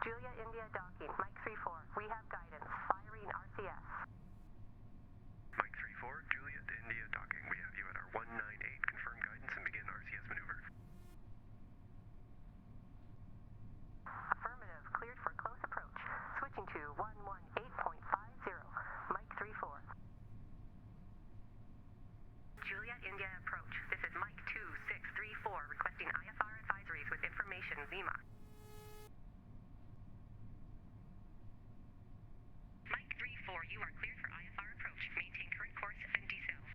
Julia India docking. Mike 3-4. We have guidance. Firing RCS. Mike 3-4, Juliet India docking. We have you at our 198. Confirm guidance and begin RCS maneuver. Affirmative. Cleared for close approach. Switching to 118.50. Mike 3-4. Juliet India approach. This is Mike 2634 requesting IFR advisories with information Lima. Mike 3-4, you are cleared for IFR approach. Maintain current course and decel.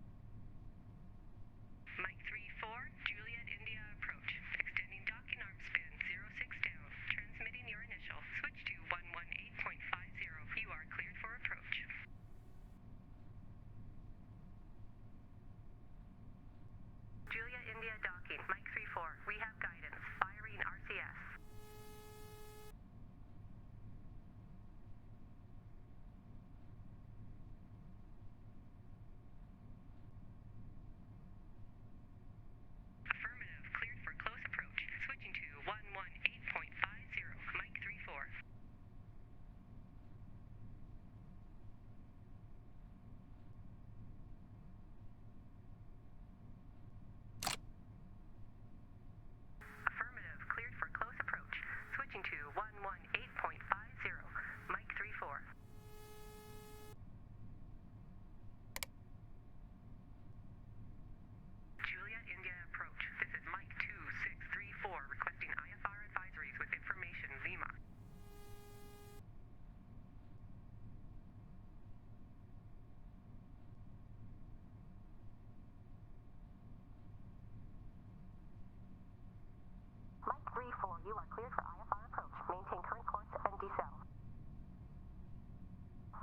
Mike 3-4, Juliet India approach. Extending docking arm spin 06 down. Transmitting your initial. Switch to 118.50. You are cleared for approach. Julia India docking. Mike 3-4. We have guidance. Firing RCS. Affirmative. Cleared for close approach. Switching to 118.50. Mike 3-4. Affirmative. Cleared for close approach. Switching to 118.50. Mike 3-4. Juliet India approach. This is Mike 2634 requesting IFR advisories with information Lima. Mike 3-4, you are cleared for IFR approach. Maintain current course and decel.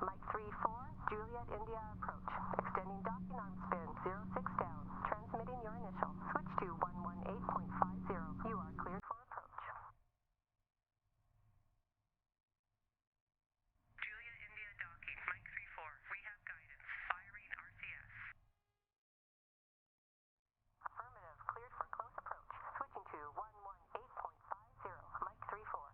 Mike 3-4, Juliet India approach. Extending docking arm spin 06 down. Transmitting your initial. Switch to 118.50. You are cleared for approach. Julia India docking. Mike 3-4, we have guidance. Firing RCS. Affirmative. Cleared for close approach. Switching to 118.50. Mike 3-4.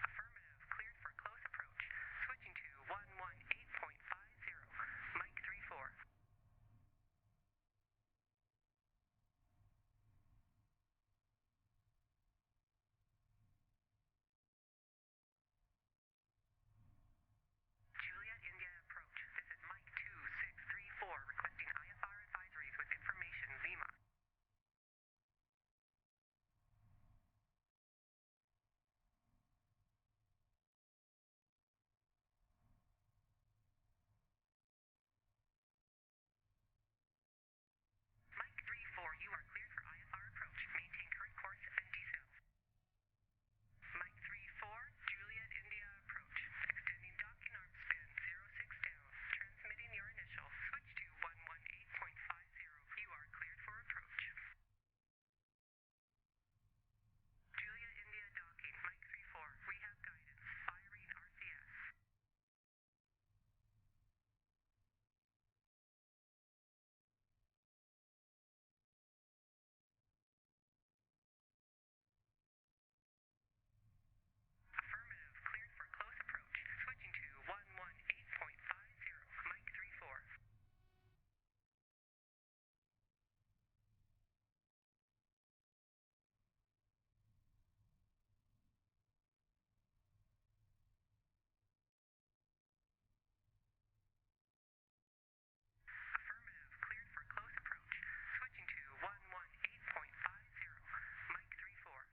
Affirmative. Cleared for close approach. Switching to 118.50. Mike 3-4. Juliet India approach. This is Mike 2634 requesting IFR advisories with information Lima. Mike 3-4, you are cleared for IFR approach. Maintain current course and decel. Mike 3-4, Juliet India approach. Extending docking arm spin 06 down. Transmitting your initial. Switch to 118.50. You are cleared for approach. Julia India docking. Mike 3-4, we have guidance. Firing RCS. Affirmative. Cleared for close approach. Switching to 118.50. Mike 3-4. Affirmative. Cleared for close approach. Switching to 118.50. Mike 3-4.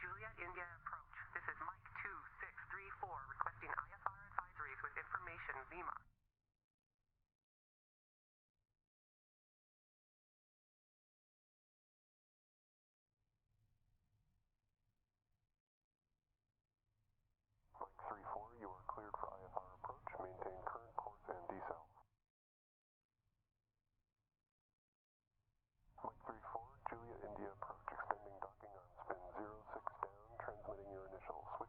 Juliet India approach. This is Mike 2634 requesting IFR advisories with information Lima. Mike 3-4, you are cleared for IFR approach. Maintain current course and decel. Mike 3-4, Julia India approach. Extending docking arm spin 06 down. Transmitting your initials.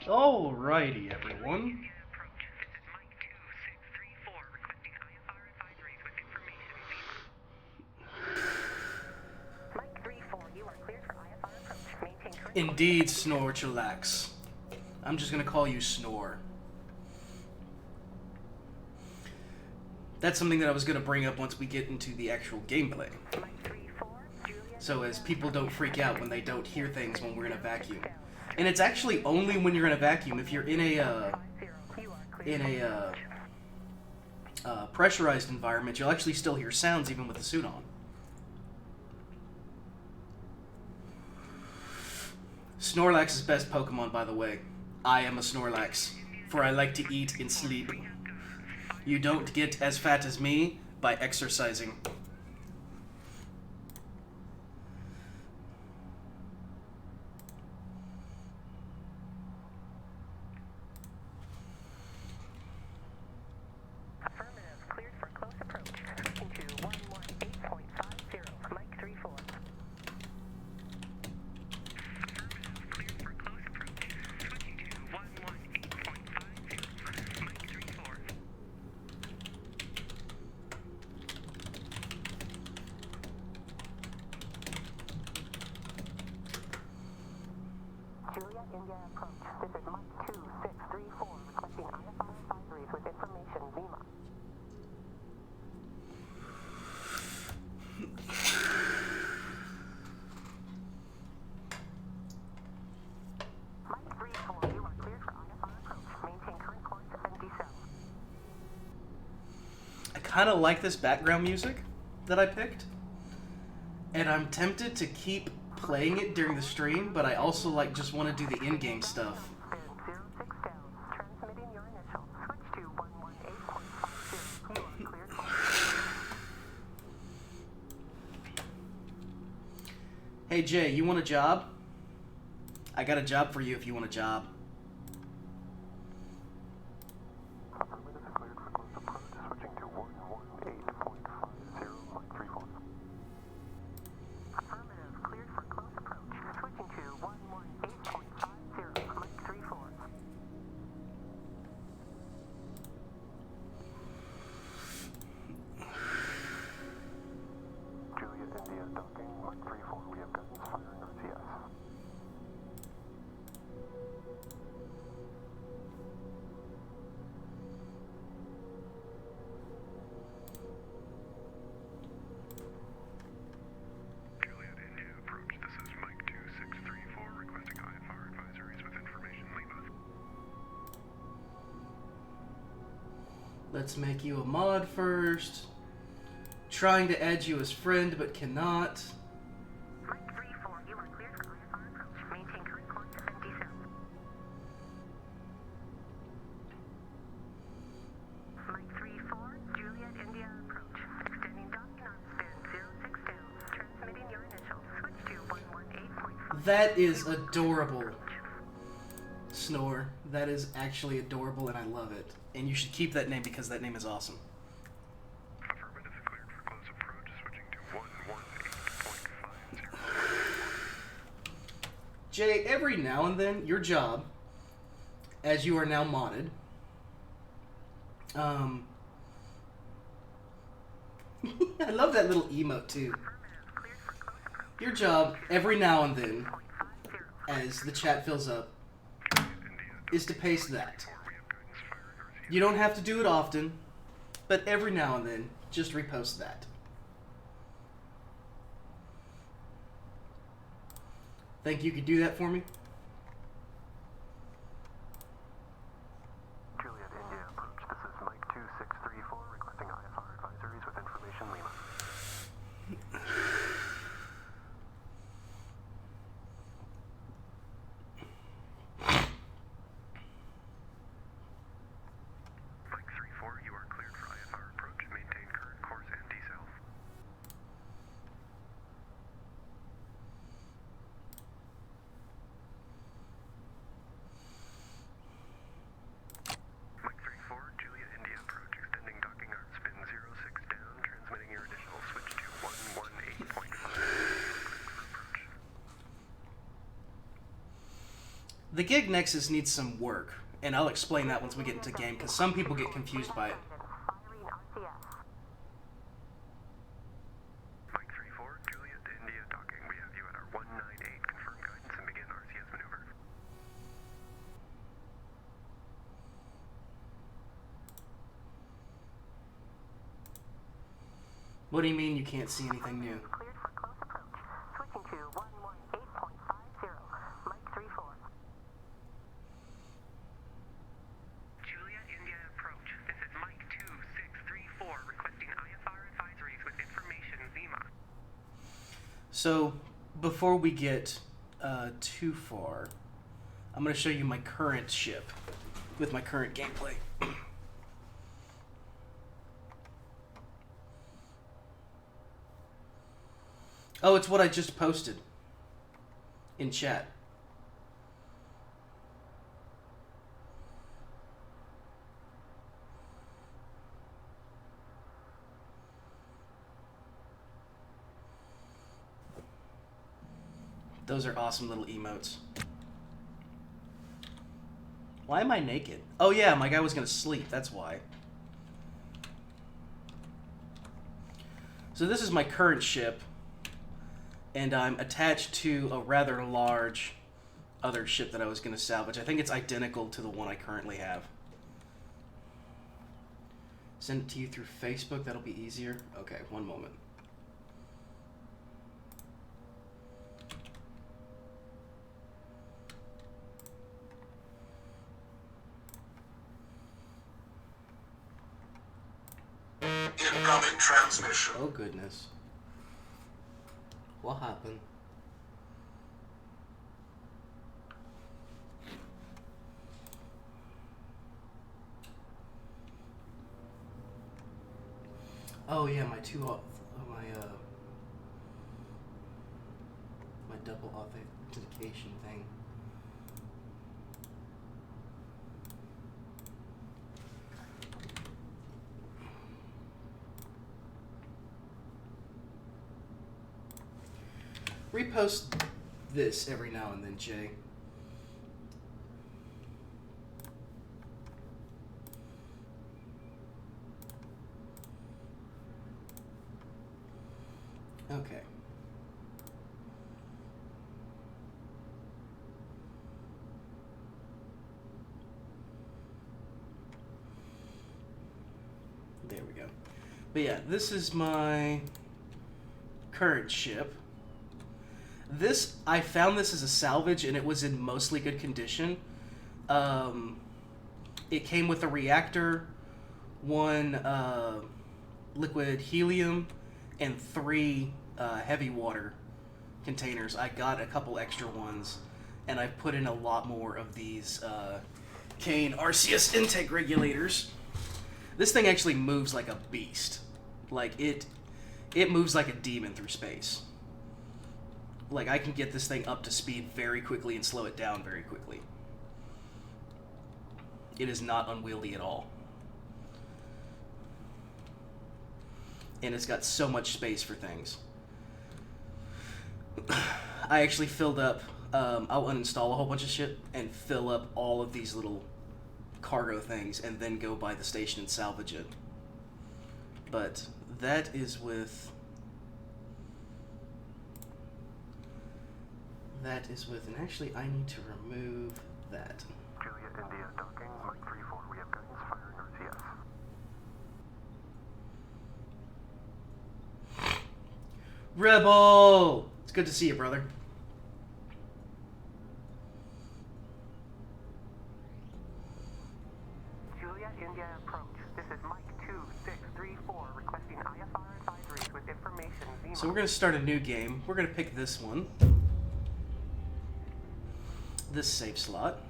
Alrighty, everyone. India approach. This is Mike 2634 requesting IFR advisories with information. Mike 34, you are cleared for IFR approach. Maintain current course. Indeed, Snore-chillax. I'm just gonna call you Snore. That's something that I was gonna bring up once we get into the actual gameplay. Mike 34, Juliet. So as people don't freak out when they don't hear things when we're in a vacuum. And it's actually only when you're in a vacuum. If you're in a pressurized environment, you'll actually still hear sounds even with the suit on. Snorlax's best Pokemon, by the way. I am a Snorlax, for I like to eat and sleep. You don't get as fat as me by exercising. Affirmative, cleared for close approach. Switching to 118.50. Mike 34. Affirmative, cleared for close approach. Switching to 118.50. Mike 34. Juliet India approach. This is Mike 2634 requesting IFR advisories with information. Lima. Mike 34, you are cleared for IFR approach. Maintain current course and decel. I kind of like this background music that I picked. And I'm tempted to keep playing it during the stream, but I also just want to do the in-game stuff. Spin 06 down. Transmitting your initial. Switch to 118.50. You are cleared for. Hey Jay, you want a job? I got a job for you if you want a job. Affirmative, cleared for close approach. Switching to 118.50. Mike 34. Affirmative, cleared for close approach. Switching to 118.50. Mike 34. Juliet India docking. Mike 34. We have guns firing RCS. Juliet India approach. This is Mike 2634 requesting IFR advisories with information. Lima. Let's make you a mod first. Trying to add you as friend, but cannot. Mike 34, you are cleared for IFR approach. Maintain current course and decel. Mike 34, Juliet India approach. Extending docking arm spin 06 down. Transmitting your initial. Switch to 118.5. That is adorable. Snore. That is actually adorable and I love it. And you should keep that name because that name is awesome. Affirmative, cleared for close approach. Switching to 118.50. Jay, every now and then, your job, as you are now modded, I love that little emote too. Affirmative, cleared for close approach. Your job, every now and then, 0.50. as the chat fills up, is to paste that. We have guns firing RCS. You don't have to do it often, but every now and then, just repost that. Think you could do that for me? Juliet India approach. This is Mike 2634 requesting IFR advisories with information. Lima. Mike 34, you are cleared for IFR approach. Maintain current course and decel. The gig nexus needs some work, and I'll explain that once we get into game, because some people get confused by it. Mike 3-4, Juliet India docking. We have you at our 198. Confirm guidance and begin RCS maneuver. What do you mean you can't see anything new? Cleared for close approach. Switching to 118.50. Mike 3-4. Julia India approach. This is Mike 2634 requesting IFR advisories with information Zima. So, before we get too far, I'm going to show you my current ship with my current gameplay. Oh, it's what I just posted in chat. Those are awesome little emotes. Why am I naked? Oh yeah, my guy was gonna sleep, that's why. So this is my current ship, and I'm attached to a rather large other ship that I was gonna salvage. I think it's identical to the one I currently have. Send it to you through Facebook, that'll be easier. Okay, one moment. Incoming transmission. Oh goodness. What happened? Oh yeah, my my double authentication thing. Repost this every now and then, Jay. Okay. There we go. But yeah, this is my current ship. I found this as a salvage, and it was in mostly good condition. It came with a reactor, one liquid helium, and 3 heavy water containers. I got a couple extra ones, and I've put in a lot more of these Kane RCS intake regulators. This thing actually moves like a beast. Like, it moves like a demon through space. Like, I can get this thing up to speed very quickly and slow it down very quickly. It is not unwieldy at all. And it's got so much space for things. I actually filled up, I'll uninstall a whole bunch of shit and fill up all of these little cargo things and then go by the station and salvage it. But that is with... and actually I need to remove that. Juliet India docking. Mike 3-4, we have guidance firing RCS. Rebel! It's good to see you, brother. Julia India approach. This is Mike 2634 requesting IFR advisories with information Zima. So we're going to start a new game. We're going to pick this one. This save slot.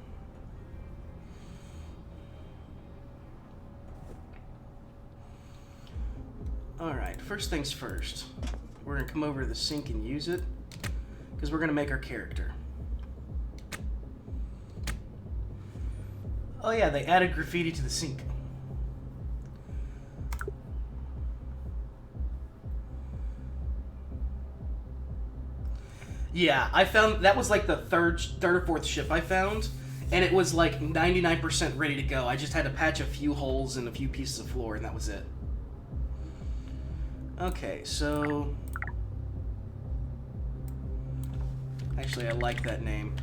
Alright, first things first. We're going to come over to the sink and use it, because we're going to make our character. Oh yeah, they added graffiti to the sink. Yeah, I found that was like the third or fourth ship I found, and it was like 99% ready to go. I just had to patch a few holes in a few pieces of floor, and that was it. Okay, so... Actually, I like that name.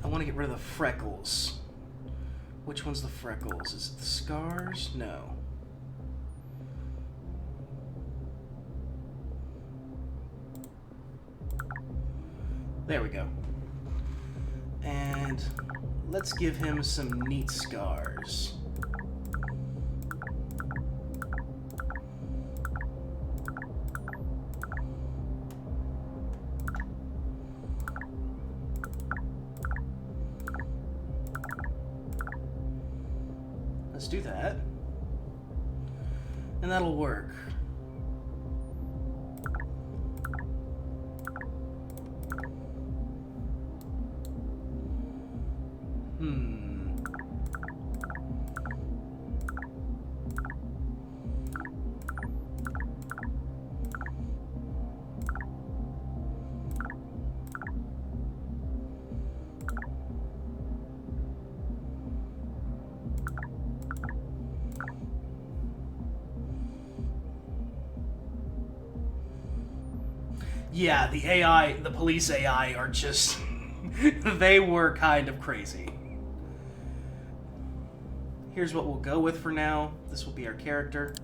I want to get rid of the freckles. Which one's the freckles? Is it the scars? No. There we go. And let's give him some neat scars. Let's do that. And that'll work. Yeah, the AI, the police AI are just... they were kind of crazy. Here's what we'll go with for now. This will be our character.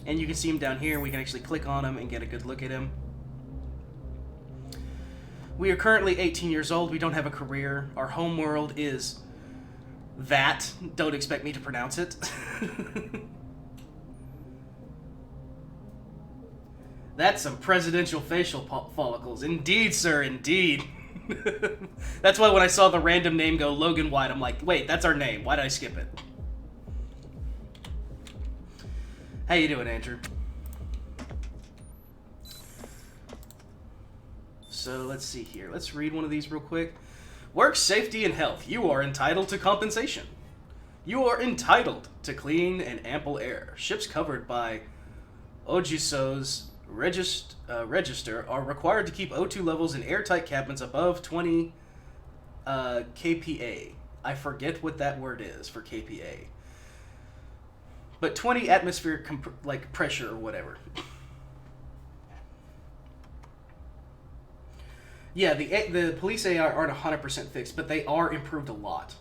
And you can see him down here. We can actually click on him and get a good look at him. We are currently 18 years old. We don't have a career. Our home world is that. Don't expect me to pronounce it. That's some presidential facial follicles. Indeed, sir, indeed. That's why when I saw the random name go Logan White, I'm like, wait, that's our name. Why did I skip it? How you doing, Andrew? So let's see here. Let's read one of these real quick. Work, safety, and health. You are entitled to compensation. You are entitled to clean and ample air. Ships covered by OGSO's register are required to keep O2 levels in airtight cabins above 20 kPa. I forget what that word is for kPa. But 20 atmospheric pressure or whatever. Yeah, the police AI aren't 100% fixed, but they are improved a lot.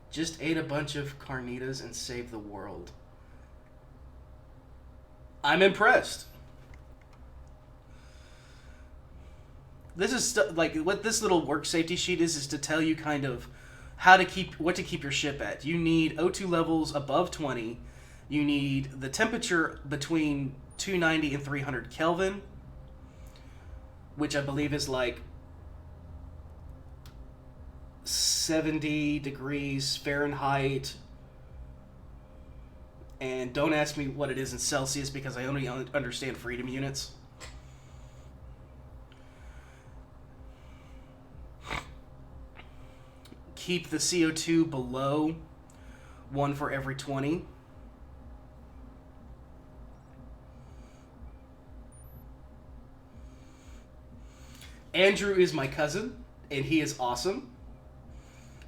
Just ate a bunch of carnitas and saved the world. I'm impressed. This is like what this little work safety sheet is to tell you kind of how to what to keep your ship at. You need O2 levels above 20. You need the temperature between 290 and 300 Kelvin, which I believe is like 70 degrees Fahrenheit. And don't ask me what it is in Celsius because I only understand freedom units. Keep the CO2 below 1 for every 20. Andrew is my cousin, and he is awesome.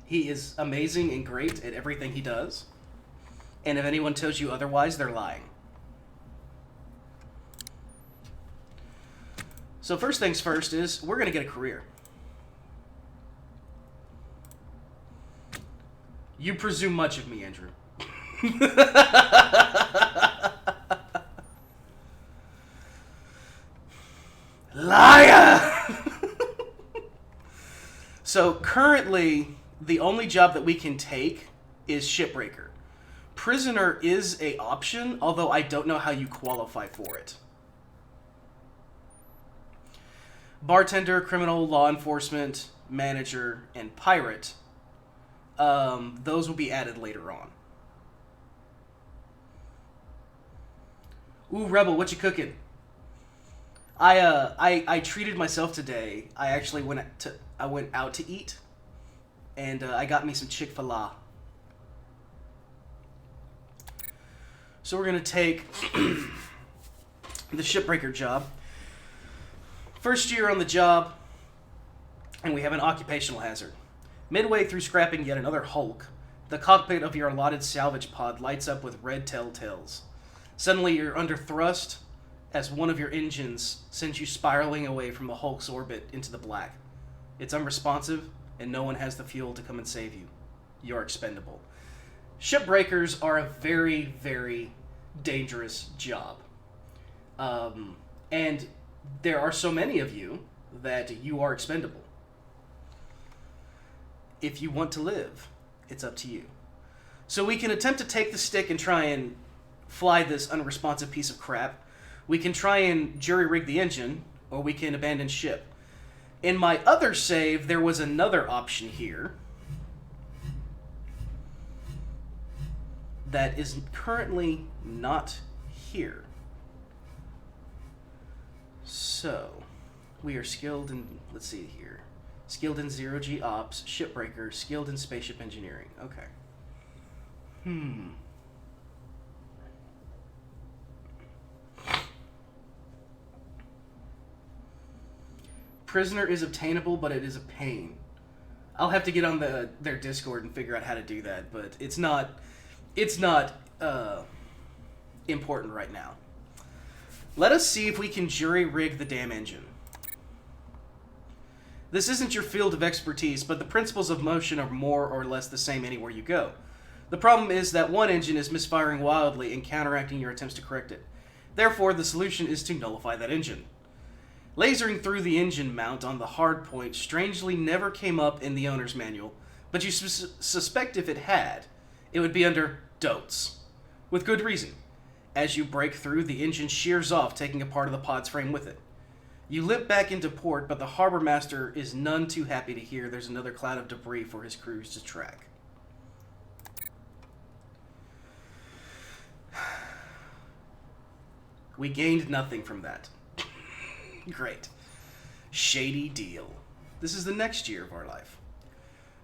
He is amazing and great at everything he does. And if anyone tells you otherwise, they're lying. So first things first is, we're going to get a career. You presume much of me, Andrew. Liar! So currently, the only job that we can take is shipbreaker. Prisoner is an option, although I don't know how you qualify for it. Bartender, criminal, law enforcement, manager, and pirate. Those will be added later on. Ooh, Rebel, what you cooking? I treated myself today. I went out to eat, and I got me some Chick-fil-A. So we're gonna take the shipbreaker job. First year on the job, and we have an occupational hazard. Midway through scrapping yet another hulk, the cockpit of your allotted salvage pod lights up with red telltales. Suddenly you're under thrust as one of your engines sends you spiraling away from the hulk's orbit into the black. It's unresponsive, and no one has the fuel to come and save you. You're expendable. Shipbreakers are a very, very dangerous job. And there are so many of you that you are expendable. If you want to live, it's up to you. So we can attempt to take the stick and try and fly this unresponsive piece of crap. We can try and jury-rig the engine, or we can abandon ship. In my other save, there was another option here that is currently not here. So, we are skilled in, let's see here, skilled in zero-G ops, shipbreaker, skilled in spaceship engineering. Okay. Prisoner is obtainable, but it is a pain. I'll have to get on their Discord and figure out how to do that, but it's not important right now. Let us see if we can jury-rig the damn engine. This isn't your field of expertise, but the principles of motion are more or less the same anywhere you go. The problem is that one engine is misfiring wildly and counteracting your attempts to correct it. Therefore, the solution is to nullify that engine. Lasering through the engine mount on the hard point strangely never came up in the owner's manual, but you suspect if it had, it would be under Dotes. With good reason. As you break through, the engine shears off, taking a part of the pod's frame with it. You limp back into port, but the harbor master is none too happy to hear there's another cloud of debris for his crews to track. We gained nothing from that. Great. Shady deal. This is the next year of our life.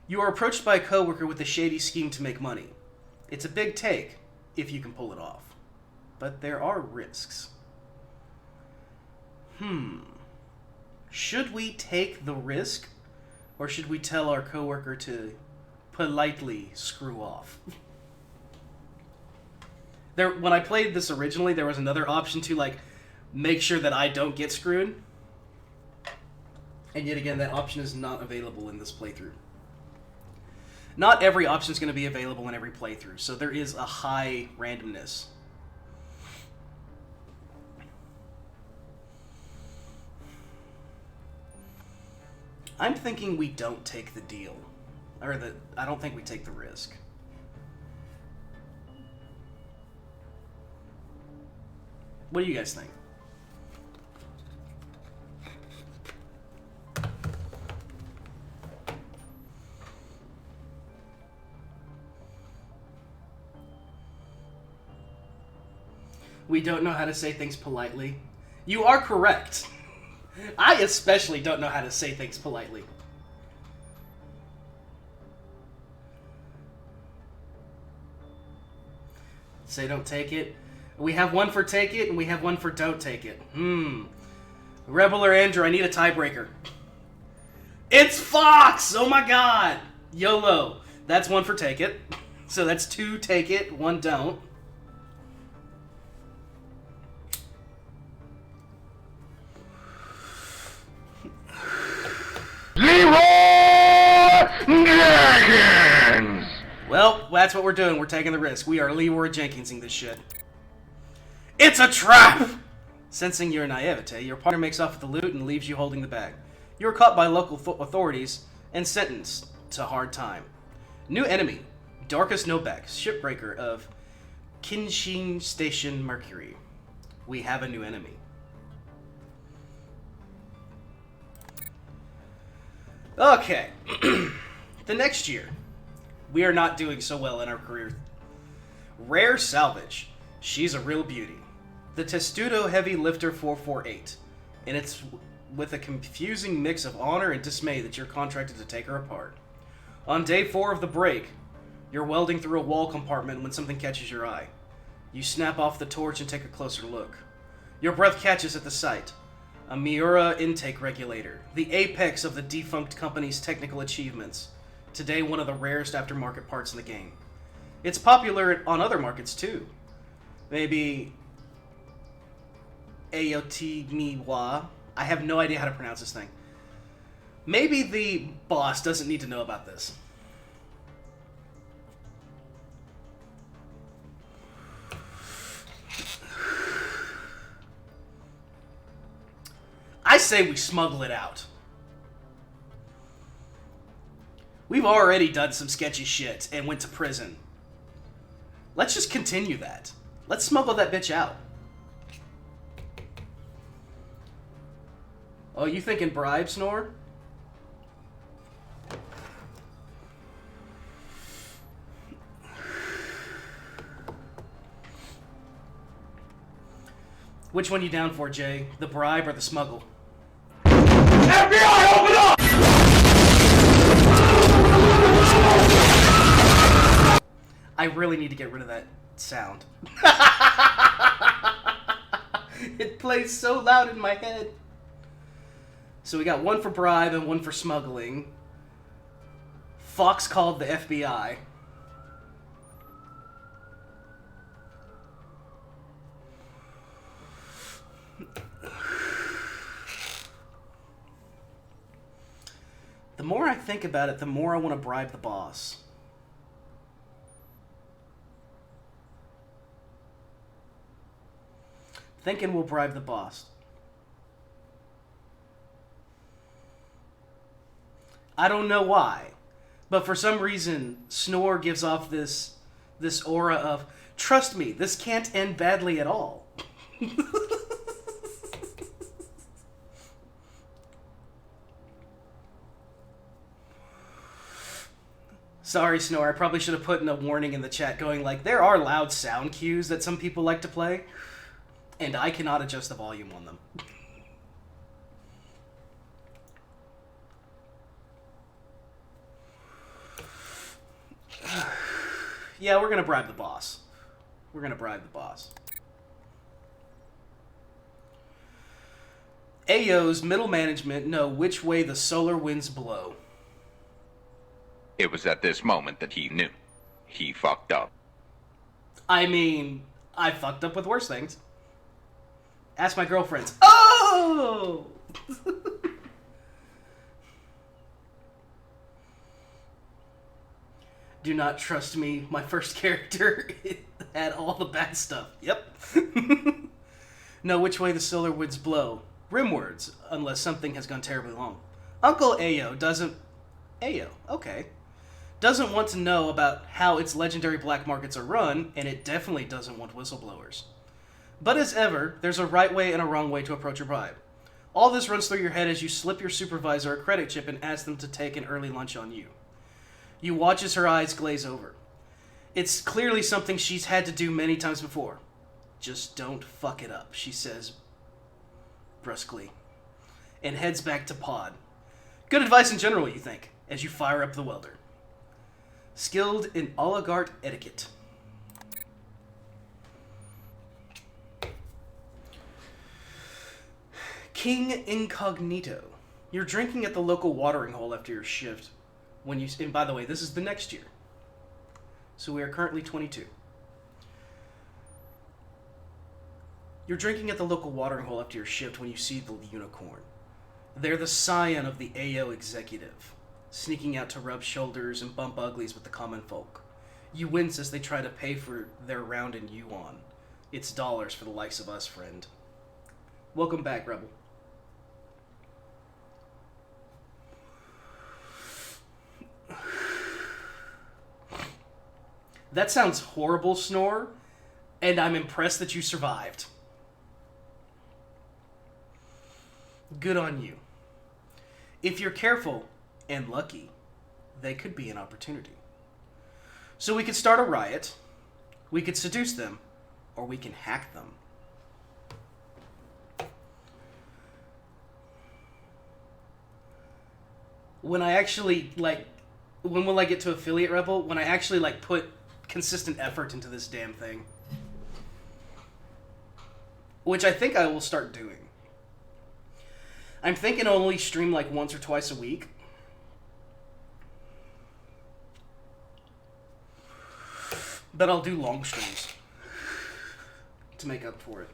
You are approached by a coworker with a shady scheme to make money. It's a big take, if you can pull it off. But there are risks. Should we take the risk, or should we tell our coworker to politely screw off? When I played this originally, there was another option to, like, make sure that I don't get screwed. And yet again, that option is not available in this playthrough. Not every option is going to be available in every playthrough, so there is a high randomness. I'm thinking we don't take the deal. I don't think we take the risk. What do you guys think? We don't know how to say things politely. You are correct. I especially don't know how to say things politely. Say don't take it. We have one for take it, and we have one for don't take it. Rebel or Andrew, I need a tiebreaker. It's Fox! Oh my god! YOLO. That's one for take it. So that's two take it, one don't. Jenkins! Well, that's what we're doing. We're taking the risk. We are Leroy Jenkinsing this shit. It's a trap! Sensing your naivete, your partner makes off with the loot and leaves you holding the bag. You are caught by local authorities and sentenced to hard time. New enemy, Darkus Nobek, shipbreaker of Kinshin Station Mercury. We have a new enemy. Okay. The next year, we are not doing so well in our career. Rare salvage. She's a real beauty. The Testudo Heavy Lifter 448. and it's with a confusing mix of honor and dismay that you're contracted to take her apart. On day 4 of the break, you're welding through a wall compartment when something catches your eye. You snap off the torch and take a closer look. Your breath catches at the sight. A Miura intake regulator, the apex of the defunct company's technical achievements. Today, one of the rarest aftermarket parts in the game. It's popular on other markets too. Maybe Aoti Miwa. I have no idea how to pronounce this thing. Maybe the boss doesn't need to know about this. I say we smuggle it out. We've already done some sketchy shit and went to prison. Let's just continue that. Let's smuggle that bitch out. Oh, you thinking bribe, Snore? Which one you down for, Jay? The bribe or the smuggle? FBI, open up! I really need to get rid of that sound. It plays so loud in my head. So we got one for bribe and one for smuggling. Fox called the FBI. The more I think about it, the more I want to bribe the boss. Thinking we'll bribe the boss. I don't know why, but for some reason, Snore gives off this aura of, trust me, this can't end badly at all. Sorry, Snore, I probably should have put in a warning in the chat going like, there are loud sound cues that some people like to play, and I cannot adjust the volume on them. Yeah, we're gonna bribe the boss. We're gonna bribe the boss. Ayo's middle management know which way the solar winds blow. It was at this moment that he knew. He fucked up. I mean, I fucked up with worse things. Ask my girlfriends. Oh! Do not trust me. My first character had all the bad stuff. Yep. Know which way the solar winds blow. Rimwards, unless something has gone terribly wrong. Uncle Ayo doesn't... Ayo, okay. Doesn't want to know about how its legendary black markets are run, and it definitely doesn't want whistleblowers. But as ever, there's a right way and a wrong way to approach your bribe. All this runs through your head as you slip your supervisor a credit chip and ask them to take an early lunch on you. You watch as her eyes glaze over. It's clearly something she's had to do many times before. Just don't fuck it up, she says brusquely, and heads back to pod. Good advice in general, you think, as you fire up the welder. Skilled in oligarch etiquette. King Incognito. You're drinking at the local watering hole after your shift. And by the way, this is the next year. So we are currently 22. You're drinking at the local watering hole after your shift when you see the unicorn. They're the scion of the AO executive, sneaking out to rub shoulders and bump uglies with the common folk. You wince as they try to pay for their round in yuan. It's dollars for the likes of us, friend. Welcome back, Rebel. That sounds horrible, Snore, and I'm impressed that you survived. Good on you. If you're careful and lucky, they could be an opportunity. So we could start a riot, we could seduce them, or we can hack them. when I actually, like, when will I get to Affiliate Rebel? When I actually, like, put consistent effort into this damn thing. Which I think I will start doing. I'm thinking I'll only stream, like, once or twice a week. But I'll do long streams to make up for it.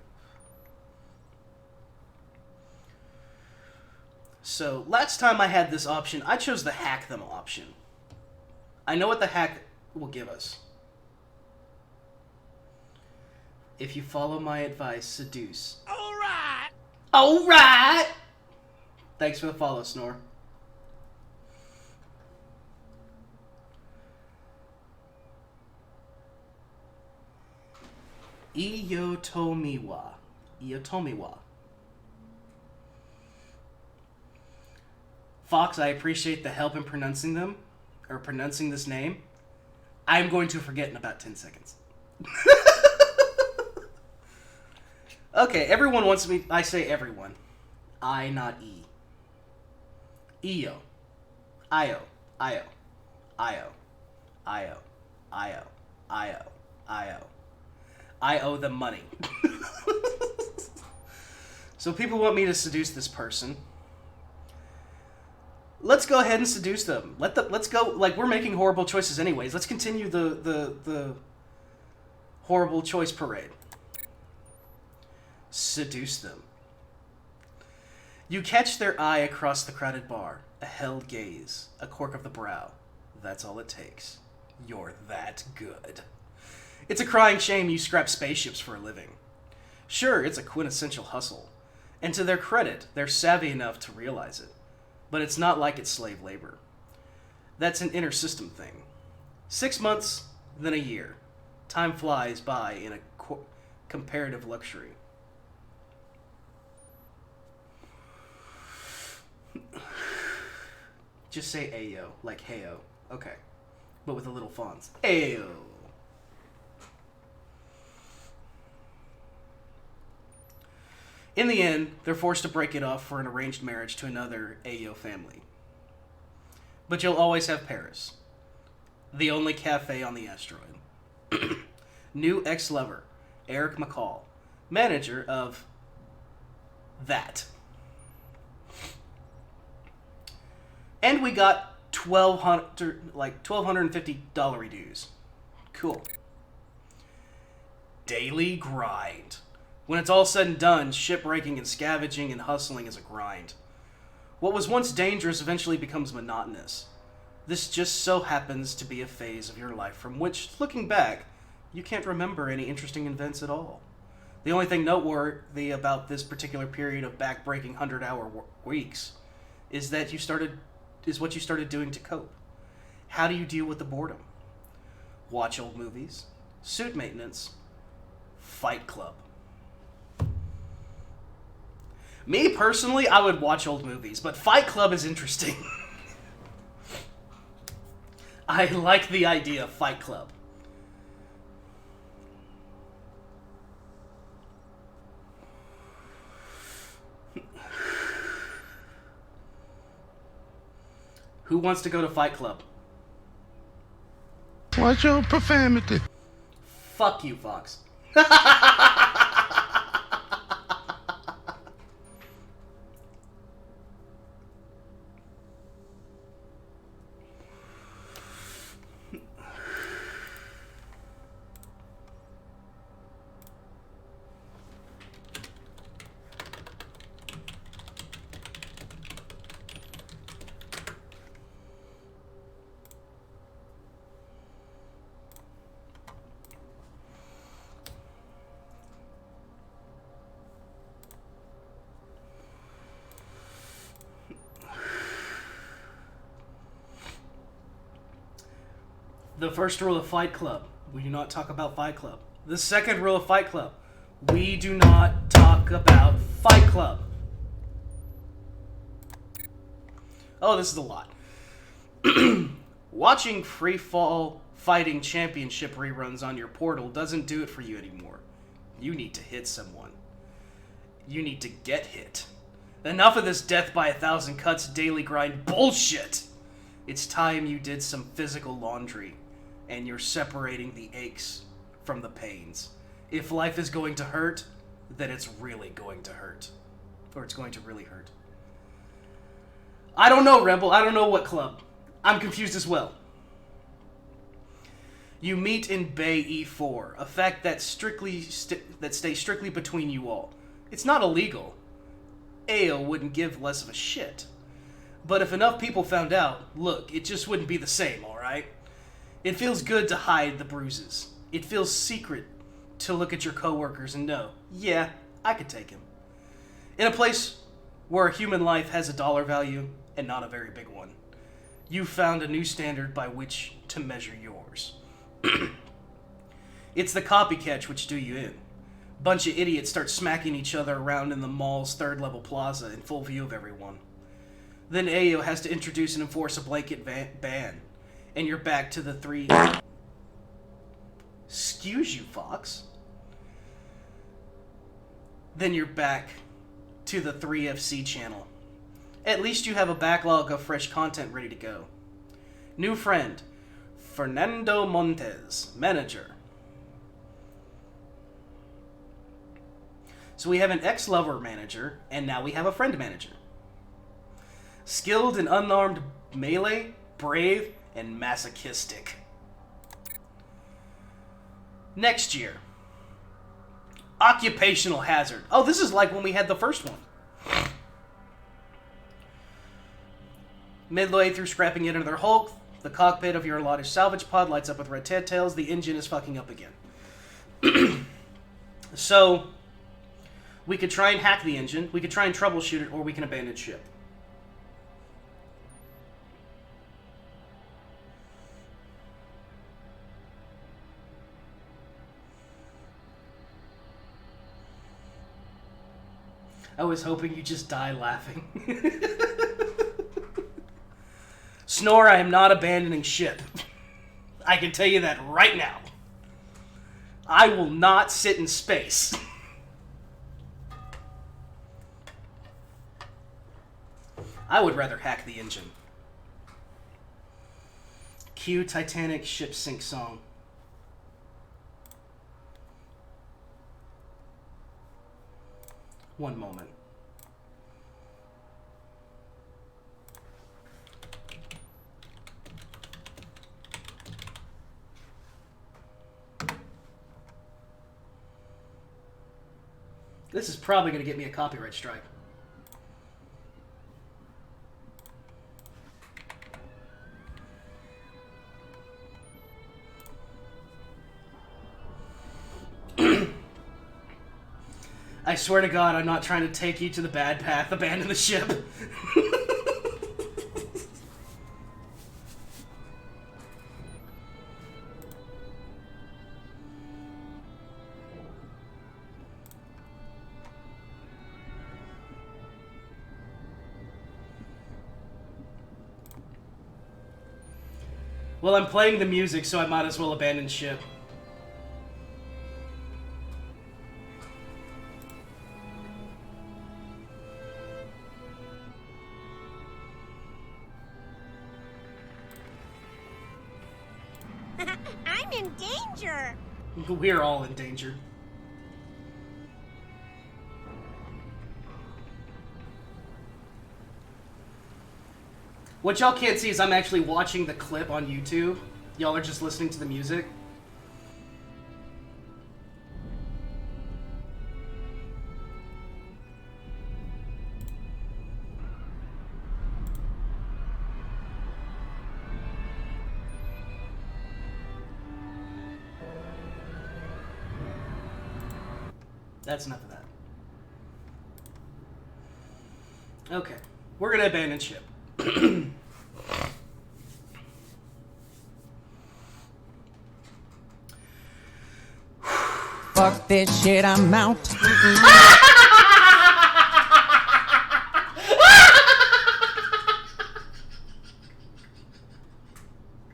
So, last time I had this option, I chose the hack them option. I know what the hack will give us. If you follow my advice, seduce. Alright! Alright! Thanks for the follow, Snore. Iyotomiwa. Iyotomiwa. Fox, I appreciate the help in pronouncing them, or pronouncing this name. I'm going to forget in about 10 seconds. Okay, everyone wants me... I say everyone. I, not E. Iyo. Io. Io. Io. Io. Io. Io. Io. I owe them money. So people want me to seduce this person. Let's go ahead and seduce them. Let's go. Like, we're making horrible choices anyways. Let's continue the horrible choice parade. Seduce them. You catch their eye across the crowded bar. A held gaze. A cork of the brow. That's all it takes. You're that good. It's a crying shame you scrap spaceships for a living. Sure, it's a quintessential hustle. And to their credit, they're savvy enough to realize it. But it's not like it's slave labor. That's an inner system thing. 6 months, then a year. Time flies by in a comparative luxury. Just say Ayo, like Heyo. Okay. But with a little fonts. Ayo. In the end, they're forced to break it off for an arranged marriage to another Ayo family. But you'll always have Paris. The only cafe on the asteroid. New ex-lover, Eric McCall. Manager of... that. And we got $1,250 dues. Cool. Daily grind. When it's all said and done, shipbreaking and scavenging and hustling is a grind. What was once dangerous eventually becomes monotonous. This just so happens to be a phase of your life from which, looking back, you can't remember any interesting events at all. The only thing noteworthy about this particular period of back-breaking 100-hour weeks is that what you started doing to cope. How do you deal with the boredom? Watch old movies, suit maintenance, Fight Club. Me, personally, I would watch old movies, but Fight Club is interesting. I like the idea of Fight Club. Who wants to go to Fight Club? Watch your profanity. Fuck you, Fox. The first rule of Fight Club, we do not talk about Fight Club. The second rule of Fight Club, we do not talk about Fight Club. Oh, this is a lot. Watching free fall fighting championship reruns on your portal doesn't do it for you anymore. You need to hit someone. You need to get hit. Enough of this death by 1,000 cuts daily grind bullshit! It's time you did some physical laundry, and you're separating the aches from the pains. If life is going to hurt, then it's really going to hurt. Or it's going to really hurt. I don't know, Rebel. I don't know what club. I'm confused as well. You meet in Bay E4, a fact that stays strictly between you all. It's not illegal. Ao wouldn't give less of a shit. But if enough people found out, look, it just wouldn't be the same, alright? It feels good to hide the bruises. It feels secret to look at your coworkers and know, yeah, I could take him. In a place where a human life has a dollar value, and not a very big one, you found a new standard by which to measure yours. It's the copycat which do you in. Bunch of idiots start smacking each other around in the mall's third-level plaza in full view of everyone. Then Ao has to introduce and enforce a blanket ban, and you're back to the three... Excuse you, Fox. Then you're back to the 3FC channel. At least you have a backlog of fresh content ready to go. New friend, Fernando Montes, manager. So we have an ex-lover manager, and now we have a friend manager. Skilled in unarmed melee, brave, and masochistic. Next year. Occupational hazard. Oh, this is like when we had the first one. Midway through scrapping it into their Hulk, the cockpit of your allotted salvage pod lights up with red tails. The engine is fucking up again. So, we could try and hack the engine, we could try and troubleshoot it, or we can abandon ship. I was hoping you'd just die laughing. Snore, I am not abandoning ship. I can tell you that right now. I will not sit in space. I would rather hack the engine. Cue Titanic ship sink song. One moment. This is probably going to get me a copyright strike. I swear to God, I'm not trying to take you to the bad path. Abandon the ship. Well, I'm playing the music, so I might as well abandon ship. I'm in danger! We're all in danger. What y'all can't see is I'm actually watching the clip on YouTube. Y'all are just listening to the music. That's enough of that. Okay. We're gonna abandon ship. Fuck this shit, I'm out.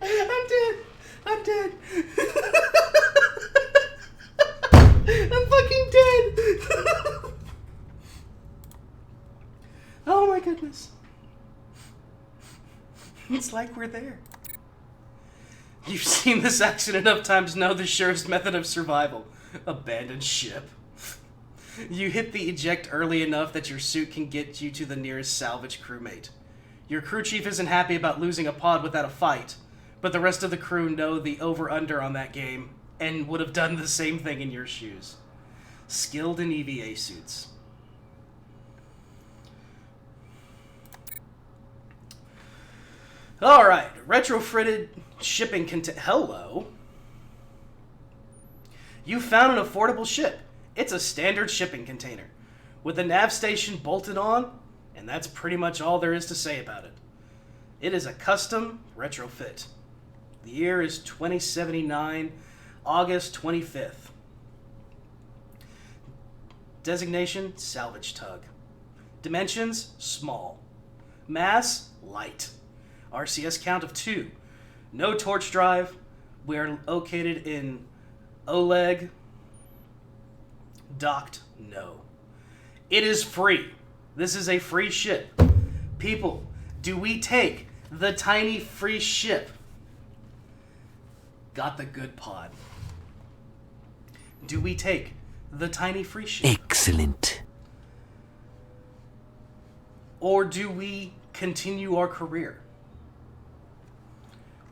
I'm dead. I'm dead. I'm fucking dead. my goodness. It's like we're there. You've seen this action enough times to know the surest method of survival. Abandoned ship. You hit the eject early enough that your suit can get you to the nearest salvage crewmate. Your crew chief isn't happy about losing a pod without a fight, but the rest of the crew know the over-under on that game and would have done the same thing in your shoes. Skilled in EVA suits. Alright, retrofitted shipping Hello? You found an affordable ship. It's a standard shipping container, with a nav station bolted on, and that's pretty much all there is to say about it. It is a custom retrofit. The year is 2079, August 25th. Designation, salvage tug. Dimensions, small. Mass, light. RCS count of 2. No torch drive. We are located in Oleg. Docked, no. It is free. This is a free ship. People, do we take the tiny free ship? Got the good pod. Do we take the tiny free ship? Excellent. Or do we continue our career?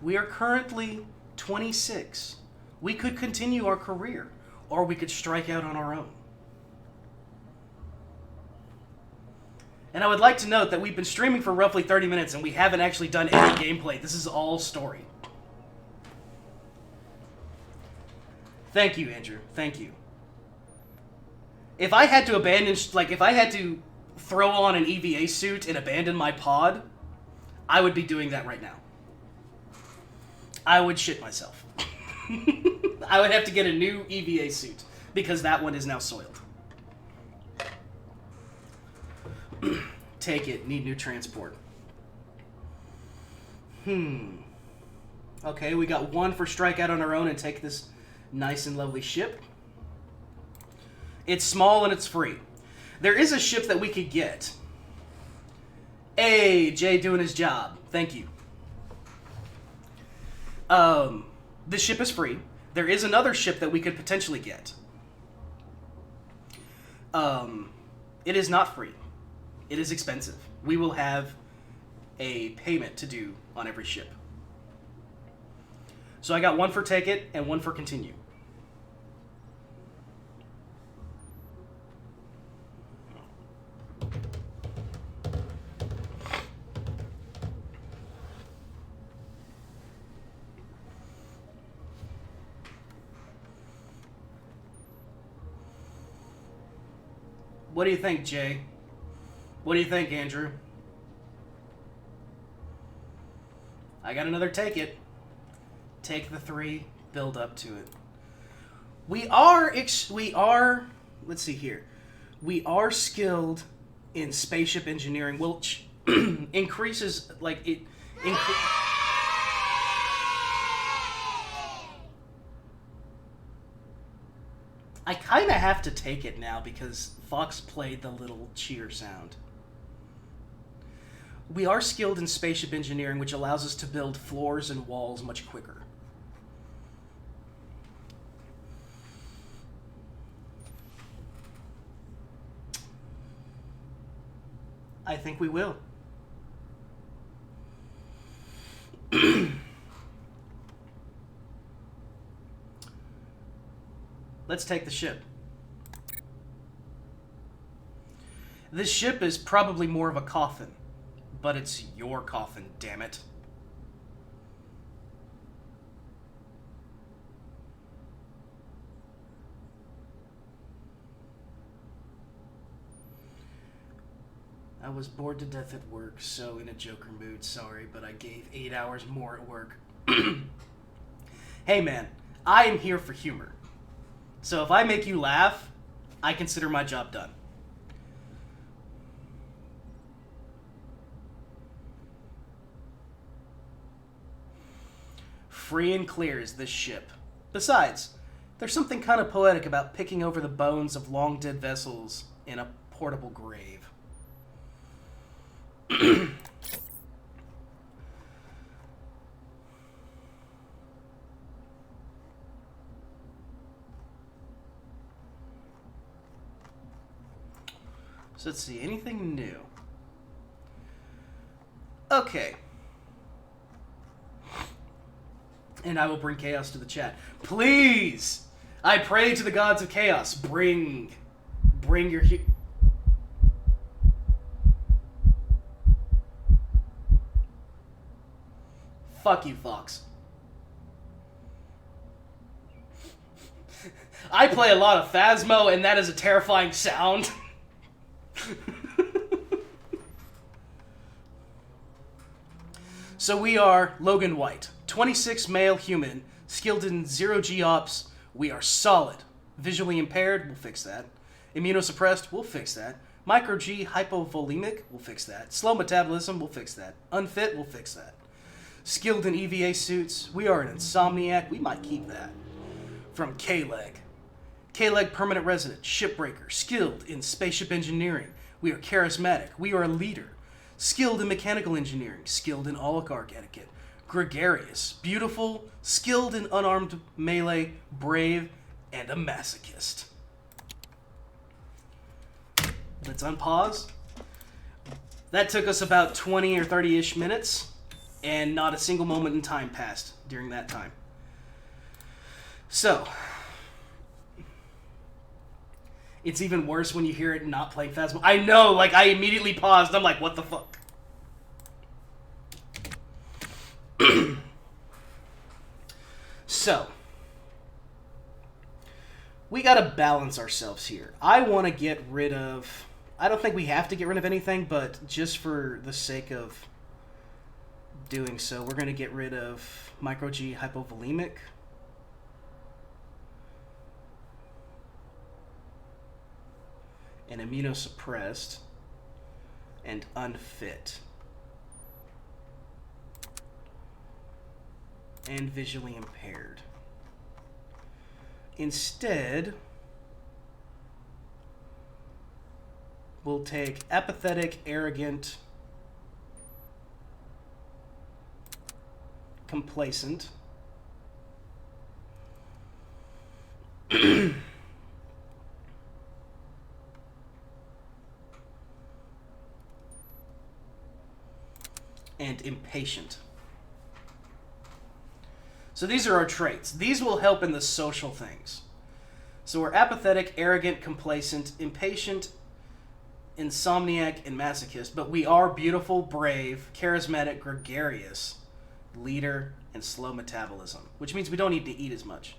We are currently 26. We could continue our career, or we could strike out on our own. And I would like to note that we've been streaming for roughly 30 minutes and we haven't actually done any gameplay. This is all story. Thank you, Andrew. Thank you. If I had to abandon, if I had to throw on an EVA suit and abandon my pod, I would be doing that right now. I would shit myself. I would have to get a new EVA suit because that one is now soiled. Take it. Need new transport. Okay, we got 1 for strike out on our own and take this nice and lovely ship. It's small and it's free. There is a ship that we could get. Hey, Jay doing his job. Thank you. This ship is free. There is another ship that we could potentially get. It is not free. It is expensive. We will have a payment to do on every ship. So I got 1 for take it and 1 for continue. What do you think, Jay? What do you think, Andrew? I got another take it. Take the 3, build up to it. We are, let's see here. We are skilled in spaceship engineering, which increases, I kind of have to take it now because Fox played the little cheer sound. We are skilled in spaceship engineering, which allows us to build floors and walls much quicker. I think we will. Let's take the ship. This ship is probably more of a coffin, but it's your coffin, damn it. I was bored to death at work, so in a Joker mood, sorry, but I gave 8 hours more at work. Hey man, I am here for humor. So if I make you laugh, I consider my job done. Free and clear is this ship. Besides, there's something kind of poetic about picking over the bones of long dead vessels in a portable grave. So let's see, anything new? Okay. And I will bring chaos to the chat. Please! I pray to the gods of chaos. Bring your... Fuck you, Fox. I play a lot of Phasmo, and that is a terrifying sound. So we are Logan White, 26 male human, skilled in 0G ops. We are solid. Visually impaired, we'll fix that. Immunosuppressed, we'll fix that. Micro G hypovolemic, we'll fix that. Slow metabolism, we'll fix that. Unfit, we'll fix that. Skilled in EVA suits, we are an insomniac, we might keep that. From K-Leg. K-Leg permanent resident, shipbreaker, skilled in spaceship engineering. We are charismatic, we are a leader. Skilled in mechanical engineering, skilled in oligarch etiquette. Gregarious, beautiful, skilled in unarmed melee, brave, and a masochist. Let's unpause. That took us about 20 or 30-ish minutes, and not a single moment in time passed during that time. So, it's even worse when you hear it not playing Phasmo. I know, like, I immediately paused. I'm like, what the fuck? So, we gotta balance ourselves here. I want to get rid of... I don't think we have to get rid of anything, but just for the sake of doing so, we're going to get rid of Micro G hypovolemic. And immunosuppressed. And unfit. And visually impaired. Instead, we'll take apathetic, arrogant, complacent, and impatient. So these are our traits. These will help in the social things. So we're apathetic, arrogant, complacent, impatient, insomniac, and masochist. But we are beautiful, brave, charismatic, gregarious, leader, and slow metabolism. Which means we don't need to eat as much.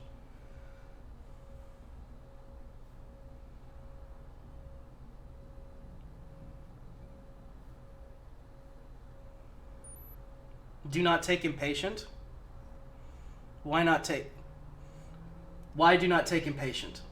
Do not take impatient. Why not take... Why do not take impatient?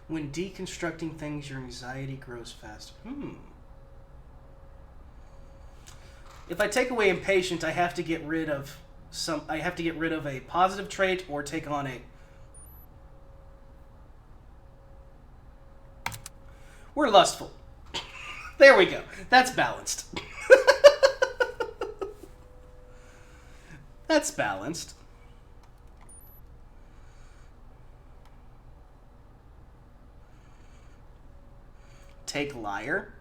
When deconstructing things, your anxiety grows faster. If I take away impatient, I have to get rid of a positive trait or take on a... We're lustful. There we go. That's balanced. That's balanced. Take liar.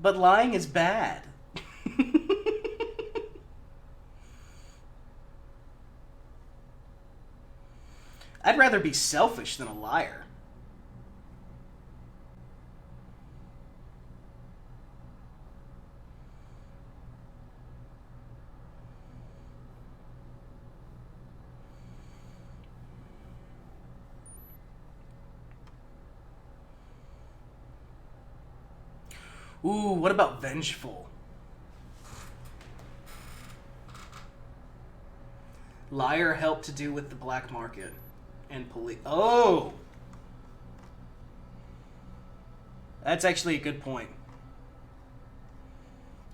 But lying is bad. I'd rather be selfish than a liar. Ooh, what about vengeful? Liar helped to do with the black market and police. Oh! That's actually a good point.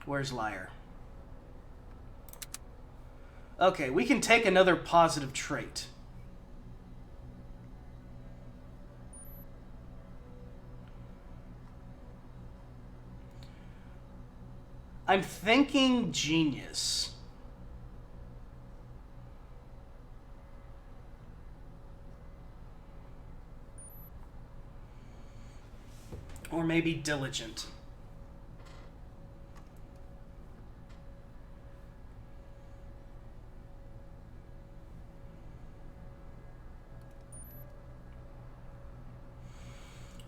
Where's liar? Okay, we can take another positive trait. I'm thinking genius. Or maybe diligent.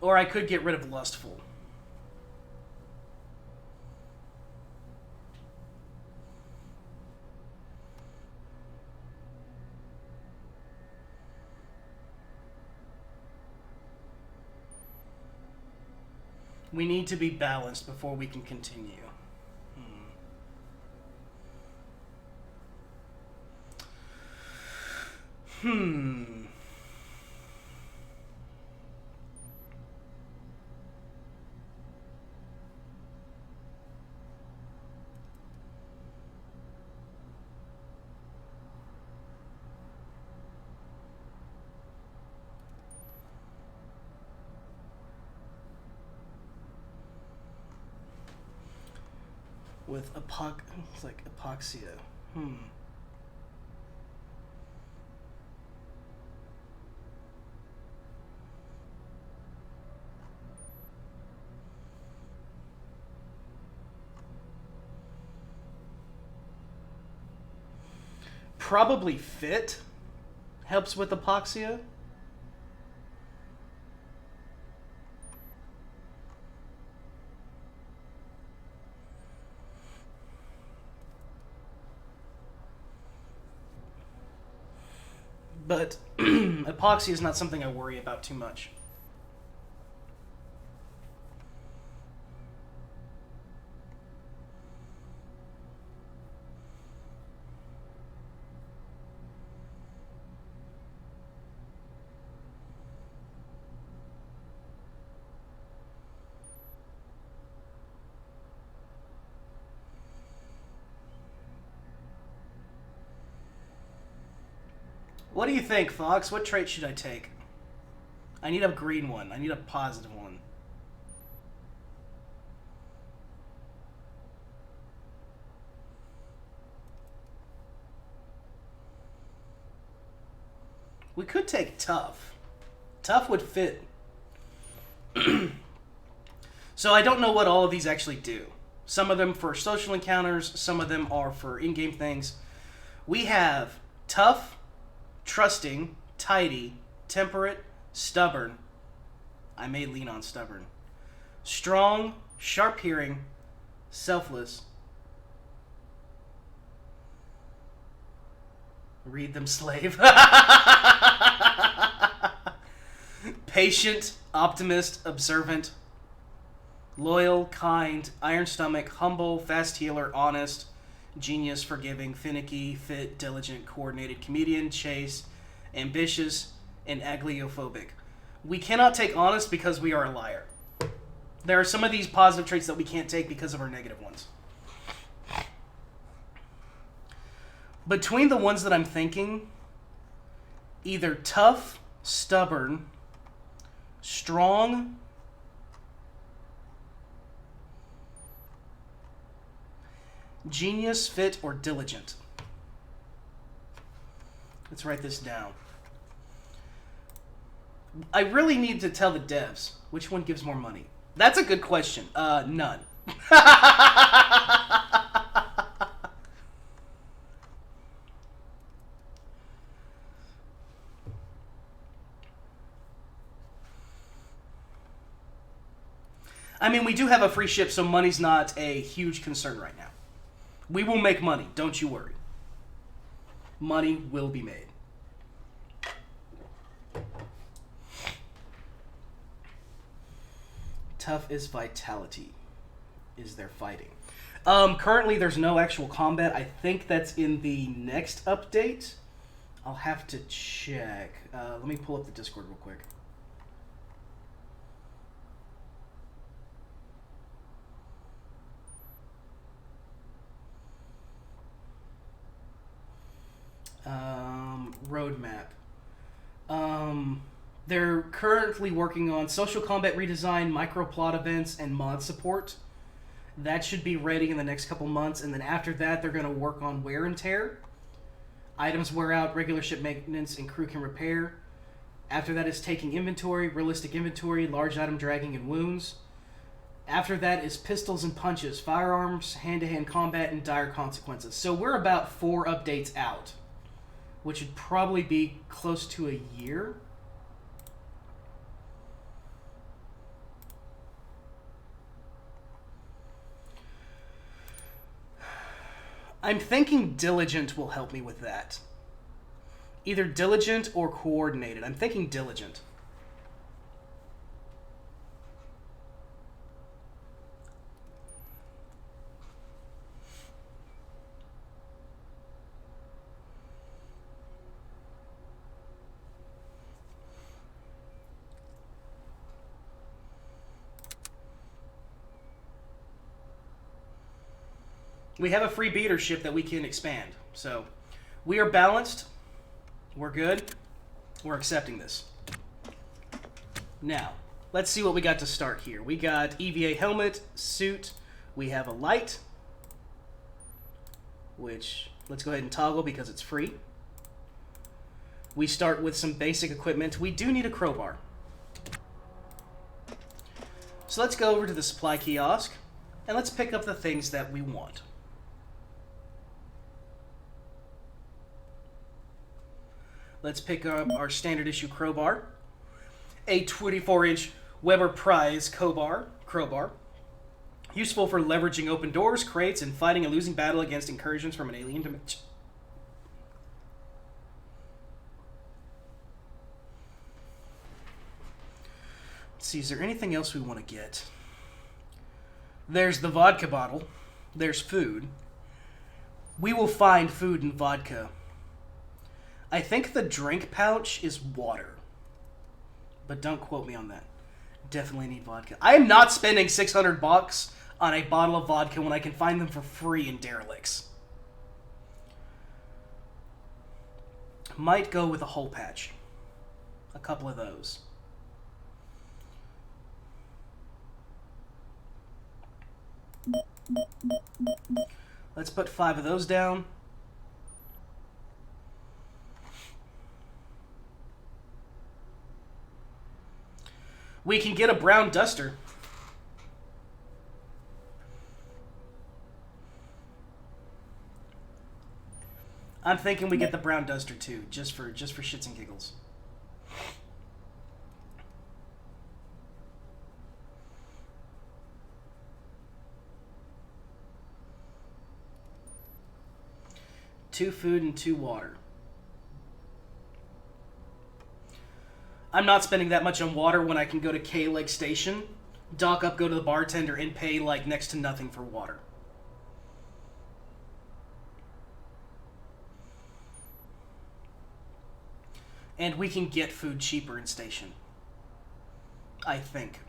Or I could get rid of lustful. We need to be balanced before we can continue. With it's like epoxia. Probably fit helps with epoxia. But epoxy is not something I worry about too much. What do you think, Fox? What trait should I take? I need a green one. I need a positive one. We could take tough. Tough would fit. So I don't know what all of these actually do. Some of them for social encounters, some of them are for in-game things. We have tough, trusting, tidy, temperate, stubborn. I may lean on stubborn. Strong, sharp hearing, selfless. Read them, slave. Patient, optimist, observant. Loyal, kind, iron stomach, humble, fast healer, honest. Genius, forgiving, finicky, fit, diligent, coordinated, comedian, chase, ambitious, and agliophobic. We cannot take honest because we are a liar. There are some of these positive traits that we can't take because of our negative ones. Between the ones that I'm thinking, either tough, stubborn, strong, genius, fit, or diligent. Let's write this down. I really need to tell the devs which one gives more money. That's a good question. None. I mean, we do have a free ship, so money's not a huge concern right now. We will make money, don't you worry. Money will be made. Tough is vitality. Is there fighting? Currently, there's no actual combat. I think that's in the next update. I'll have to check. Let me pull up the Discord real quick. Roadmap. They're currently working on social combat redesign, microplot events, and mod support. That should be ready in the next couple months, and then after that, they're going to work on wear and tear. Items wear out, regular ship maintenance, and crew can repair. After that is taking inventory, realistic inventory, large item dragging, and wounds. After that is pistols and punches, firearms, hand-to-hand combat, and dire consequences. So we're about 4 updates out, which would probably be close to a year. I'm thinking Diligent will help me with that. Either Diligent or Coordinated. I'm thinking Diligent. We have a free beater ship that we can expand. So, we are balanced. We're good. We're accepting this. Now, let's see what we got to start here. We got EVA helmet, suit. We have a light, which let's go ahead and toggle because it's free. We start with some basic equipment. We do need a crowbar. So let's go over to the supply kiosk, and let's pick up the things that we want. Let's pick up our standard issue crowbar, a 24-inch Weber Prize crowbar, useful for leveraging open doors, crates, and fighting a losing battle against incursions from an alien dimension. Let's see, is there anything else we want to get? There's the vodka bottle. There's food. We will find food and vodka. I think the drink pouch is water. But don't quote me on that. Definitely need vodka. I am not spending $600 on a bottle of vodka when I can find them for free in derelicts. Might go with a hole patch. A couple of those. Let's put 5 of those down. We can get a brown duster. I'm thinking we get the brown duster too, just for shits and giggles. Two food and 2 water. I'm not spending that much on water when I can go to K Lake Station, dock up, go to the bartender, and pay like next to nothing for water. And we can get food cheaper in station. I think.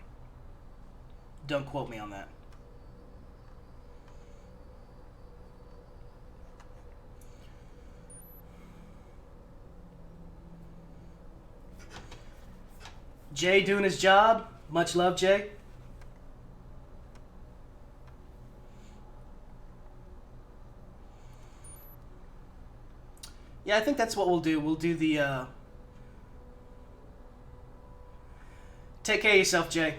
Don't quote me on that. Jay doing his job. Much love, Jay. Yeah, I think that's what we'll do. We'll do the, Take care of yourself, Jay.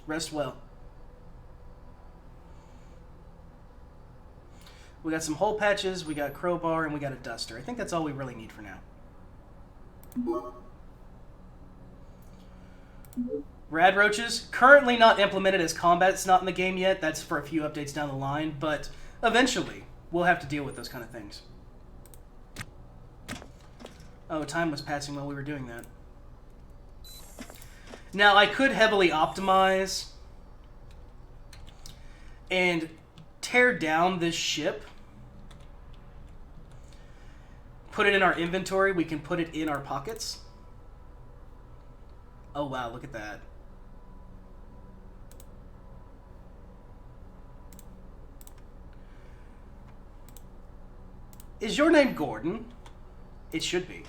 Rest well. We got some hole patches, we got a crowbar, and we got a duster. I think that's all we really need for now. Rad roaches, currently not implemented as combat. It's not in the game yet. That's for a few updates down the line, but eventually we'll have to deal with those kind of things. Oh, time was passing while we were doing that. Now, I could heavily optimize and tear down this ship put it in our inventory, we can put it in our pockets. Oh wow, look at that. Is your name Gordon? It should be.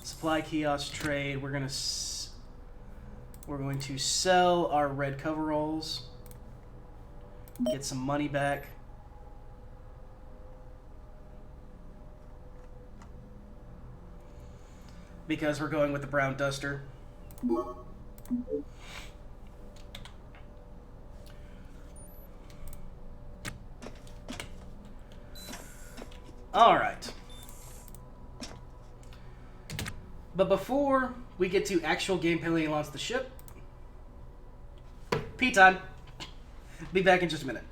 Supply kiosk trade. We're going to sell our red coveralls. Get some money back. Because we're going with the brown duster. Alright. But before we get to actual gameplay and launch the ship, pee time. Be back in just a minute.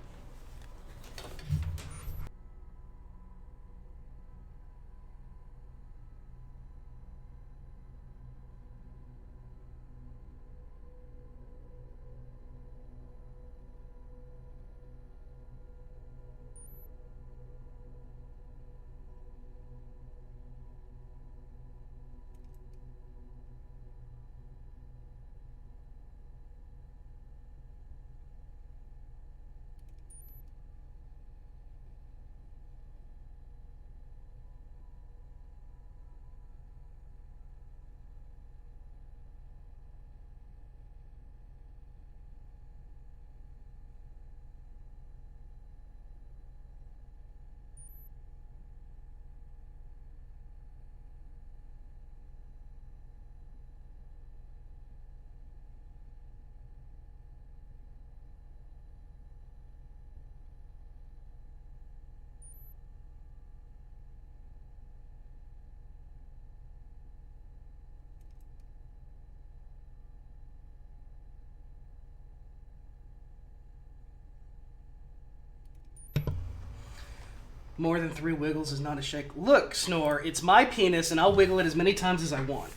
More than 3 wiggles is not a shake. Look, Snore, it's my penis and I'll wiggle it as many times as I want.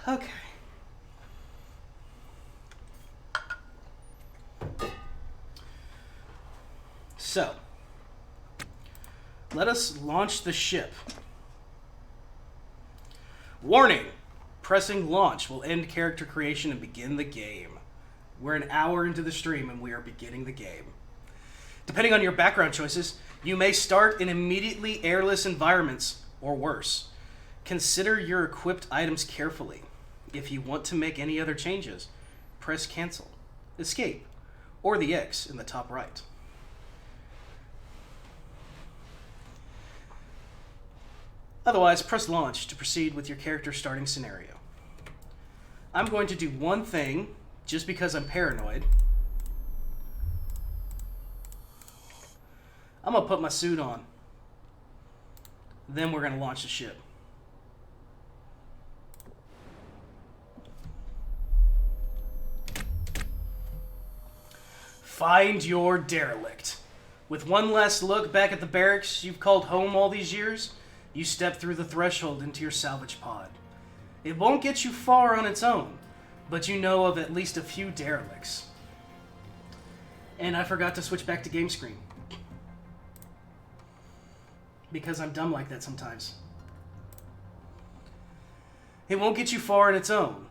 Okay. So, let us launch the ship. Warning! Pressing launch will end character creation and begin the game. We're an hour into the stream and we are beginning the game. Depending on your background choices, you may start in immediately airless environments, or worse. Consider your equipped items carefully. If you want to make any other changes, press cancel, escape, or the X in the top right. Otherwise, press launch to proceed with your character starting scenario. I'm going to do one thing, just because I'm paranoid. I'm going to put my suit on. Then we're going to launch the ship. Find your derelict. With one last look back at the barracks you've called home all these years, you step through the threshold into your salvage pod. It won't get you far on its own, but you know of at least a few derelicts. And I forgot to switch back to game screen. Because I'm dumb like that sometimes. It won't get you far on its own,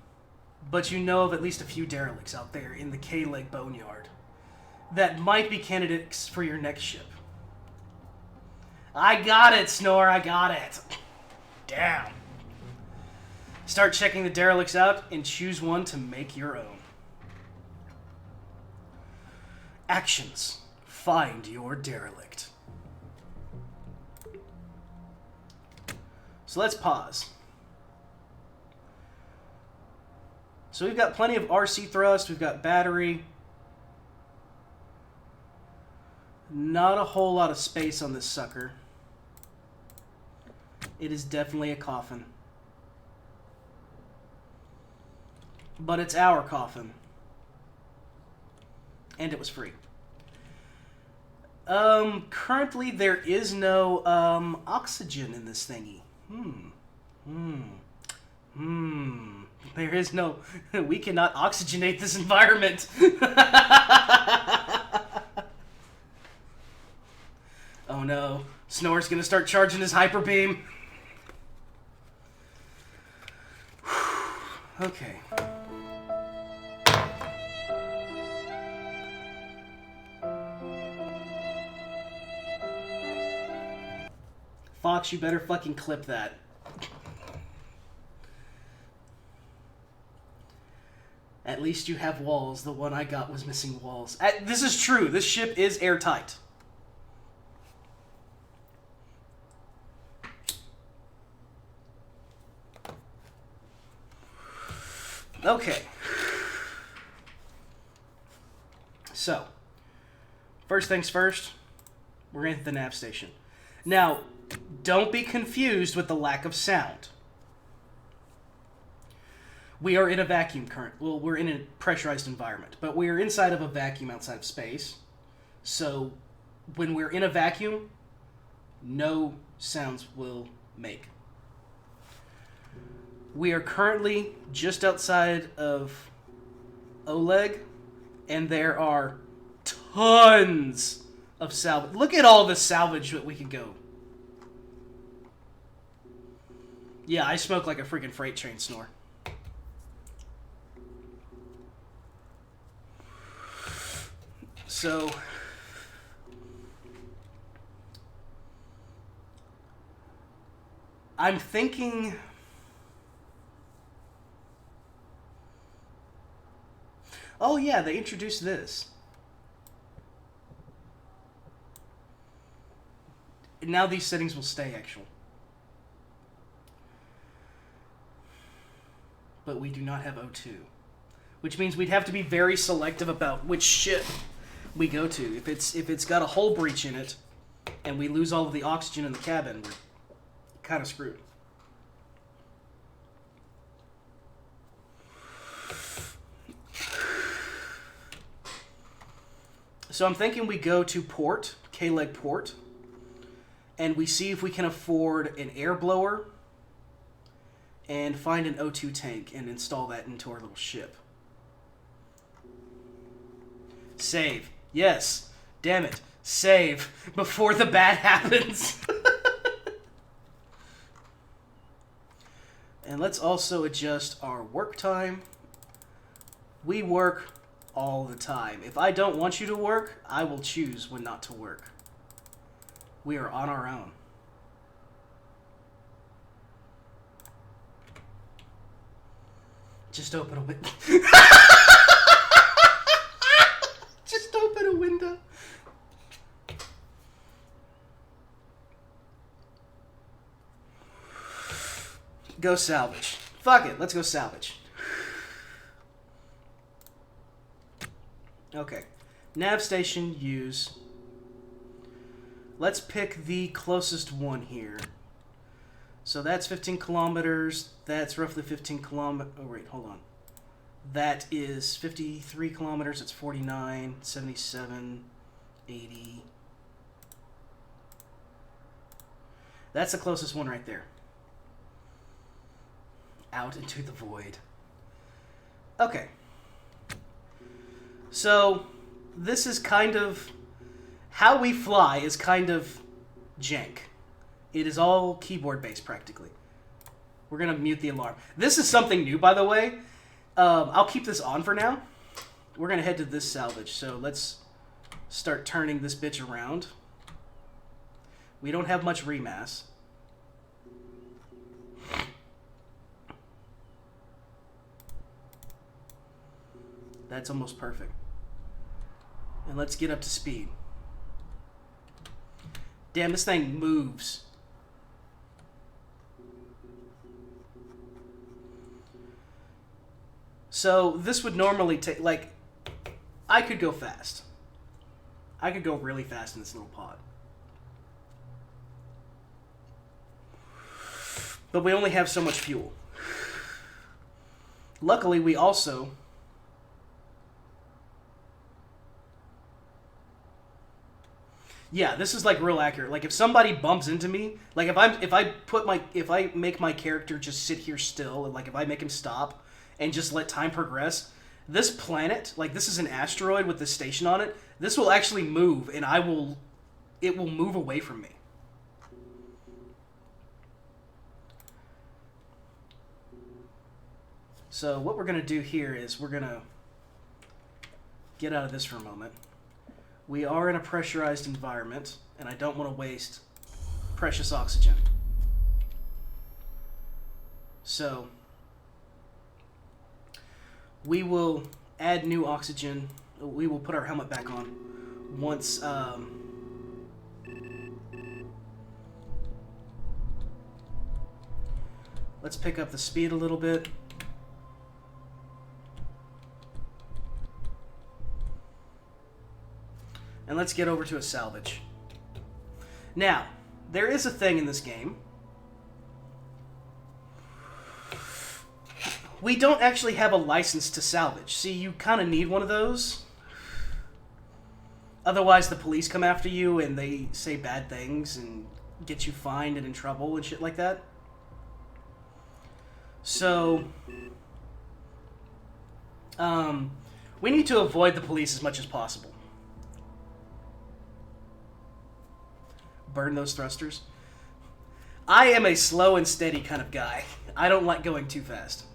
but you know of at least a few derelicts out there in the K-Leg Boneyard that might be candidates for your next ship. I got it, Snore, I got it. Damn. Start checking the derelicts out and choose one to make your own. Actions. Find your derelict. So let's pause. So we've got plenty of RC thrust, we've got battery. Not a whole lot of space on this sucker. It is definitely a coffin. But it's our coffin. And it was free. Currently there is no oxygen in this thingy. There is no... We cannot oxygenate this environment. Oh no. Snor's gonna start charging his hyper beam. Okay. Fox, you better fucking clip that. At least you have walls. The one I got was missing walls. This is true. This ship is airtight. Okay. So, first things first, we're in the nav station. Now, don't be confused with the lack of sound. We are in a vacuum current. Well, we're in a pressurized environment, but we are inside of a vacuum outside of space. So, when we're in a vacuum, no sounds will make. We are currently just outside of Oleg, and there are tons of salvage. Look at all the salvage that we could go. Yeah, I smoke like a freaking freight train, Snore. So, I'm thinking... Oh yeah, they introduced this. Now these settings will stay, actually. But we do not have O2. Which means we'd have to be very selective about which ship we go to. If it's got a hull breach in it, and we lose all of the oxygen in the cabin, we're kind of screwed. So I'm thinking we go to port, K-Leg port, and we see if we can afford an air blower and find an O2 tank and install that into our little ship. Save. Yes. Damn it. Save before the bad happens. And let's also adjust our work time. We work all the time. If I don't want you to work, I will choose when not to work. We are on our own. Just open a window. Just open a window. Go salvage. Fuck it, let's go salvage. Okay. Nav station, use. Let's pick the closest one here. So that's 15 kilometers. That's roughly 15 kilometers. Oh, wait, hold on. That is 53 kilometers. It's 49, 77, 80. That's the closest one right there. Out into the void. Okay. So, this is kind of... How we fly is kind of jank. It is all keyboard-based, practically. We're going to mute the alarm. This is something new, by the way. I'll keep this on for now. We're going to head to this salvage, so let's start turning this bitch around. We don't have much remass. That's almost perfect. And let's get up to speed. Damn, this thing moves. So, this would normally take, like, I could go fast. I could go really fast in this little pod. But we only have so much fuel. Luckily, we also... Yeah, this is like real accurate. Like if somebody bumps into me, like if I make my character just sit here still, and like if I make him stop and just let time progress, this planet, like this is an asteroid with this station on it, this will actually move, and it will move away from me. So what we're gonna do here is we're gonna get out of this for a moment. We are in a pressurized environment, and I don't want to waste precious oxygen. So, we will add new oxygen. We will put our helmet back on once... let's pick up the speed a little bit. And let's get over to a salvage. Now, there is a thing in this game. We don't actually have a license to salvage. See, you kind of need one of those. Otherwise, the police come after you and they say bad things and get you fined and in trouble and shit like that. So, we need to avoid the police as much as possible. Burn those thrusters. I am a slow and steady kind of guy. I don't like going too fast.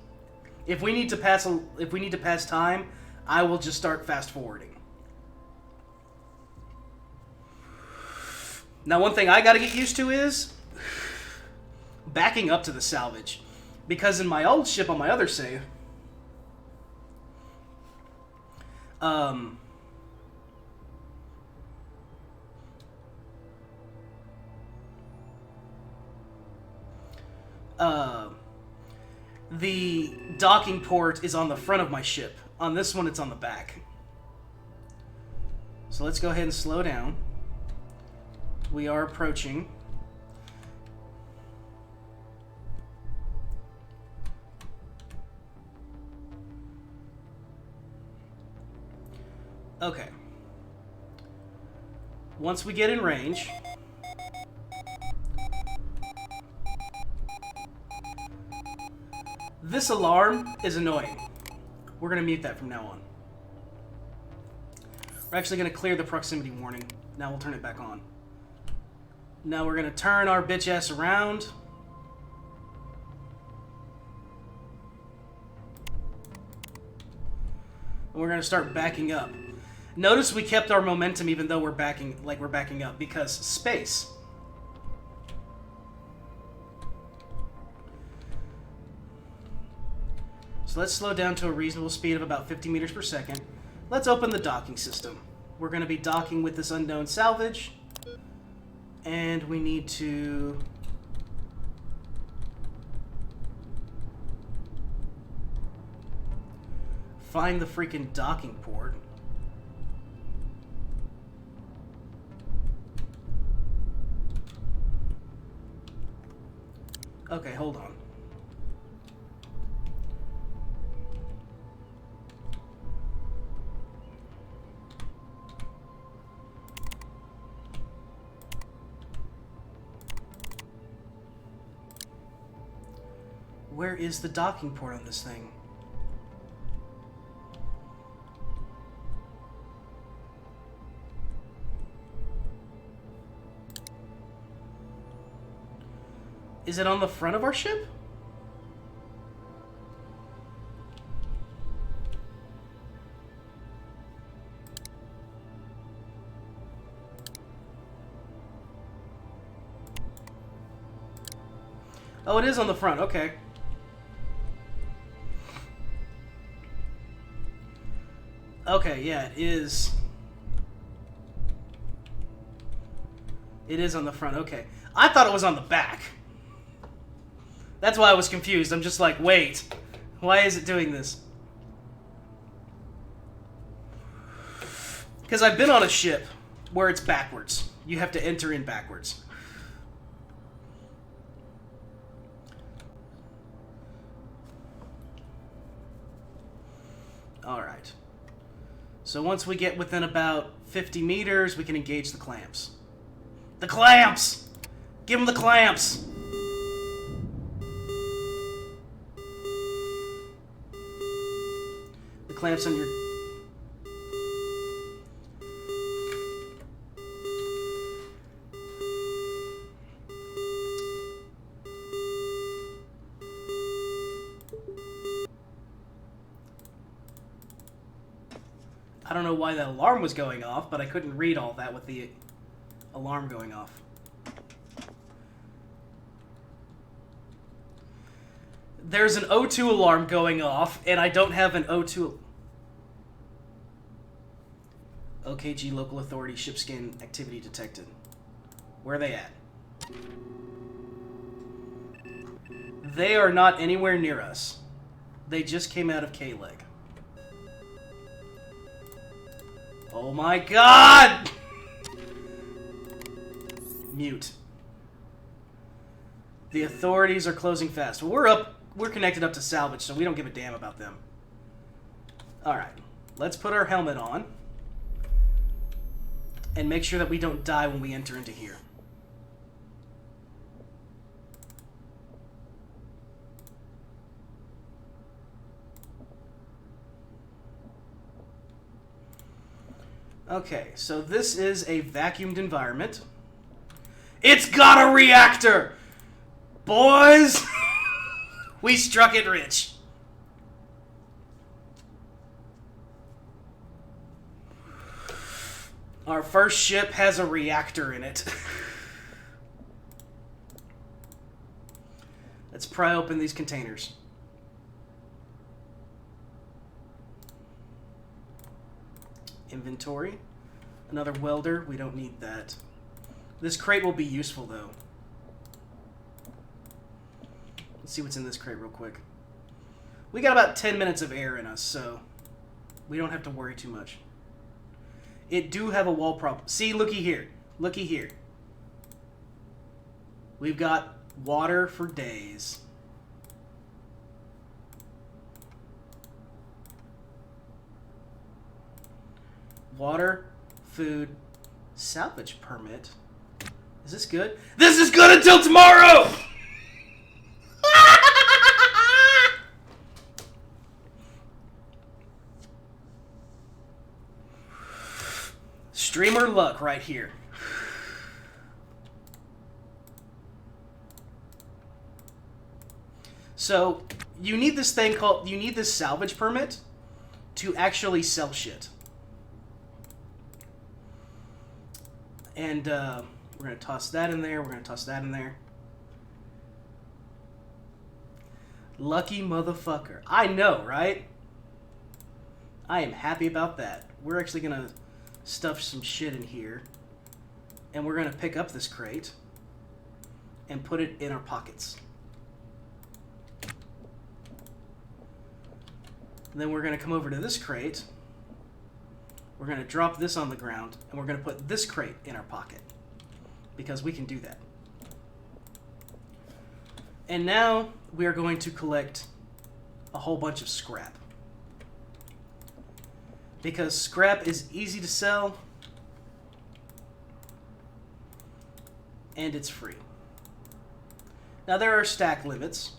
If we need to pass time, I will just start fast forwarding. Now, one thing I got to get used to is backing up to the salvage, because in my old ship on my other save, the docking port is on the front of my ship. On this one, it's on the back. So let's go ahead and slow down. We are approaching. Okay. Once we get in range... This alarm is annoying. We're going to mute that from now on. We're actually going to clear the proximity warning. Now we'll turn it back on. Now we're going to turn our bitch ass around. And we're going to start backing up. Notice we kept our momentum even though we're backing up, because space. So let's slow down to a reasonable speed of about 50 meters per second. Let's open the docking system. We're going to be docking with this unknown salvage. And we need to... find the freaking docking port. Okay, hold on. Where is the docking port on this thing? Is it on the front of our ship? Oh, it is on the front. Okay. Okay, yeah, it is. It is on the front. Okay. I thought it was on the back. That's why I was confused. I'm just like, wait. Why is it doing this? Because I've been on a ship where it's backwards. You have to enter in backwards. Alright. So once we get within about 50 meters, we can engage the clamps. The clamps! Give him the clamps! The clamps on your... I don't know why that alarm was going off, but I couldn't read all that with the alarm going off. There's an O2 alarm going off, and I don't have an O2... OKG local authority ship scan activity detected. Where are they at? They are not anywhere near us. They just came out of K-Leg. Oh my god! Mute. The authorities are closing fast. Well, we're connected up to salvage, so we don't give a damn about them. Alright. Let's put our helmet on. And make sure that we don't die when we enter into here. Okay, so this is a vacuumed environment. It's got a reactor! Boys! We struck it rich. Our first ship has a reactor in it. Let's pry open these containers. Inventory. Another welder. We don't need that. This crate will be useful, though. Let's see what's in this crate real quick. We got about 10 minutes of air in us, so we don't have to worry too much. It do have a wall problem. See, looky here. Looky here. We've got water for days. Water, food, salvage permit. Is this good? This is good until tomorrow! Streamer luck right here. So, you need this thing called... You need this salvage permit to actually sell shit. And, we're going to toss that in there. We're going to toss that in there. Lucky motherfucker. I know, right? I am happy about that. We're actually going to stuff some shit in here. And we're going to pick up this crate and put it in our pockets. And then we're going to come over to this crate. We're going to drop this on the ground, and we're going to put this crate in our pocket. Because we can do that. And now we are going to collect a whole bunch of scrap. Because scrap is easy to sell, and it's free. Now there are stack limits.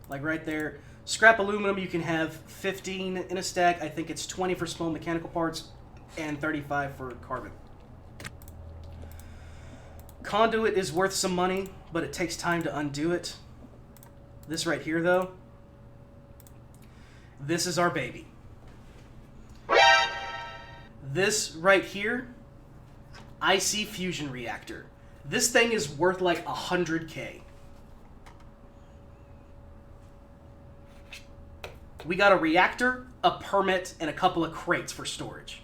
Like right there. Scrap aluminum, you can have 15 in a stack. I think it's 20 for small mechanical parts and 35 for carbon. Conduit is worth some money, but it takes time to undo it. This right here, though, this is our baby. This right here, IC fusion reactor. This thing is worth like 100K. We got a reactor, a permit, and a couple of crates for storage.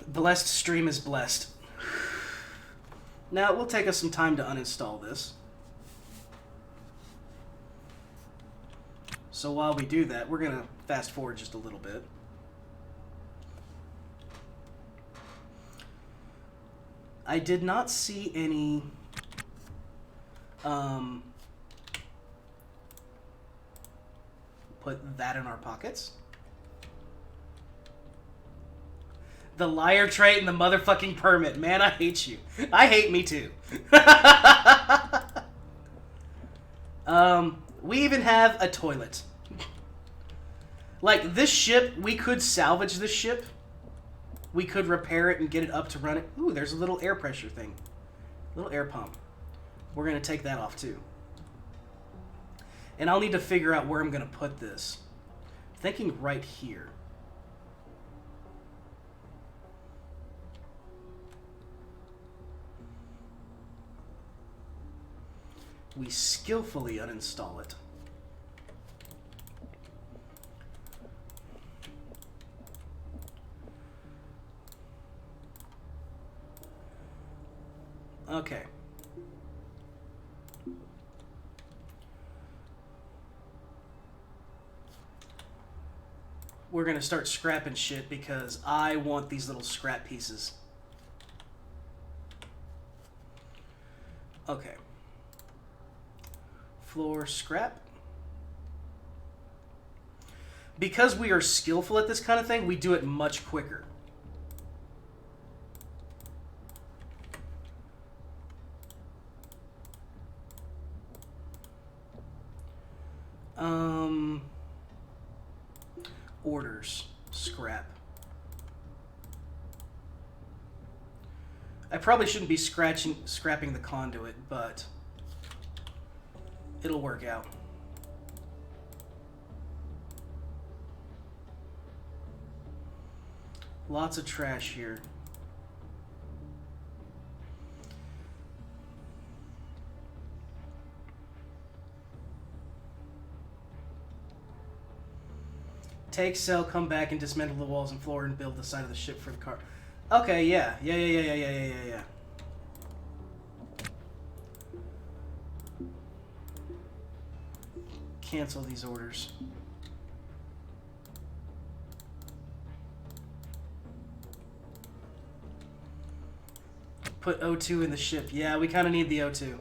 Blessed stream is blessed. Now, it will take us some time to uninstall this. So while we do that, we're going to fast forward just a little bit. I did not see any... put that in our pockets. The liar trait and the motherfucking permit. Man, I hate you. I hate me too. We even have a toilet. Like, this ship, we could salvage this ship. We could repair it and get it up to run it. Ooh, there's a little air pressure thing. Little air pump. We're going to take that off too. And I'll need to figure out where I'm going to put this. Thinking right here. We skillfully uninstall it. Okay. We're gonna start scrapping shit because I want these little scrap pieces. Okay. Floor scrap. Because we are skillful at this kind of thing, we do it much quicker. Orders. Scrap. I probably shouldn't be scrapping the conduit, but it'll work out. Lots of trash here. Take cell, come back and dismantle the walls and floor and build the side of the ship for the car. Okay, yeah. Yeah. Cancel these orders. Put O2 in the ship. Yeah, we kind of need the O2.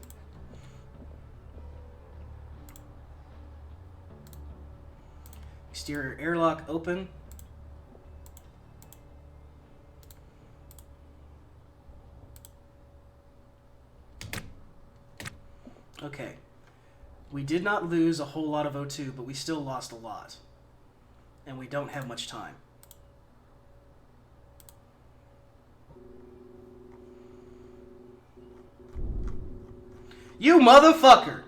Exterior airlock open. Okay. We did not lose a whole lot of O2, but we still lost a lot. And we don't have much time. You motherfucker!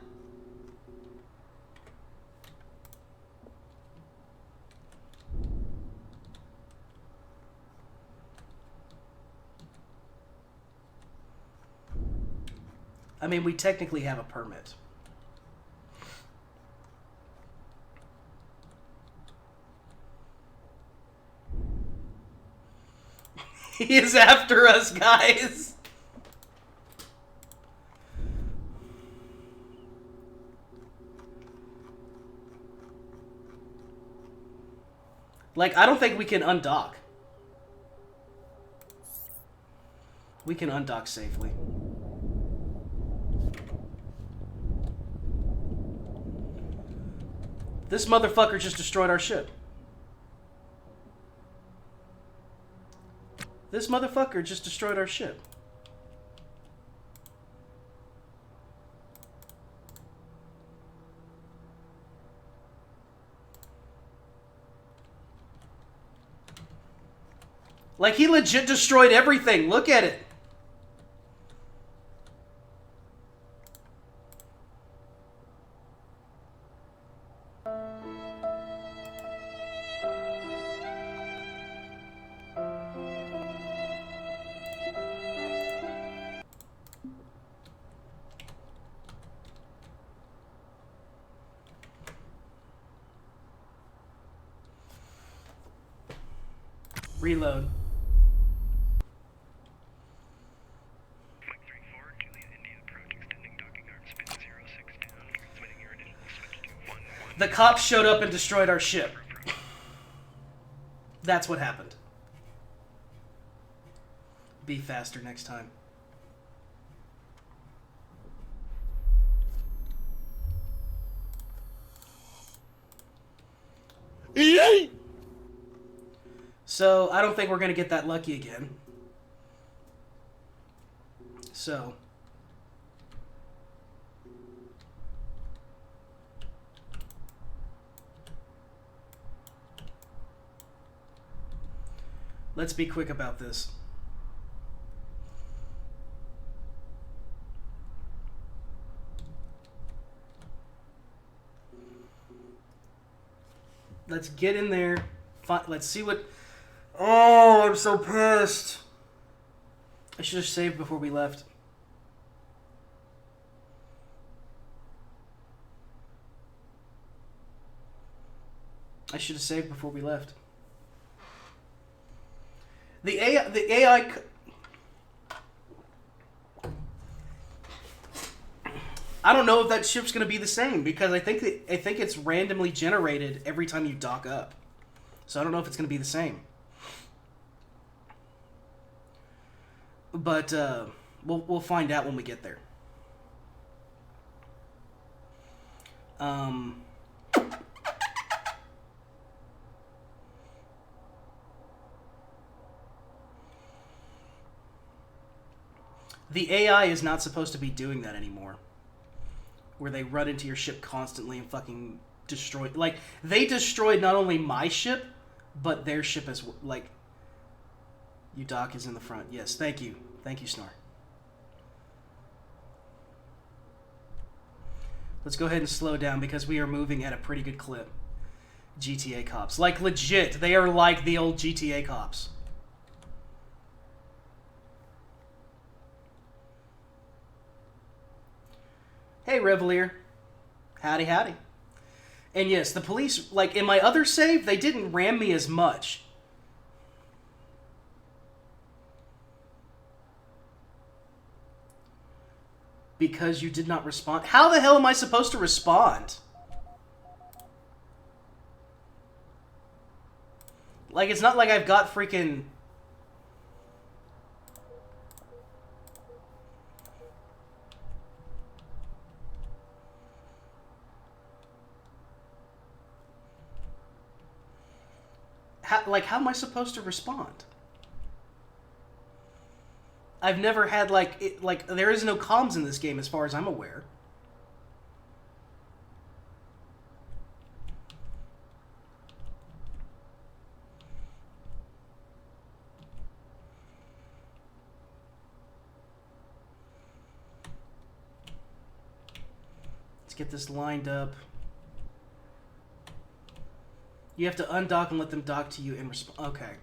I mean, we technically have a permit. He is after us, guys! Like, I don't think we can undock. We can undock safely. This motherfucker just destroyed our ship. This motherfucker just destroyed our ship. Like, he legit destroyed everything. Look at it. Reload. Mike 3-4, Juliet India approach, extending docking arm, spin 06 down, transmitting your initial switch to 1-1. The cops showed up and destroyed our ship. That's what happened. Be faster next time. So, I don't think we're going to get that lucky again. So... let's be quick about this. Let's get in there. Let's see what... oh, I'm so pissed. I should have saved before we left. I should have saved before we left. The AI... I don't know if that ship's going to be the same, because I think it's randomly generated every time you dock up. So I don't know if it's going to be the same. But we'll find out when we get there. The AI is not supposed to be doing that anymore. Where they run into your ship constantly and fucking destroy... like, they destroyed not only my ship, but their ship as well. Like, Udoc is in the front. Yes, thank you. Thank you, Snor. Let's go ahead and slow down because we are moving at a pretty good clip. GTA cops. Like, legit. They are like the old GTA cops. Hey, Revelier. Howdy, howdy. And yes, the police, like, in my other save, they didn't ram me as much. Because you did not respond. How the hell am I supposed to respond? Like, it's not like I've got freaking... how am I supposed to respond? I've never had, like, there is no comms in this game as far as I'm aware. Let's get this lined up. You have to undock and let them dock to you and respond. Okay.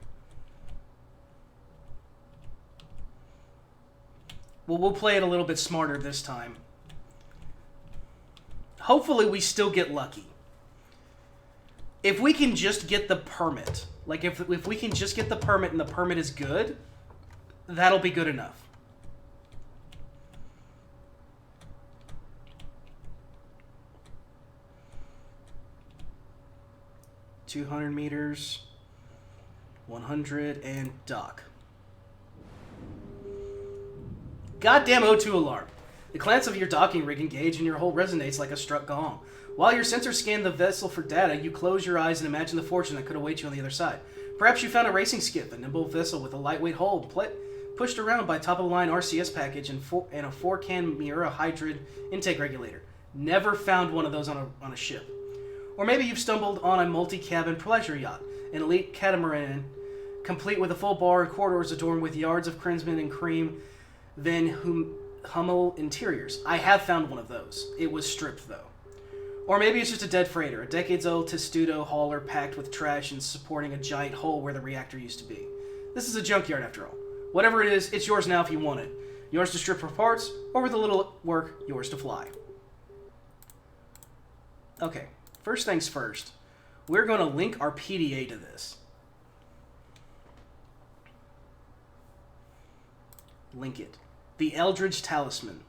Well, we'll play it a little bit smarter this time. Hopefully we still get lucky. If we can just get the permit, like if we can just get the permit and the permit is good, that'll be good enough. $200 meters, 100, and dock. Goddamn O2 alarm. The clamps of your docking rig engage and your hull resonates like a struck gong. While your sensors scan the vessel for data, you close your eyes and imagine the fortune that could await you on the other side. Perhaps you found a racing skiff, a nimble vessel with a lightweight hull, pushed around by top-of-the-line RCS package and a 4-can Miura hydrid intake regulator. Never found one of those on a ship. Or maybe you've stumbled on a multi-cabin pleasure yacht, an elite catamaran, complete with a full bar and corridors adorned with yards of crimson and cream Van Hummel interiors. I have found one of those. It was stripped, though. Or maybe it's just a dead freighter, a decades-old Testudo hauler packed with trash and supporting a giant hole where the reactor used to be. This is a junkyard, after all. Whatever it is, it's yours now if you want it. Yours to strip for parts, or with a little work, yours to fly. Okay. First things first, we're going to link our PDA to this. Link it. The Eldridge Talisman.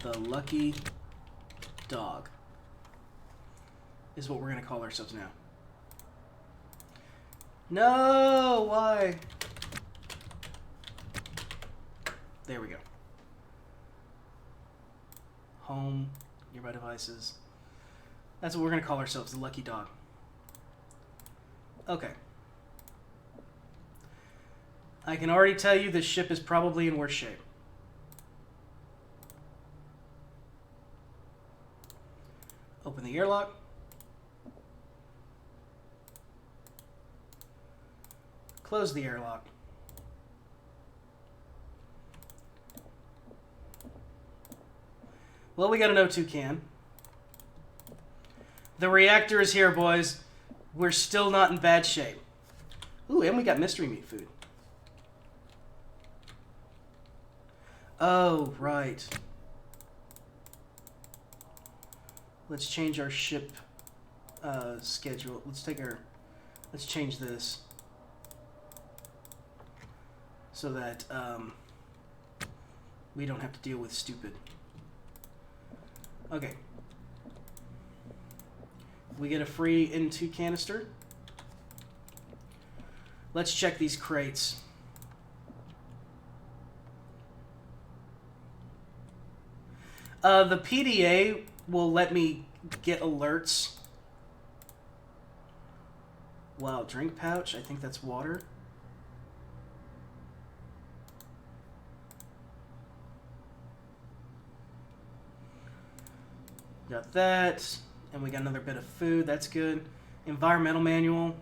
The Lucky Dog is what we're going to call ourselves now. No! Why? There we go. Home, nearby devices. That's what we're going to call ourselves, the Lucky Dog. Okay. I can already tell you this ship is probably in worse shape. Open the airlock. Close the airlock. Well, we got an O2 can. The reactor is here, boys. We're still not in bad shape. Ooh, and we got mystery meat food. Oh, right. Let's change our ship schedule. Let's change this so that we don't have to deal with stupid. Okay. We get a free N2 canister. Let's check these crates. The PDA will let me get alerts. Wow, drink pouch. I think that's water. Got that. And we got another bit of food. That's good. Environmental manual.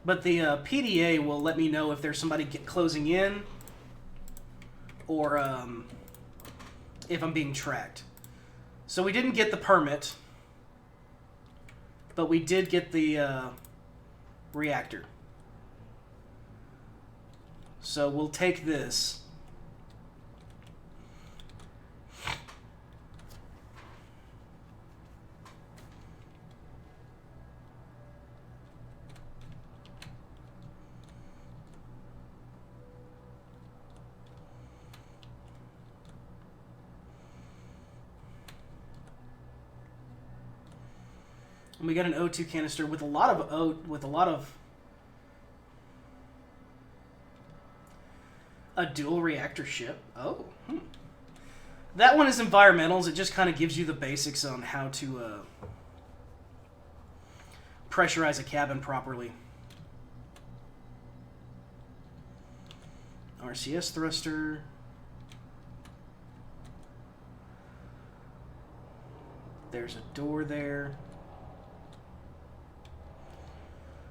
But the PDA will let me know if there's somebody closing in or if I'm being tracked. So we didn't get the permit, but we did get the reactor. So we'll take this. And we got an O2 canister with a lot of a dual reactor ship. Oh, that one is environmentals. It just kind of gives you the basics on how to pressurize a cabin properly. RCS thruster. There's a door there.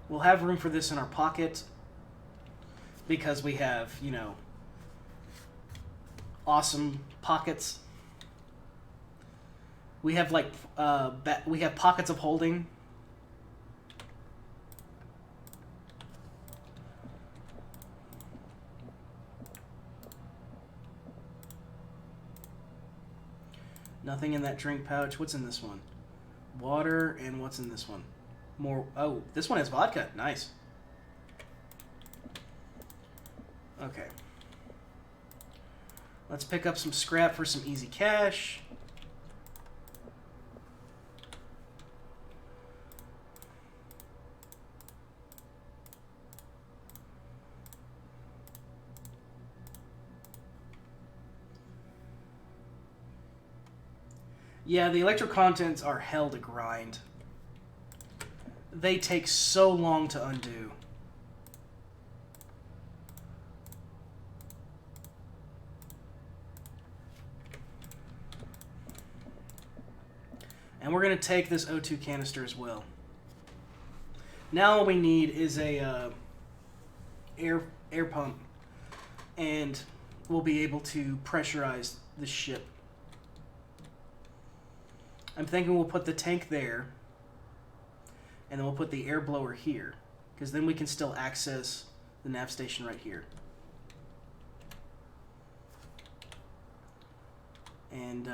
We'll have room for this in our pocket because we have, you know, awesome pockets. We have like we have pockets of holding. Nothing in that drink pouch. What's in this one? Water, and what's in this one? More. Oh, this one has vodka. Nice. Okay. Let's pick up some scrap for some easy cash. Yeah, the electro contents are hell to grind. They take so long to undo. And we're going to take this O2 canister as well. Now all we need is a air pump, and we'll be able to pressurize the ship. I'm thinking we'll put the tank there, and then we'll put the air blower here, because then we can still access the nav station right here. And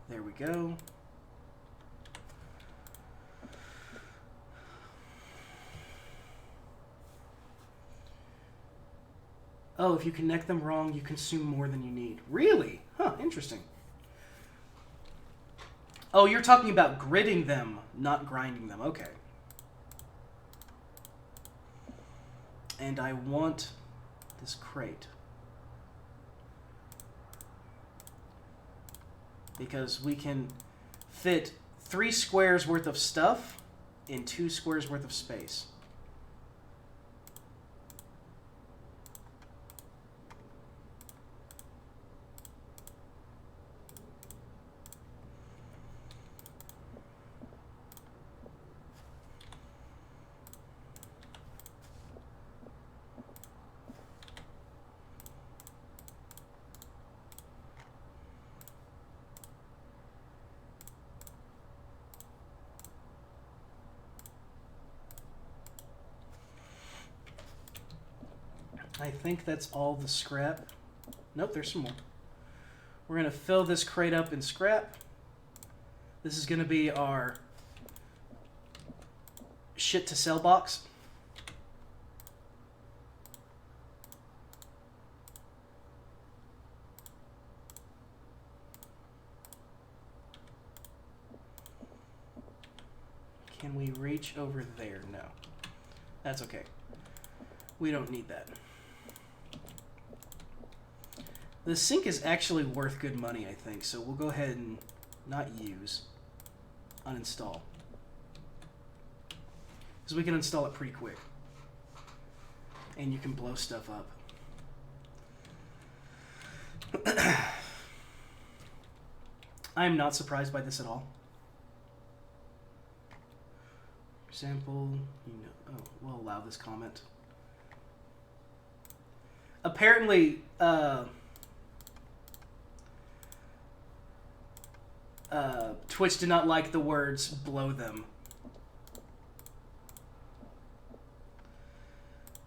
there we go. Oh, if you connect them wrong, you consume more than you need. Really? Huh, interesting. Oh, you're talking about gridding them, not grinding them. Okay. And I want this crate. Because we can fit 3 squares worth of stuff in 2 squares worth of space. I think that's all the scrap. Nope, there's some more. We're going to fill this crate up in scrap. This is going to be our shit to sell box. Can we reach over there? No. That's okay. We don't need that. The sink is actually worth good money, I think, so we'll go ahead and not use. Uninstall. Because we can install it pretty quick. And you can blow stuff up. I am not surprised by this at all. For example, oh, we'll allow this comment. Apparently, Twitch did not like the words blow them.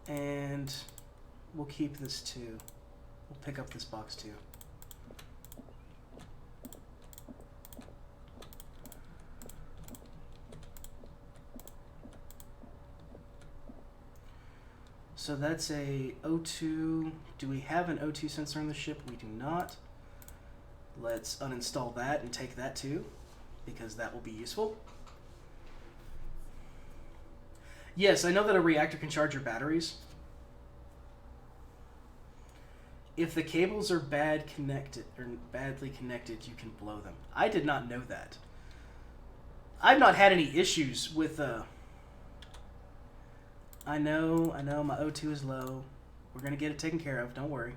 And we'll keep this too. We'll pick up this box too. So that's a O2. Do we have an O2 sensor on the ship? We do not. Let's uninstall that and take that too, because that will be useful. Yes, I know that a reactor can charge your batteries. If the cables are badly connected, you can blow them. I did not know that. I've not had any issues with I know my O2 is low. We're gonna get it taken care of, don't worry.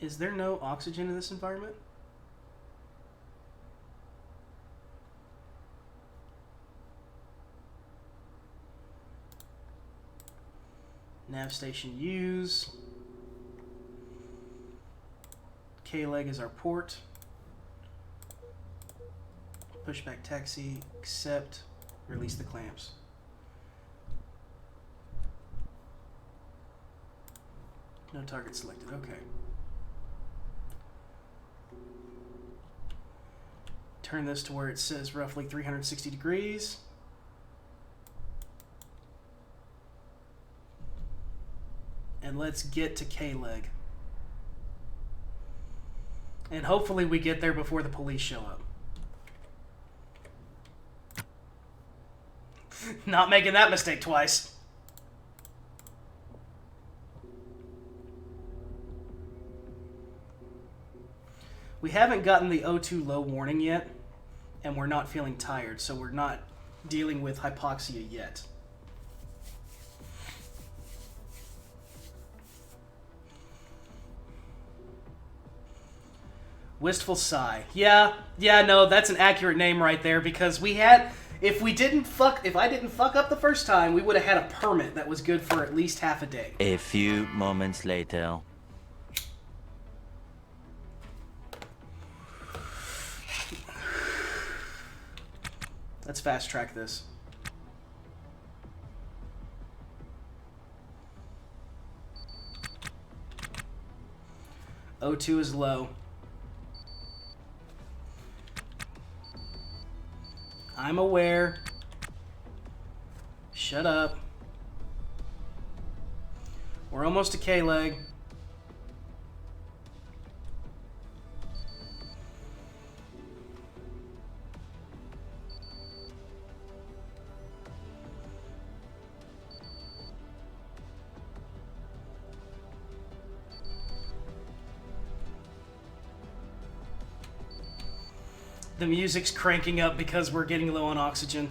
Is there no oxygen in this environment? Nav station use. K-leg is our port. Pushback taxi, accept, release the clamps. No target selected, okay. Turn this to where it says roughly 360 degrees. And let's get to K-leg. And hopefully we get there before the police show up. Not making that mistake twice. We haven't gotten the O2 low warning yet, and we're not feeling tired, so we're not dealing with hypoxia yet. Wistful sigh. Yeah, no, that's an accurate name right there, because we had, if I didn't fuck up the first time, we would have had a permit that was good for at least half a day. A few moments later. Let's fast track this. O2 is low. I'm aware. Shut up. We're almost to K-leg. The music's cranking up because we're getting low on oxygen.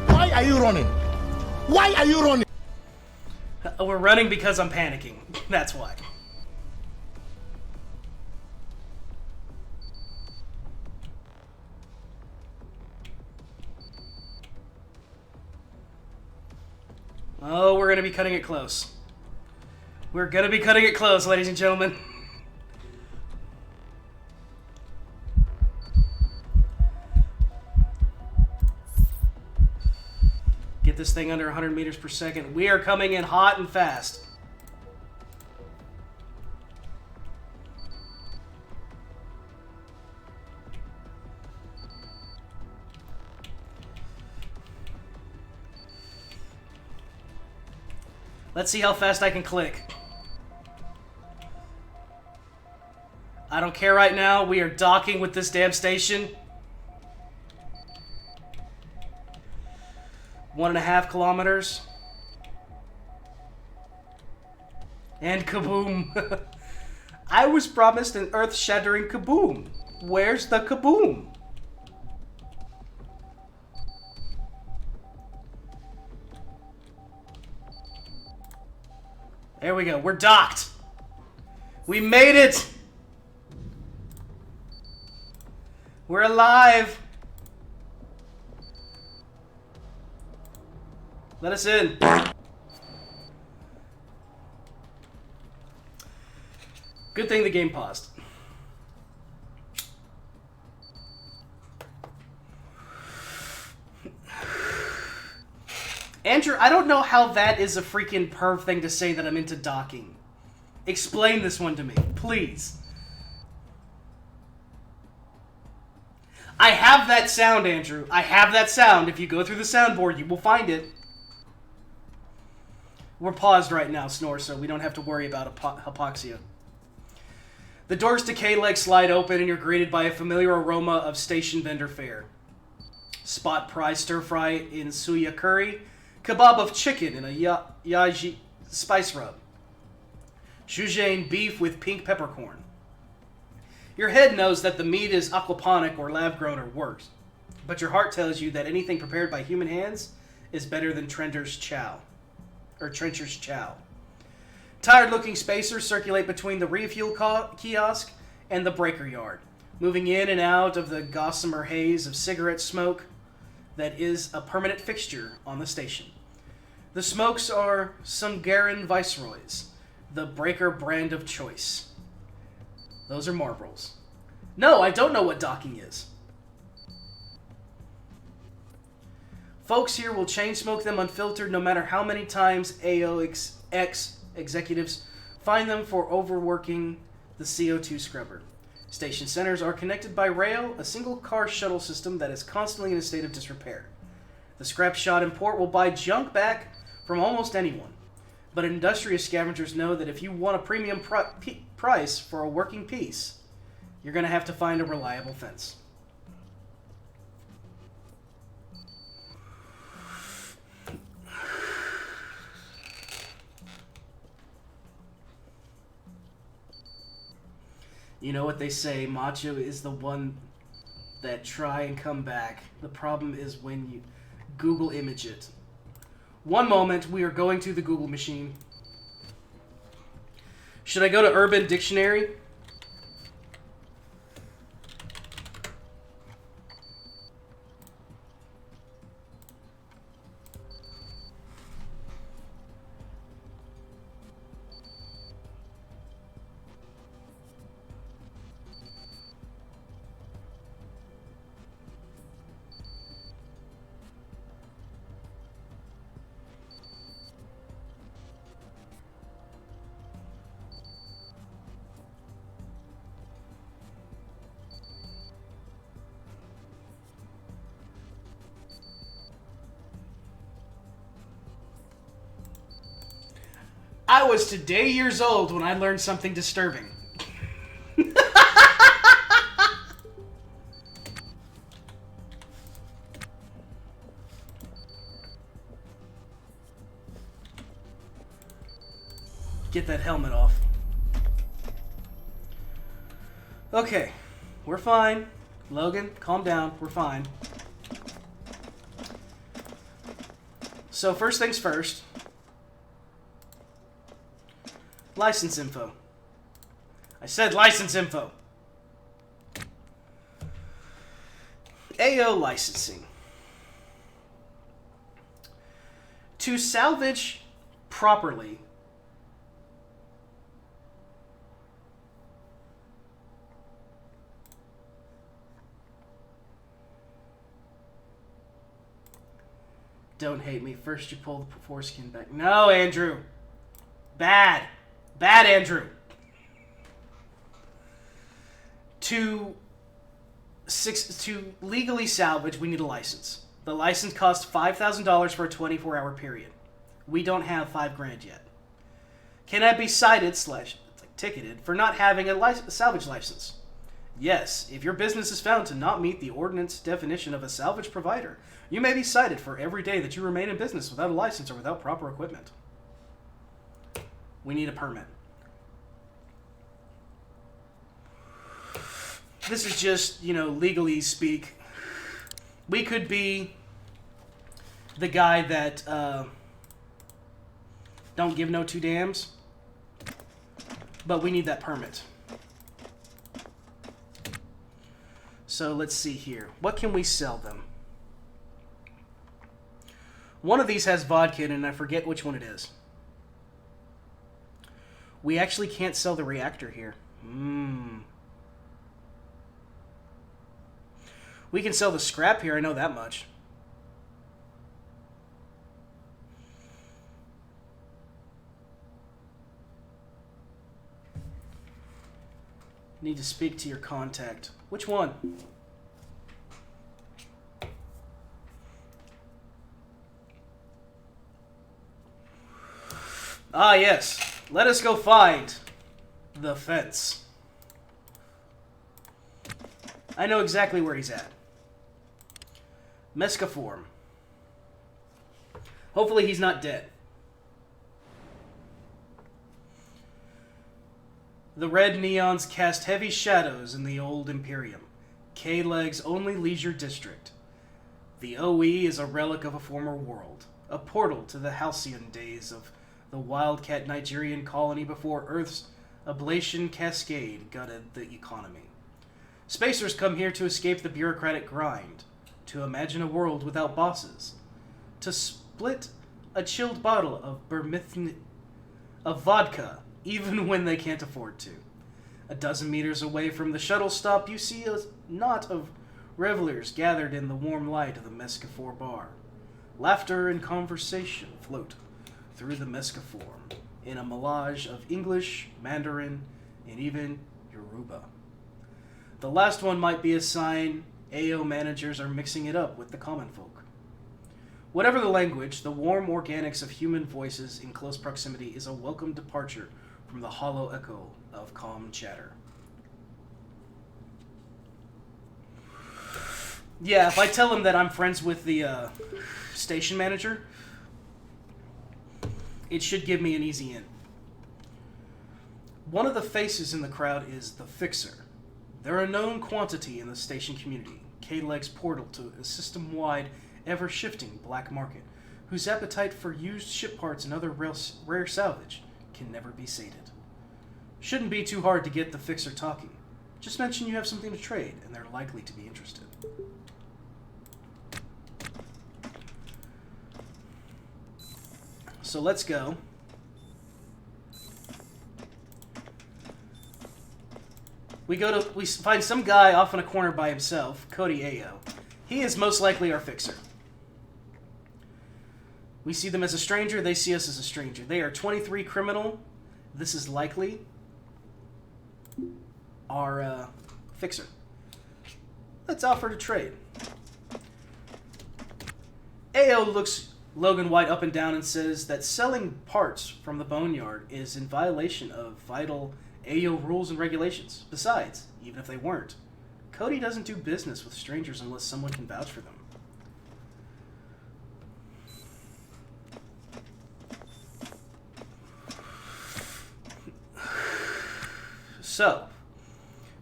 Why are you running? Why are you running? We're running because I'm panicking. That's why. Oh, we're going to be cutting it close. We're going to be cutting it close, ladies and gentlemen. Get this thing under 100 meters per second. We are coming in hot and fast. Let's see how fast I can click. I don't care right now. We are docking with this damn station. 1.5 kilometers. And kaboom. I was promised an earth-shattering kaboom. Where's the kaboom? There we go. We're docked. We made it. We're alive. Let us in. Good thing the game paused. Andrew, I don't know how that is a freaking perv thing to say that I'm into docking. Explain this one to me, please. I have that sound, Andrew. I have that sound. If you go through the soundboard, you will find it. We're paused right now, Snore, so we don't have to worry about hypoxia. The doors to K-Leg slide open, and you're greeted by a familiar aroma of station vendor fare. Spot prize stir-fry in suya curry, kebab of chicken in a yaji spice rub, Jujian beef with pink peppercorn. Your head knows that the meat is aquaponic or lab-grown or worse, but your heart tells you that anything prepared by human hands is better than Trencher's chow. Tired-looking spacers circulate between the refuel kiosk and the breaker yard, moving in and out of the gossamer haze of cigarette smoke that is a permanent fixture on the station. The smokes are Sungaren Viceroys, the breaker brand of choice. Those are Marlboros. No, I don't know what docking is. Folks here will chain smoke them unfiltered no matter how many times AOX executives find them for overworking the CO2 scrubber. Station centers are connected by rail, a single car shuttle system that is constantly in a state of disrepair. The scrap shot in port will buy junk back from almost anyone, but industrious scavengers know that if you want a premium price for a working piece, you're going to have to find a reliable fence. You know what they say, macho is the one that try and come back. The problem is when you Google image it. One moment, we are going to the Google machine. Should I go to Urban Dictionary? I was today years old when I learned something disturbing. get that helmet off. Okay, we're fine. Logan, calm down. We're fine. So first things first. License info. I said license info. AO licensing. To salvage properly, don't hate me. First you pull the foreskin back. No, Andrew. Bad. Bad, Andrew. To legally salvage, we need a license. The license costs $5,000 for a 24-hour period. We don't have $5,000 yet. Can I be cited / ticketed for not having a salvage license? Yes, if your business is found to not meet the ordinance definition of a salvage provider, you may be cited for every day that you remain in business without a license or without proper equipment. We need a permit. This is just, legally speak. We could be the guy that don't give no two dams, but we need that permit. So let's see here. What can we sell them? One of these has vodka in it, and I forget which one it is. We actually can't sell the reactor here. We can sell the scrap here, I know that much. Need to speak to your contact. Which one? Ah, yes. Let us go find the fence. I know exactly where he's at. Mescaform. Hopefully he's not dead. The red neons cast heavy shadows in the old Imperium, K-Leg's only leisure district. The OE is a relic of a former world, a portal to the halcyon days of the wildcat Nigerian colony before Earth's ablation cascade gutted the economy. Spacers come here to escape the bureaucratic grind, to imagine a world without bosses, to split a chilled bottle of vodka even when they can't afford to. A dozen meters away from the shuttle stop, you see a knot of revelers gathered in the warm light of the Mescafor bar. Laughter and conversation float through the Mescaform in a melange of English, Mandarin, and even Yoruba. The last one might be a sign AO managers are mixing it up with the common folk. Whatever the language, the warm organics of human voices in close proximity is a welcome departure from the hollow echo of calm chatter. Yeah, if I tell him that I'm friends with the station manager, it should give me an easy in. One of the faces in the crowd is the Fixer. They're a known quantity in the station community, K-Leg's portal to a system-wide, ever-shifting black market, whose appetite for used ship parts and other rare salvage can never be sated. Shouldn't be too hard to get the Fixer talking. Just mention you have something to trade, and they're likely to be interested. So let's go. We find some guy off in a corner by himself, Cody Ayo. He is most likely our Fixer. We see them as a stranger, they see us as a stranger. They are 23 criminal. This is likely our Fixer. Let's offer to trade. Ayo looks Logan White up and down and says that selling parts from the boneyard is in violation of vital AO rules and regulations. Besides, even if they weren't, Cody doesn't do business with strangers unless someone can vouch for them. So,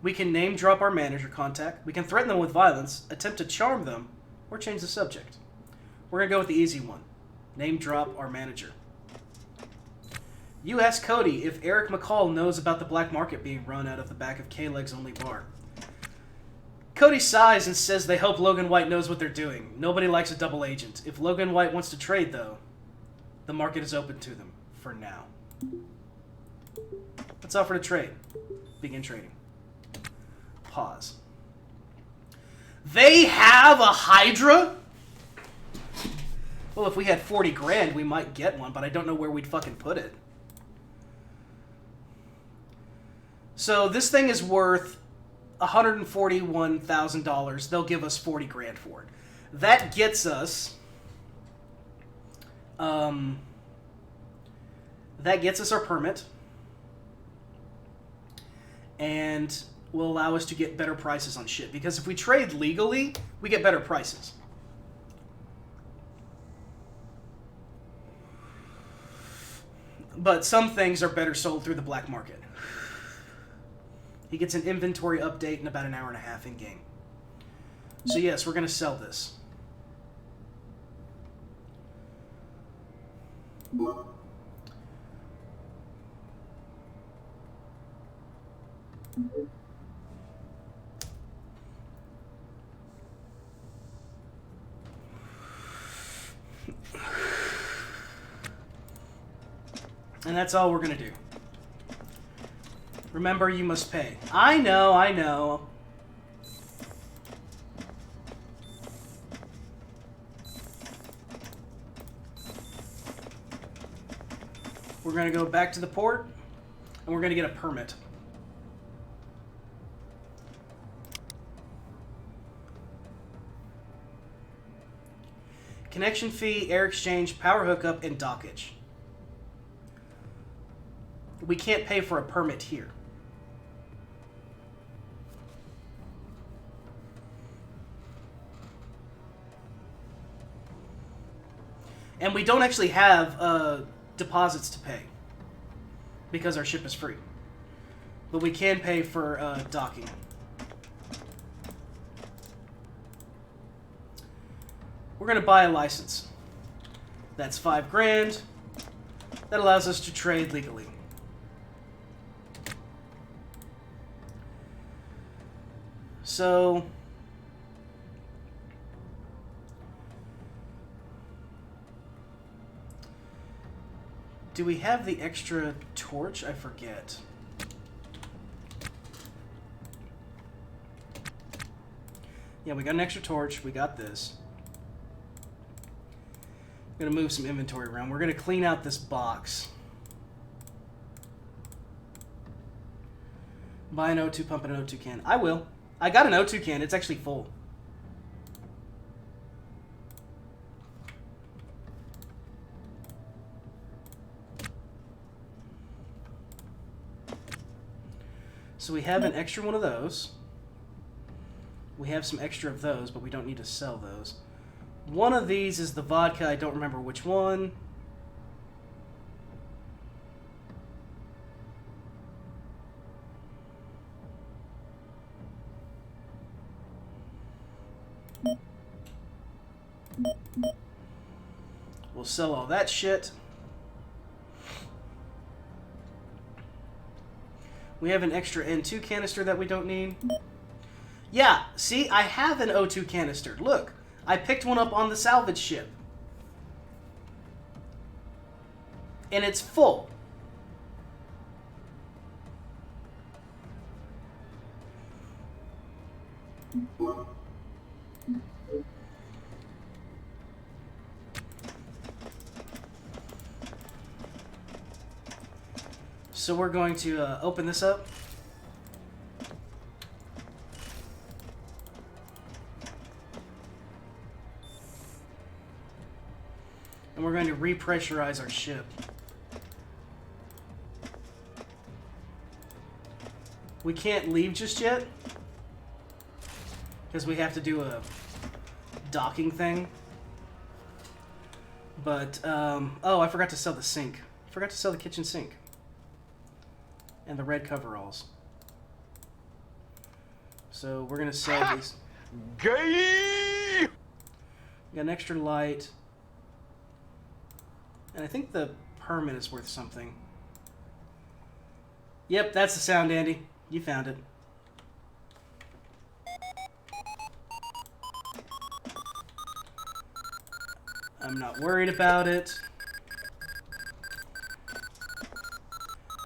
we can name drop our manager contact, we can threaten them with violence, attempt to charm them, or change the subject. We're going to go with the easy one. Name drop our manager. You ask Cody if Eric McCall knows about the black market being run out of the back of K-Leg's only bar. Cody sighs and says they hope Logan White knows what they're doing. Nobody likes a double agent. If Logan White wants to trade, though, the market is open to them, for now. Let's offer to trade. Begin trading. Pause. They have a Hydra? Well, if we had 40 grand, we might get one, but I don't know where we'd fucking put it. So this thing is worth $141,000. They'll give us 40 grand for it. That gets us... that gets us our permit. And will allow us to get better prices on shit. Because if we trade legally, we get better prices. But some things are better sold through the black market. He gets an inventory update in about an hour and a half in-game. So yes, we're going to sell this. And that's all we're going to do. Remember, you must pay. I know, I know. We're going to go back to the port, and we're going to get a permit. Connection fee, air exchange, power hookup, and dockage. We can't pay for a permit here. And we don't actually have deposits to pay because our ship is free. But we can pay for docking. We're going to buy a license. That's $5 grand. That allows us to trade legally. So... do we have the extra torch? I forget. Yeah, we got an extra torch. We got this. I'm going to move some inventory around. We're going to clean out this box. Buy an O2 pump and an O2 can. I will. I got an O2 can. It's actually full. So we have an extra one of those. We have some extra of those, but we don't need to sell those. One of these is the vodka. I don't remember which one. We'll sell all that shit. We have an extra N2 canister that we don't need. Yeah, see, I have an O2 canister. Look, I picked one up on the salvage ship. And it's full. So we're going to open this up. And we're going to repressurize our ship. We can't leave just yet, because we have to do a docking thing. But, oh, I forgot to sell the sink. I forgot to sell the kitchen sink. And the red coveralls. So we're gonna sell these. Gay! We got an extra light. And I think the permit is worth something. Yep, that's the sound, Andy. You found it. I'm not worried about it.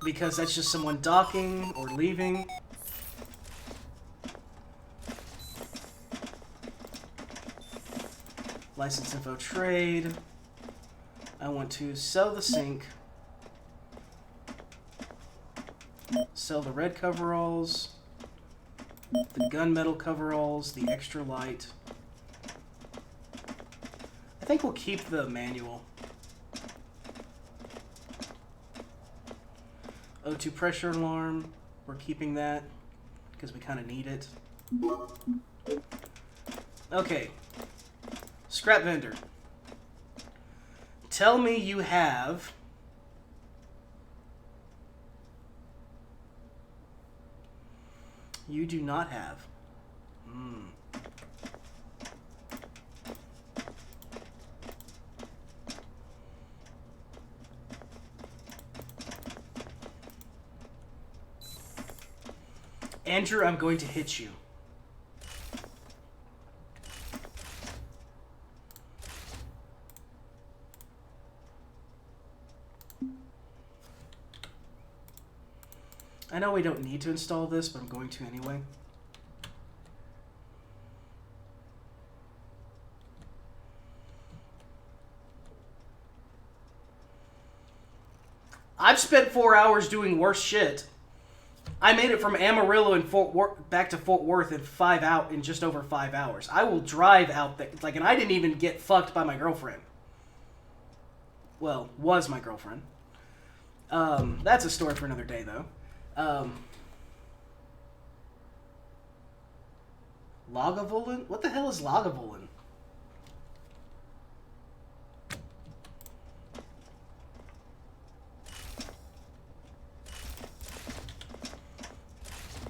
Because that's just someone docking or leaving. License info trade. I want to sell the sink. Sell the red coveralls. The gunmetal coveralls. The extra light. I think we'll keep the manual. O2 pressure alarm. We're keeping that because we kind of need it. Okay. Scrap vendor. Tell me you have... You do not have. Andrew, I'm going to hit you. I know we don't need to install this, but I'm going to anyway. I've spent 4 hours doing worse shit. I made it from Amarillo and back to Fort Worth in just over 5 hours. I will drive out there, and I didn't even get fucked by my girlfriend. Well, was my girlfriend. That's a story for another day, though. Lagavulin? What the hell is Lagavulin?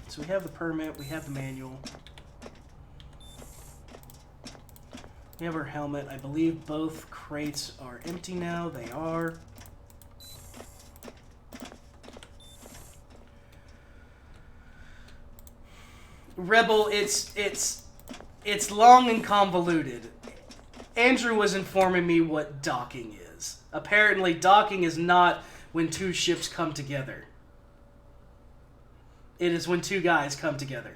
So we have the permit, we have the manual. We have our helmet. I believe both crates are empty now. They are. Rebel, it's long and convoluted. Andrew was informing me what docking is. Apparently, docking is not when two ships come together. It is when two guys come together.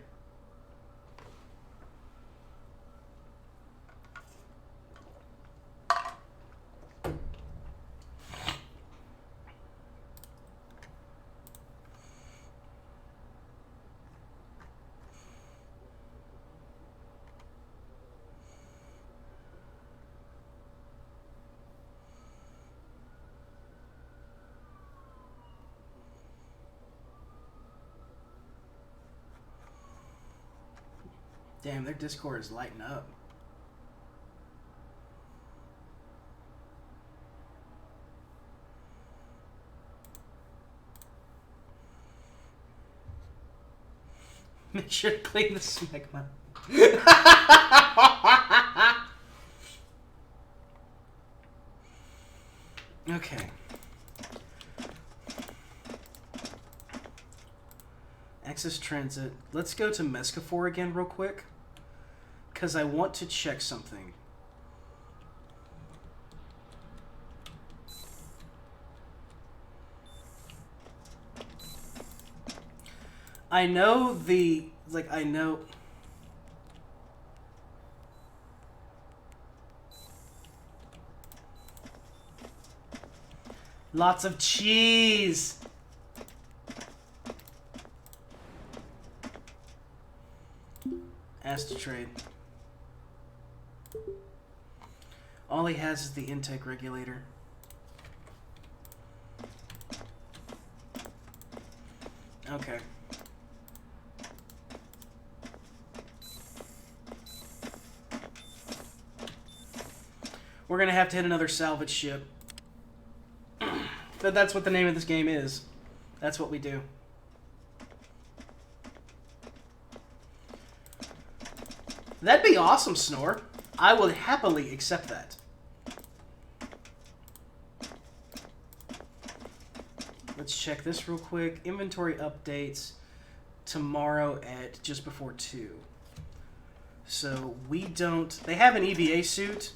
Damn, their Discord is lighting up. Make sure to clean the smegma. Okay. Access transit. Let's go to Mescafor again real quick. Because I want to check something. I know the... I know... Lots of cheese! Ask to trade. All he has is the intake regulator. Okay. We're gonna have to hit another salvage ship. But that's what the name of this game is. That's what we do. That'd be awesome, Snore. I would happily accept that. Let's check this real quick. Inventory updates tomorrow at just before 2. So we don't... They have an EVA suit.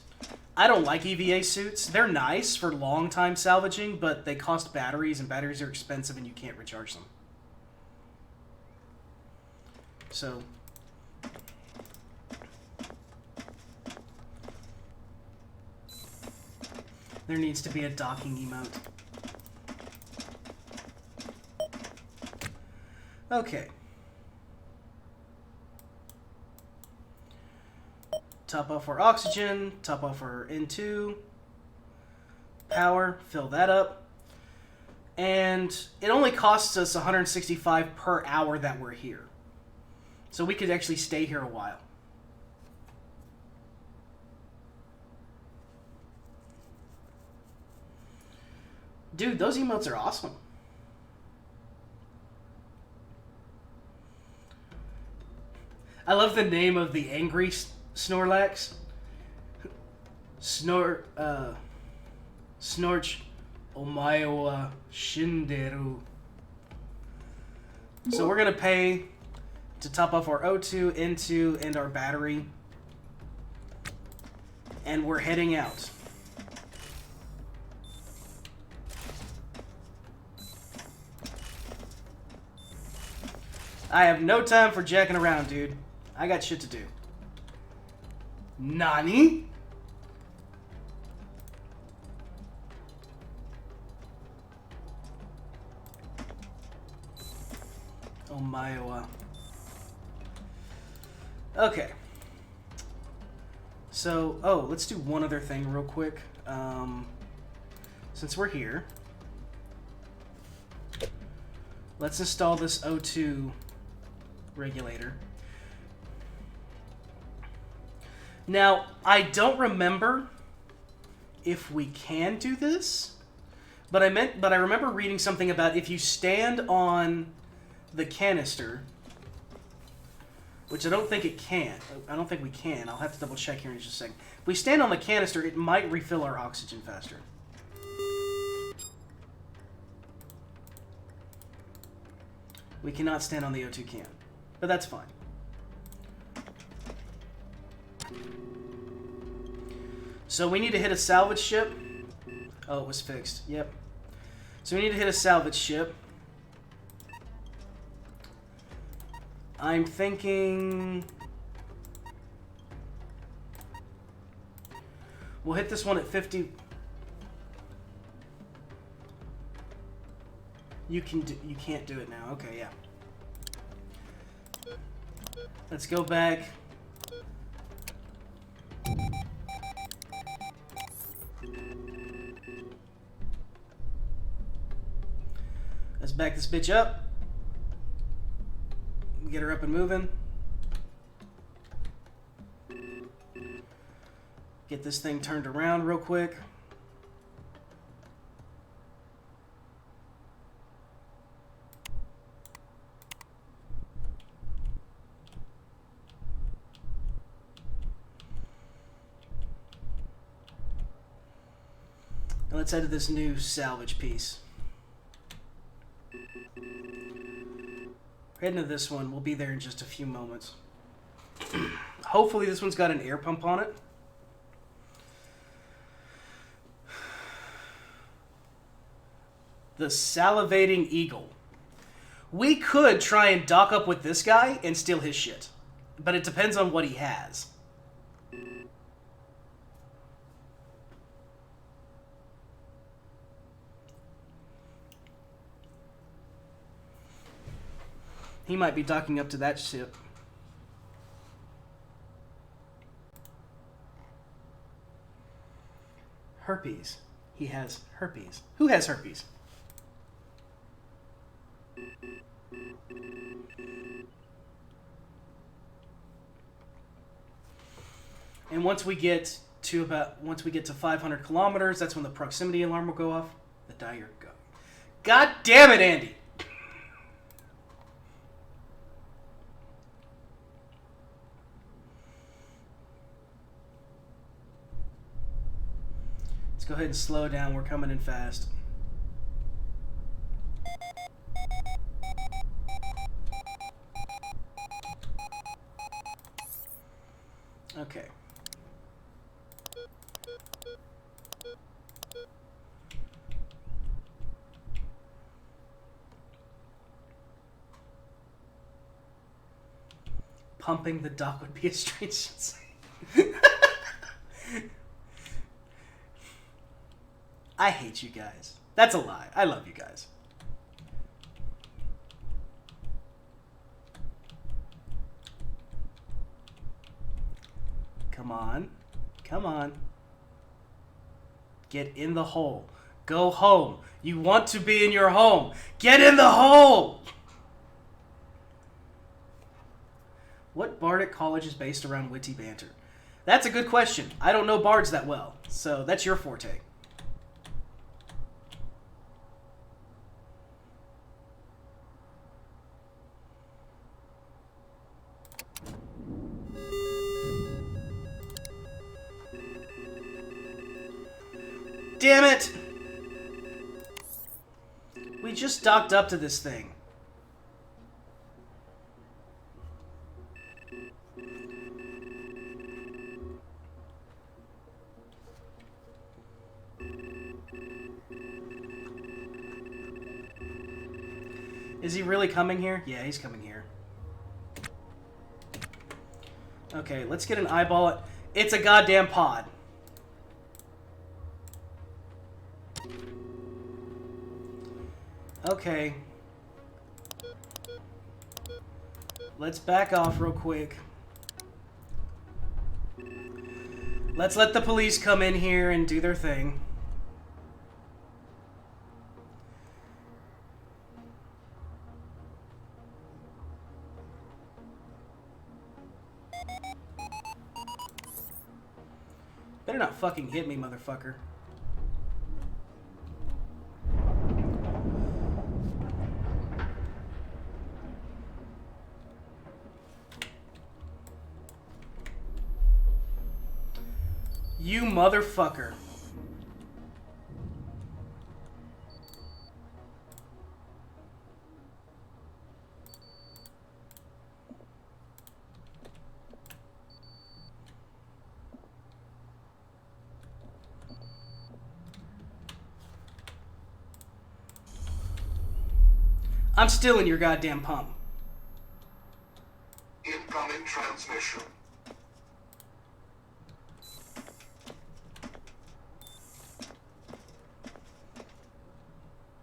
I don't like EVA suits. They're nice for long time salvaging, but they cost batteries, and batteries are expensive, and you can't recharge them. So... there needs to be a docking emote. Okay. Top off our oxygen, top off our N2, power, fill that up. And it only costs us 165 per hour that we're here. So we could actually stay here a while. Dude, those emotes are awesome. I love the name of the angry Snorlax. Snorch Omae wa Shinderu. So we're gonna pay to top off our O2, N2, and our battery. And we're heading out. I have no time for jacking around, dude. I got shit to do. Nani? Oh my. Okay. So, let's do one other thing real quick. Since we're here, let's install this O2 regulator. Now, I don't remember if we can do this, but I remember reading something about if you stand on the canister, which I don't think it can. I don't think we can. I'll have to double check here in just a second. If we stand on the canister, it might refill our oxygen faster. We cannot stand on the O2 can, but that's fine. So we need to hit a salvage ship. Oh, it was fixed. Yep. So we need to hit a salvage ship. I'm thinking... we'll hit this one at 50... You can't do it now. Okay, yeah. Let's go back. Let's back this bitch up. Get her up and moving. Get this thing turned around real quick. And let's head to this new salvage piece. Heading to this one. We'll be there in just a few moments. Hopefully this one's got an air pump on it. The Salivating Eagle. We could try and dock up with this guy and steal his shit. But it depends on what he has. He might be docking up to that ship. Herpes. He has herpes. Who has herpes? And once we get to 500 kilometers, that's when the proximity alarm will go off. The dire go. God damn it, Andy! Let's go ahead and slow down. We're coming in fast. Okay. Pumping the dock would be a strange sensation. I hate you guys. That's a lie. I love you guys. Come on. Come on. Get in the hole. Go home. You want to be in your home. Get in the hole! What bard at college is based around witty banter? That's a good question. I don't know bards that well, so that's your forte. Damn it! We just docked up to this thing. Is he really coming here? Yeah, he's coming here. Okay, let's get an eyeball. It's a goddamn pod. Okay. Let's back off real quick. Let's let the police come in here and do their thing. Better not fucking hit me, motherfucker. You motherfucker. I'm still in your goddamn pump. Incoming transmission.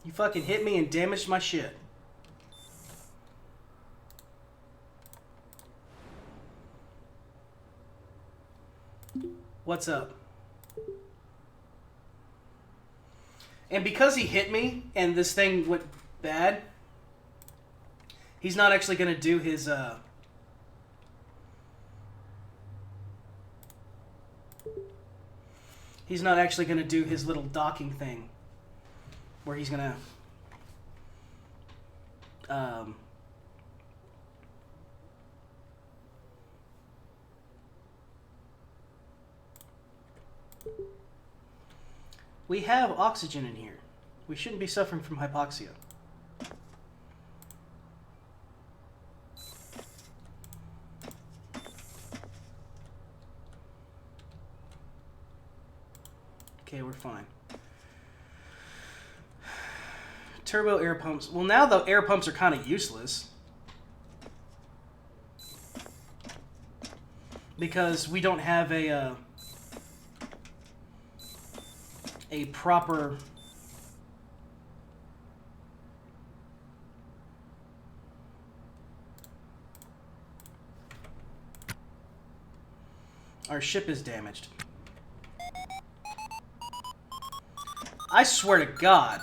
You fucking hit me and damaged my shit. What's up? And because he hit me and this thing went bad, he's not actually gonna do his he's not actually gonna do his little docking thing where he's gonna we have oxygen in here. We shouldn't be suffering from hypoxia. Okay, we're fine. Turbo air pumps. Well, now the air pumps are kind of useless. Because we don't have a proper... Our ship is damaged. I swear to God.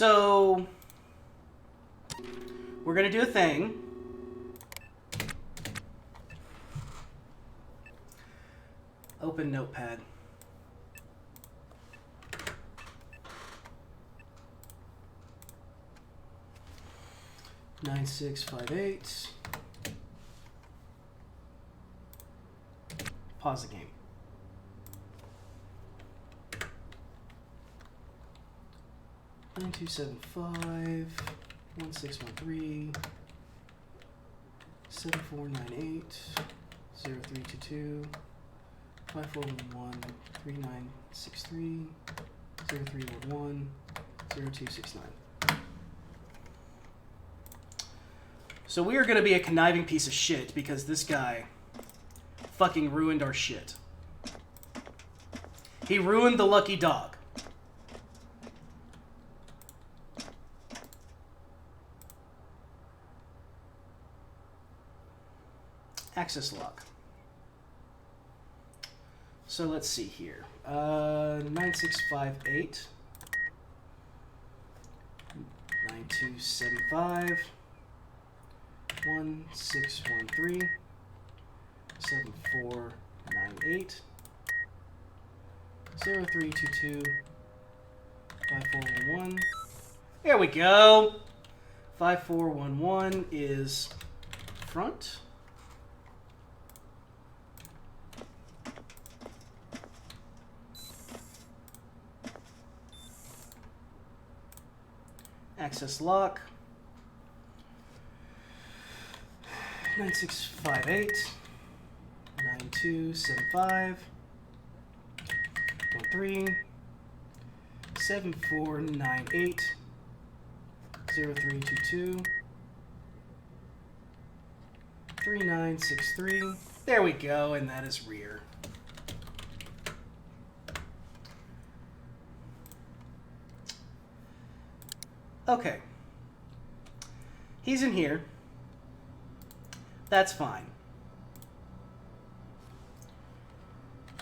So we're gonna do a thing. Open Notepad. Nine, 6, 5, 8. Pause the game. Nine, 2, 7, 5. 1, 6, 1, 3. 7, 4, 9, 8. 0, 3, 2, 2. 5, 4, 1, 1. 3, 9, 6, 3. 0, 3, 1, 1. 0, 2, 6, 9. So we are going to be a conniving piece of shit because this guy fucking ruined our shit. He ruined the lucky dog. Access lock. So let's see here. 9658. 9275. 1613. 7498. 0322. 5411. There we go. 5411 is front. Access lock. 9658. 9275. 13. 7498. 0322. 3963. There we go, and that is rear. Okay. He's in here. That's fine.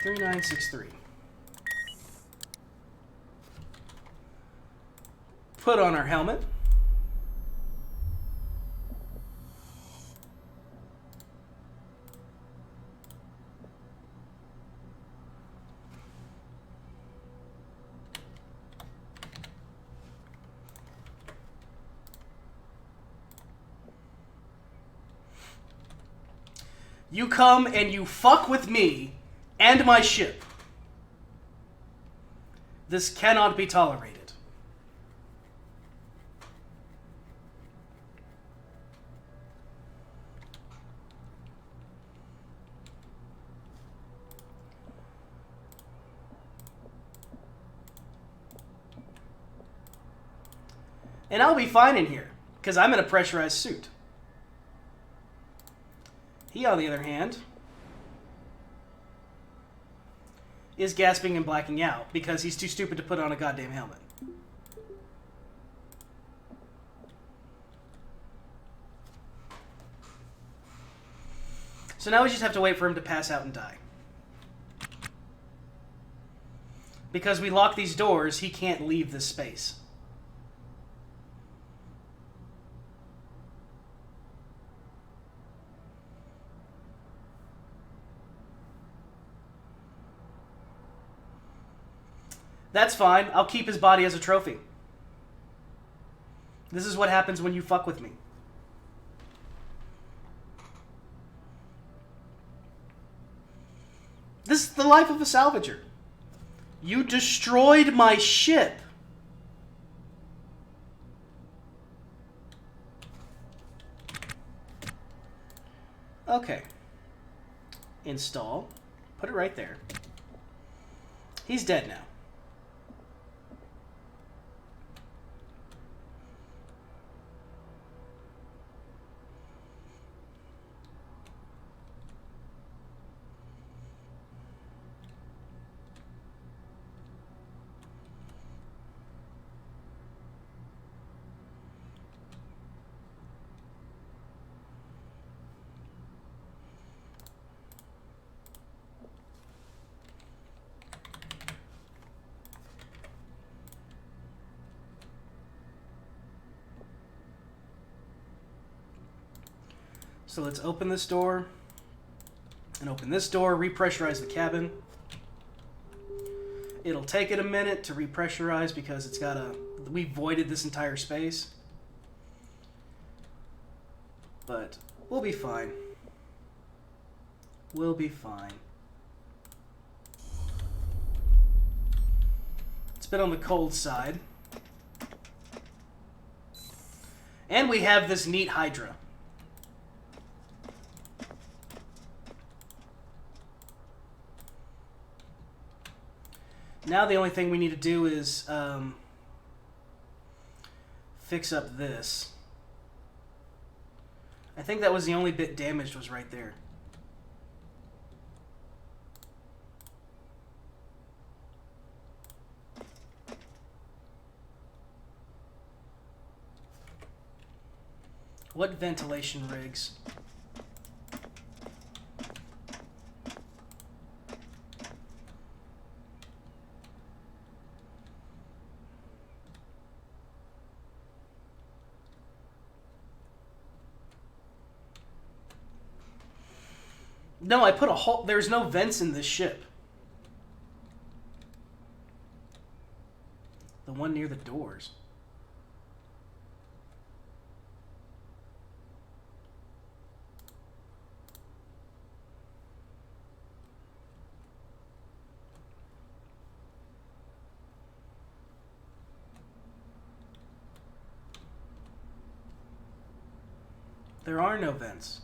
3963. Put on our helmet. You come and you fuck with me and my ship. This cannot be tolerated. And I'll be fine in here, because I'm in a pressurized suit. He, on the other hand, is gasping and blacking out because he's too stupid to put on a goddamn helmet. So now we just have to wait for him to pass out and die. Because we lock these doors, he can't leave this space. That's fine. I'll keep his body as a trophy. This is what happens when you fuck with me. This is the life of a salvager. You destroyed my ship. Okay. Install. Put it right there. He's dead now. So let's open this door. And open this door, repressurize the cabin. It'll take it a minute to repressurize because it's got a... We voided this entire space. But we'll be fine. We'll be fine. It's been on the cold side. And we have this neat Hydra. Now the only thing we need to do is fix up this. I think that was the only bit damaged was right there. What ventilation rigs? No, I put a hole. There's no vents in this ship. The one near the doors. There are no vents.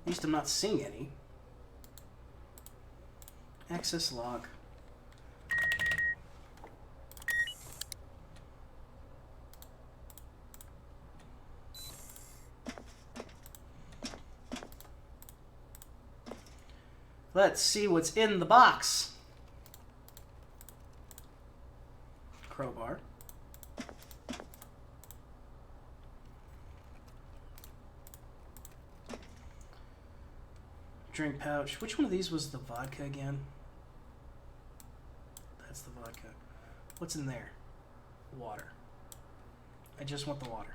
At least I'm not seeing any. Access log. Let's see what's in the box. Crowbar. Drink pouch. Which one of these was the vodka again? That's the vodka. What's in there? Water. I just want the water.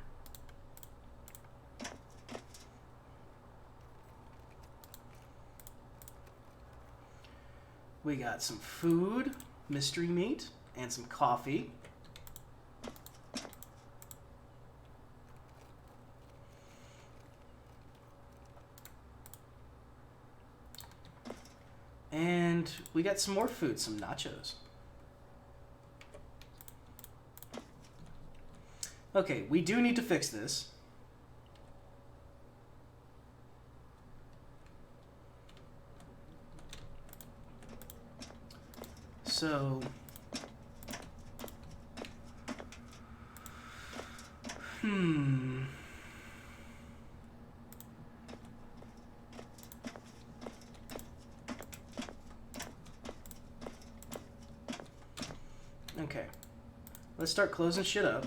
We got some food, mystery meat, and some coffee. And we got some more food, some nachos. Okay, we do need to fix this. So, okay. Let's start closing shit up.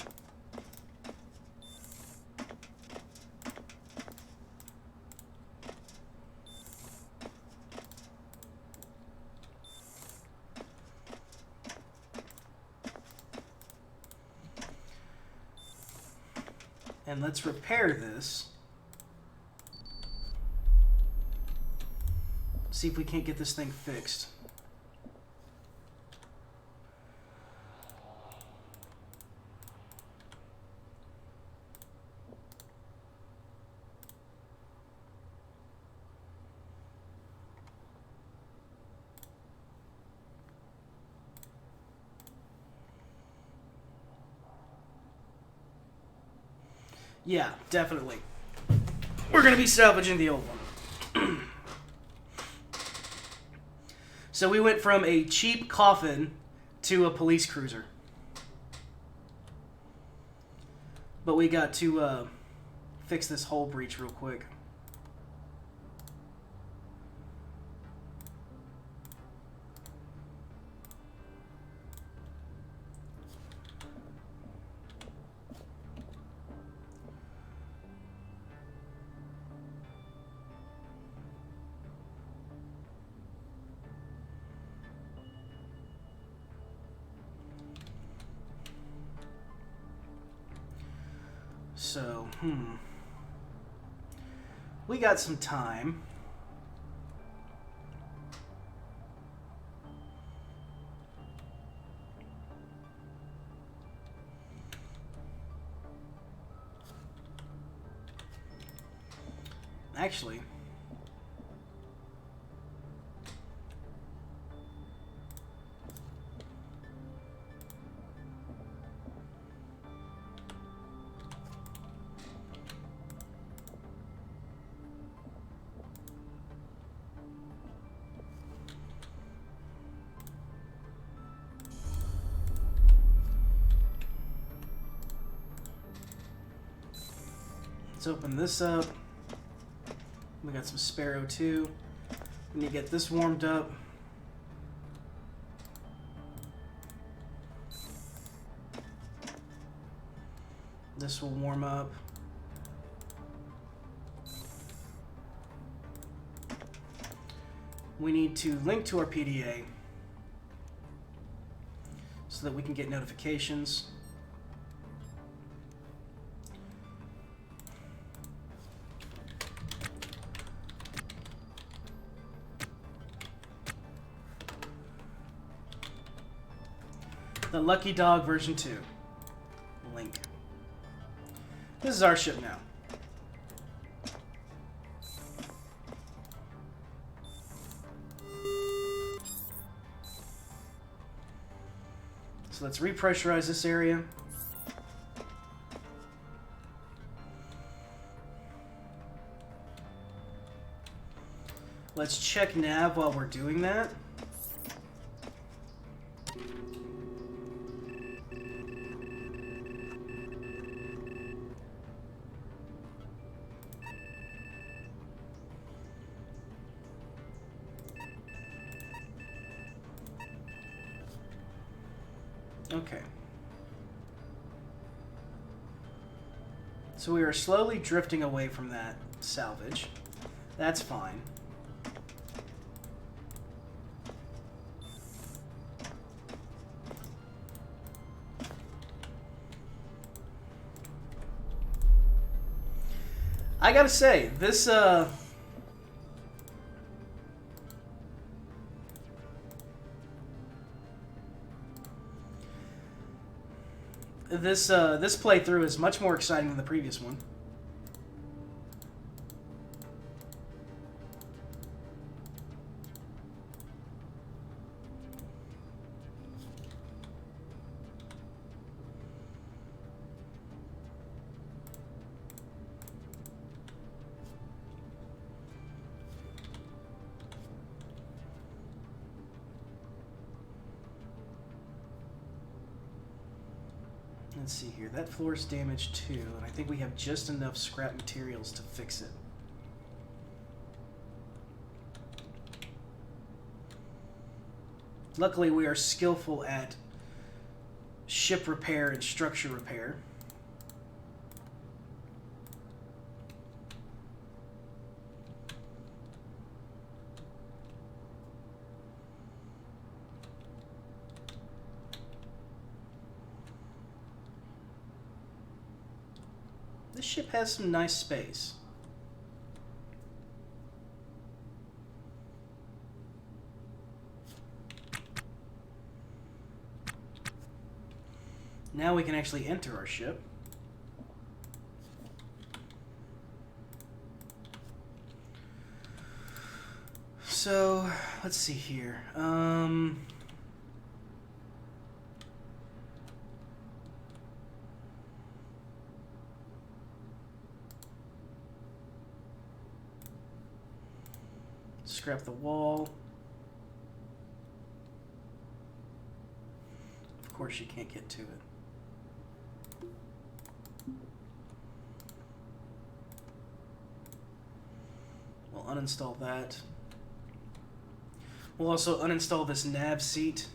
And let's repair this. See if we can't get this thing fixed. Yeah, definitely. We're going to be salvaging the old one. So we went from a cheap coffin to a police cruiser. But we got to fix this hull breach real quick. So, we got some time. Actually, let's open this up. We got some Sparrow too. We need to get this warmed up. This will warm up. We need to link to our PDA so that we can get notifications. The Lucky Dog version 2. Link. This is our ship now. So let's repressurize this area. Let's check nav while we're doing that. Okay. So we are slowly drifting away from that salvage. That's fine. I gotta say, this this playthrough is much more exciting than the previous one. Let's see here. That floor is damaged too, and I think we have just enough scrap materials to fix it. Luckily, we are skillful at ship repair and structure repair. This ship has some nice space. Now we can actually enter our ship. So, let's see here. Scrap the wall. Of course you can't get to it. We'll uninstall that. We'll also uninstall this nav seat.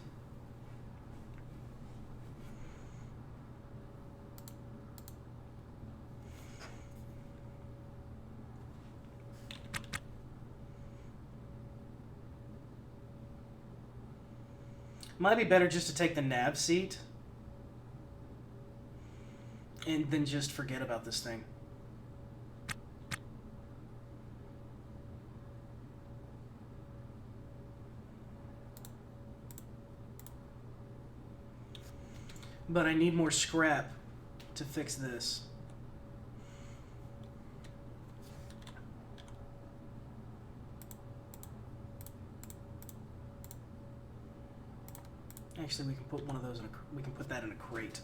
Might be better just to take the nav seat. and then just forget about this thing. But I need more scrap to fix this. Actually, we can put one of those in we can put that in a crate.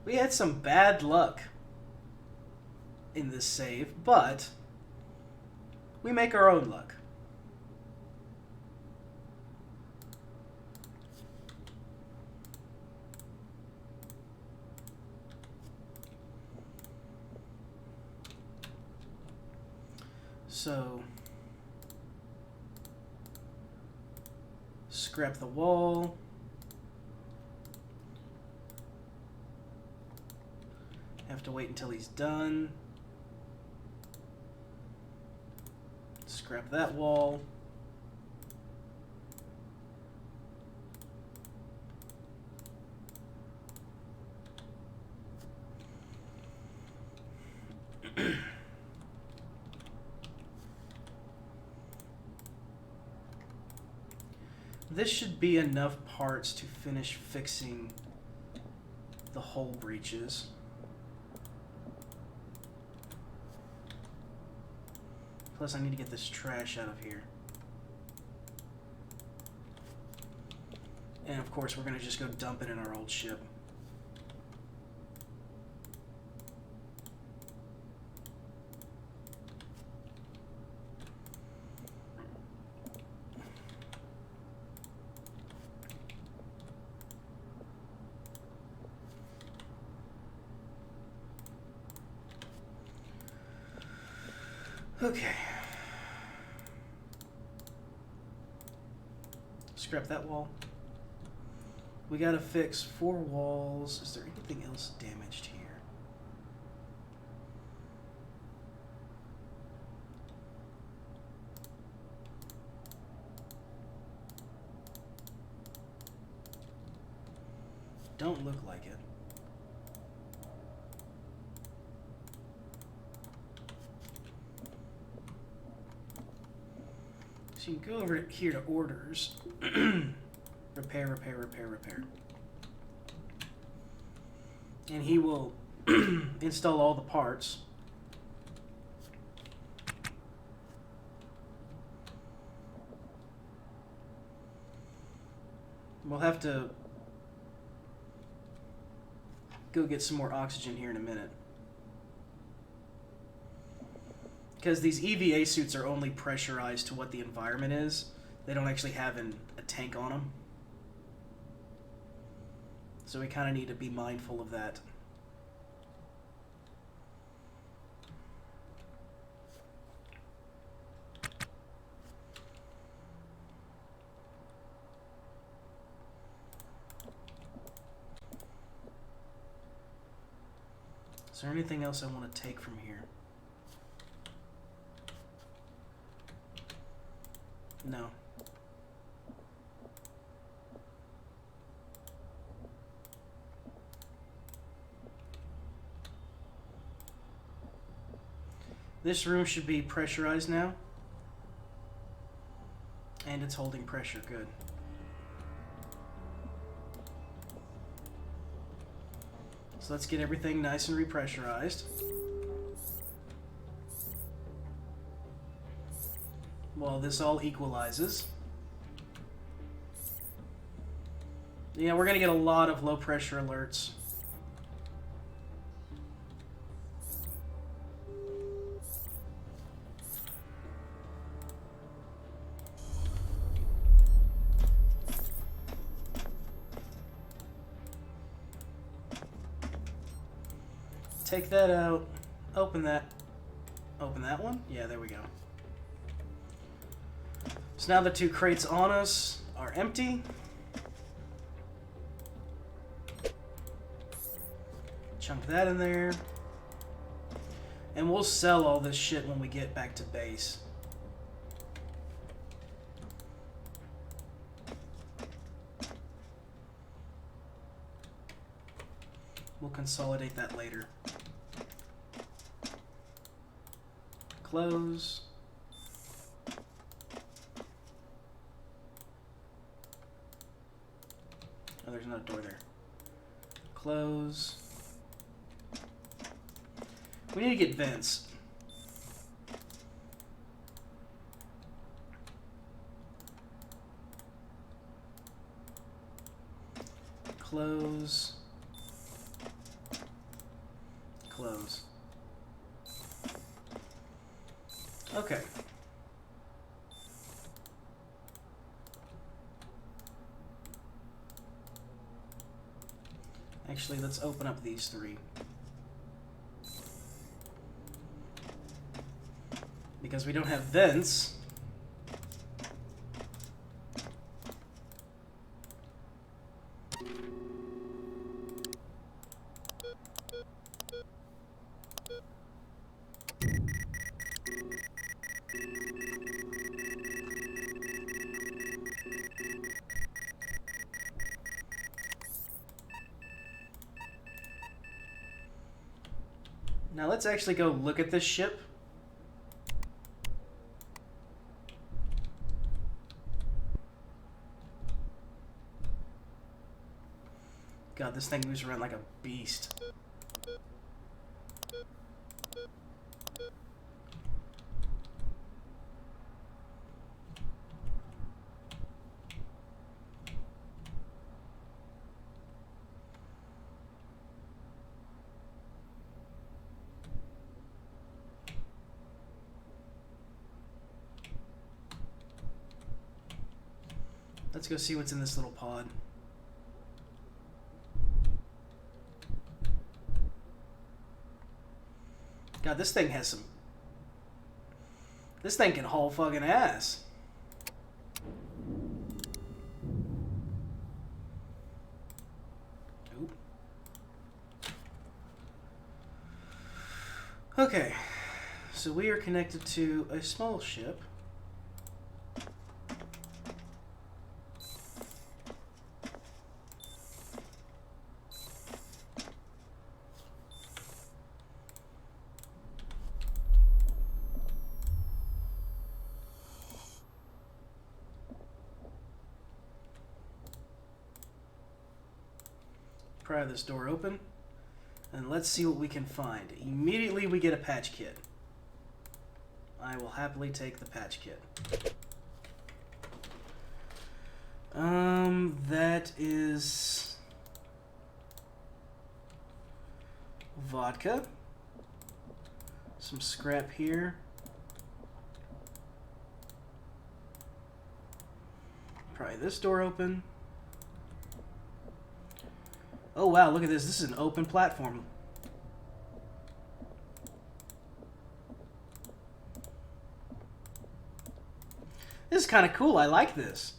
We had some bad luck in this save, but we make our own luck. So, scrap the wall. Have to wait until he's done. Scrap that wall. This should be enough parts to finish fixing the hull breaches. Plus, I need to get this trash out of here. And of course, we're going to just go dump it in our old ship. Okay. Scrap that wall. We gotta fix 4 walls. Is there anything else damaged here? Don't look like it. So you can go over here to orders. Repair, repair, repair, repair. And he will install all the parts. We'll have to go get some more oxygen here in a minute. Because these EVA suits are only pressurized to what the environment is. They don't actually have a tank on them. So we kind of need to be mindful of that. Is there anything else I want to take from here? No. This room should be pressurized now. And it's holding pressure. Good. So let's get everything nice and repressurized. While this all equalizes. Yeah, we're gonna get a lot of low pressure alerts. Take that out. Open that. Open that one? Yeah, there we go. So now the 2 crates on us are empty. Chunk that in there. And we'll sell all this shit when we get back to base. We'll consolidate that later. Close. Oh, there's another door there. Close. We need to get vents. Close. Close. Okay. Actually, let's open up these three. Because we don't have vents. Now let's actually go look at this ship. God, this thing moves around like a beast. Let's go see what's in this little pod. God, this thing has some... This thing can haul fucking ass. Oop. Okay. So we are connected to a small ship. Pry this door open, and let's see what we can find. Immediately we get a patch kit. I will happily take the patch kit. That is vodka. Some scrap here. Pry this door open. Oh wow, look at this. This is an open platform. This is kind of cool. I like this.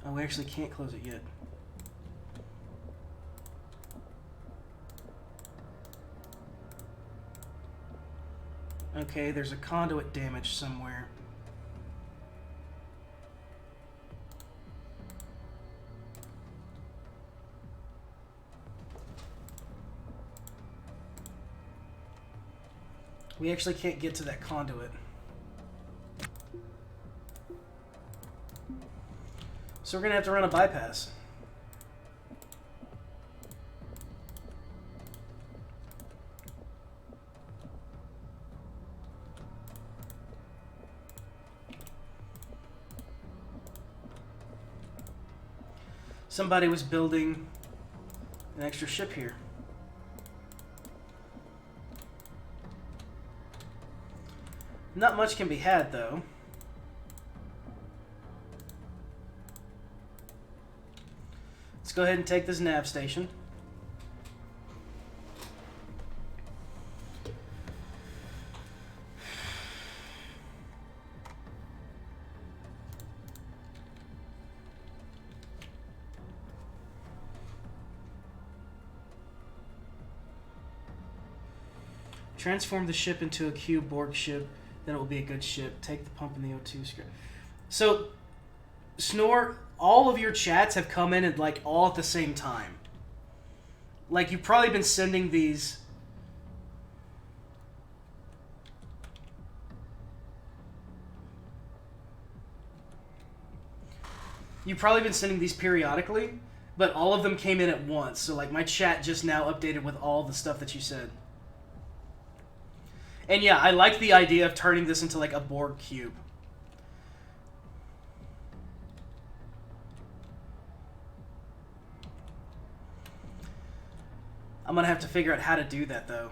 Oh, we actually can't close it yet. Okay, there's a conduit damage somewhere. We actually can't get to that conduit. So we're gonna have to run a bypass. Somebody was building an extra ship here. Not much can be had, though. Let's go ahead and take this nav station. Transform the ship into a cube Borg ship, then it will be a good ship. Take the pump in the O2 script. So, Snore, all of your chats have come in at like all at the same time. Like you've probably been sending these. You've probably been sending these periodically, but all of them came in at once. So like my chat just now updated with all the stuff that you said. And yeah, I like the idea of turning this into like a Borg cube. I'm gonna have to figure out how to do that though.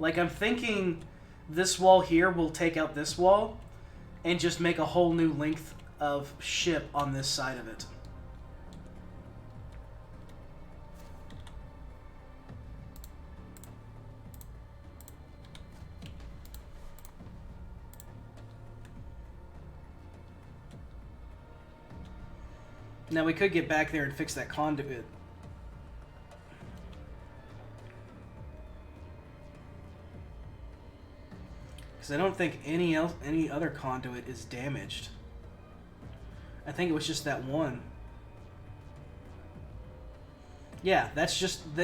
Like I'm thinking this wall here will take out this wall and just make a whole new length of ship on this side of it. Now we could get back there and fix that conduit. Because I don't think any other conduit is damaged. I think it was just that one. Yeah, that's just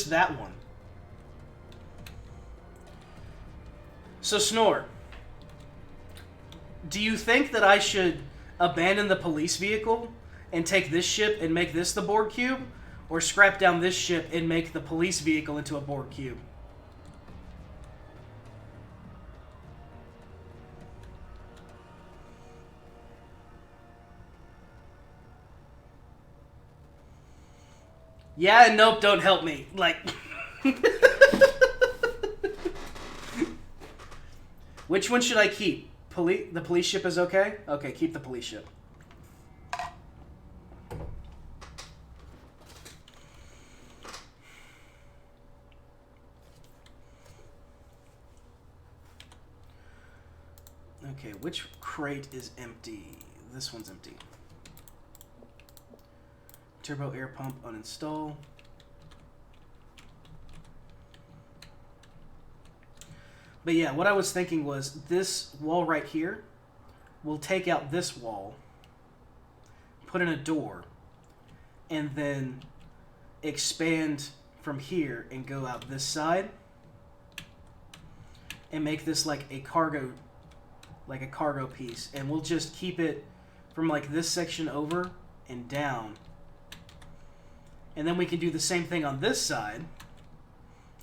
that one. So Snore, do you think that I should abandon the police vehicle and take this ship and make this the Borg cube, or scrap down this ship and make the police vehicle into a Borg cube? Yeah and nope don't help me. Like... Which one should I keep? The police ship is okay? Okay, keep the police ship. Okay, which crate is empty? This one's empty. Turbo air pump uninstall. But yeah, what I was thinking was this wall right here will take out this wall, put in a door, and then expand from here and go out this side and make this like a cargo piece, and we'll just keep it from like this section over and down, and then we can do the same thing on this side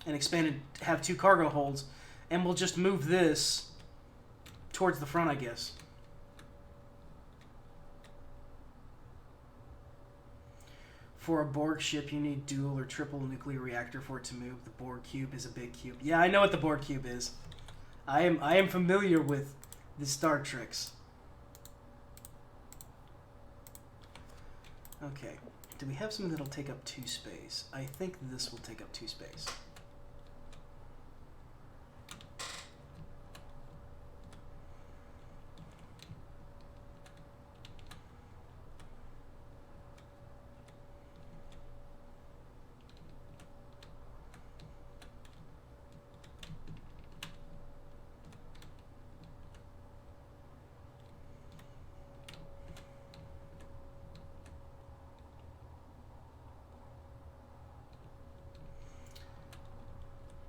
and expand it, have two cargo holds, and we'll just move this towards the front, I guess. For a Borg ship, you need dual or triple nuclear reactor for it to move. The Borg cube is a big cube. Yeah, I know what the Borg cube is. I am familiar with the Star Treks. Okay. Do we have something that'll take up 2 space? I think this will take up 2 space.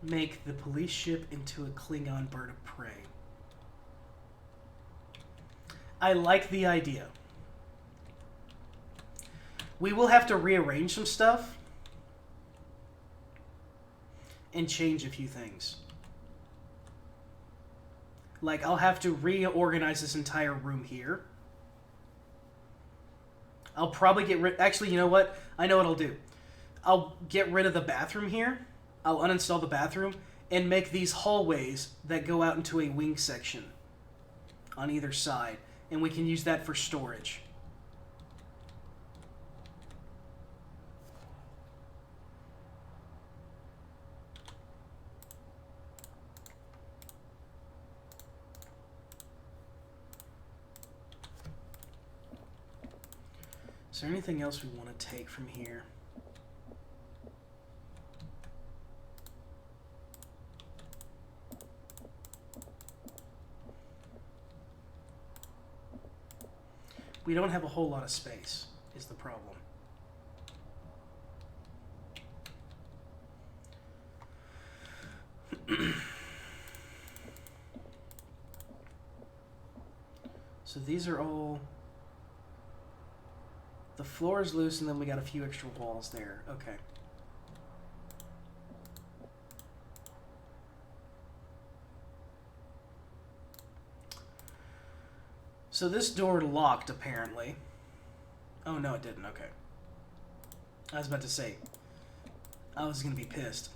Make the police ship into a Klingon bird of prey. I like the idea. We will have to rearrange some stuff and change a few things. Like, I'll have to reorganize this entire room here. I'll probably get rid... Actually, you know what? I know what I'll do. I'll get rid of the bathroom here. I'll uninstall the bathroom and make these hallways that go out into a wing section on either side. And we can use that for storage. Is there anything else we want to take from here? We don't have a whole lot of space, is the problem. So these are all... The floor is loose, and then we got a few extra walls there. Okay. So this door locked, apparently. Oh, no, it didn't. Okay. I was about to say, I was going to be pissed.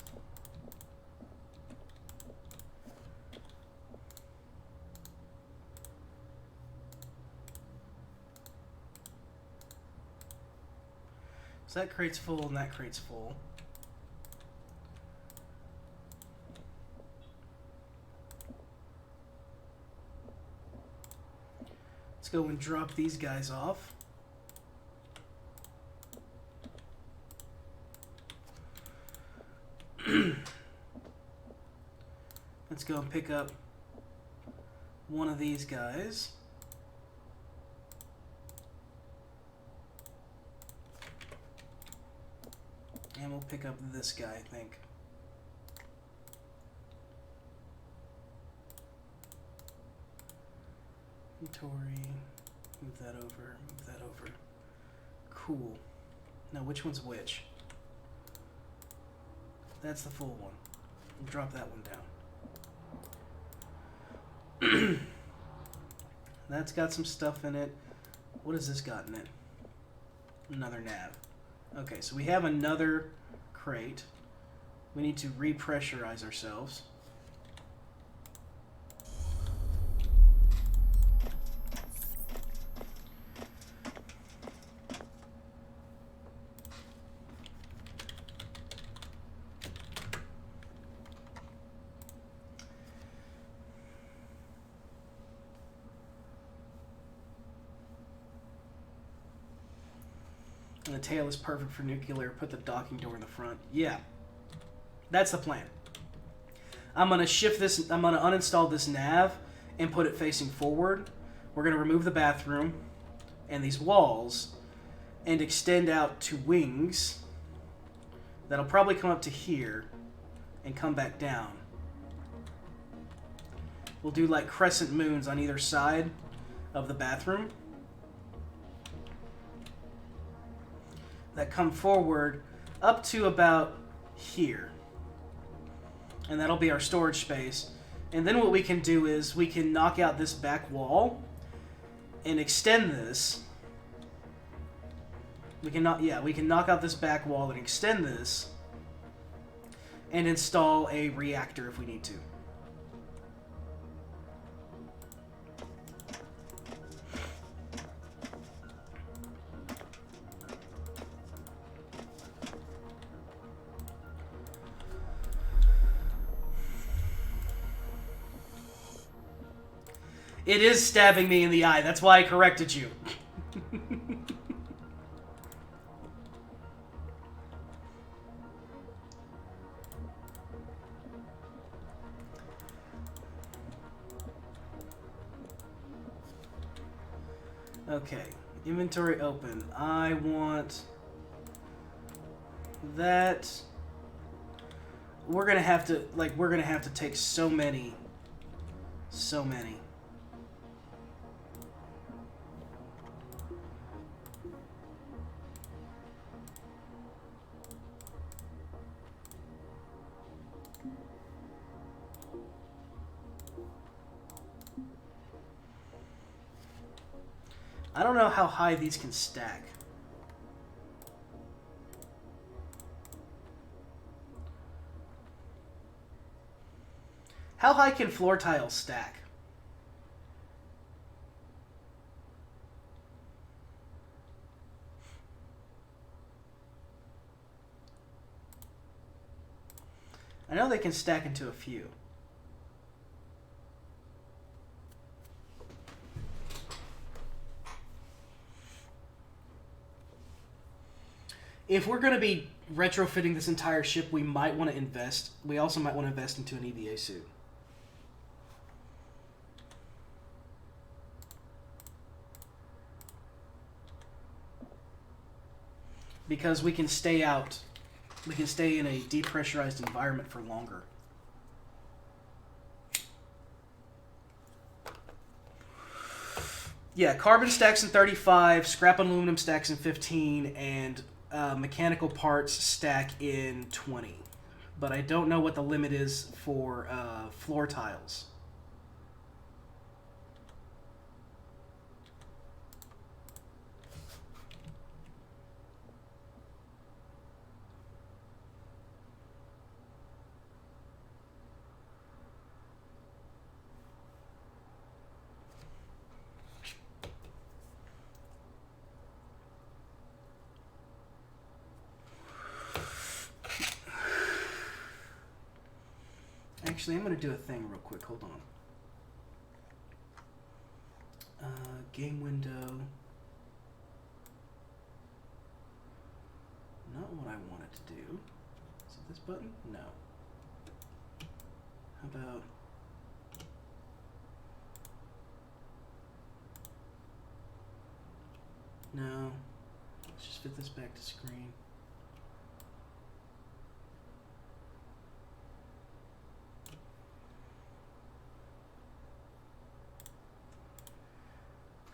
So that crate's full, and that crate's full. Let's go and drop these guys off. Let's go and pick up one of these guys. And we'll pick up this guy, I think. Inventory. Move that over. Move that over. Cool. Now, which one's which? That's the full one. We'll drop that one down. That's got some stuff in it. What has this got in it? Another nav. Okay, so we have another crate. We need to repressurize ourselves. And the tail is perfect for nuclear. Put the docking door in the front. Yeah. That's the plan. I'm going to shift this. I'm going to uninstall this nav and put it facing forward. We're going to remove the bathroom and these walls and extend out to wings. That'll probably come up to here and come back down. We'll do like crescent moons on either side of the bathroom that come forward up to about here. And that'll be our storage space. And then what we can do is we can knock out this back wall and extend this. We can knock out this back wall and extend this and install a reactor if we need to. It is stabbing me in the eye. That's why I corrected you. Okay. Inventory open. I want that. We're gonna have to take so many. I don't know how high these can stack. How high can floor tiles stack? I know they can stack into a few. If we're going to be retrofitting this entire ship, we might want to invest. We also might want to invest into an EVA suit. Because we can stay out. We can stay in a depressurized environment for longer. Yeah, carbon stacks in 35, scrap and aluminum stacks in 15, and mechanical parts stack in 20. But I don't know what the limit is for floor tiles. Actually, I'm going to do a thing real quick. Hold on. Game window. Not what I wanted to do. Is it this button? No. How about... No. Let's just fit this back to screen.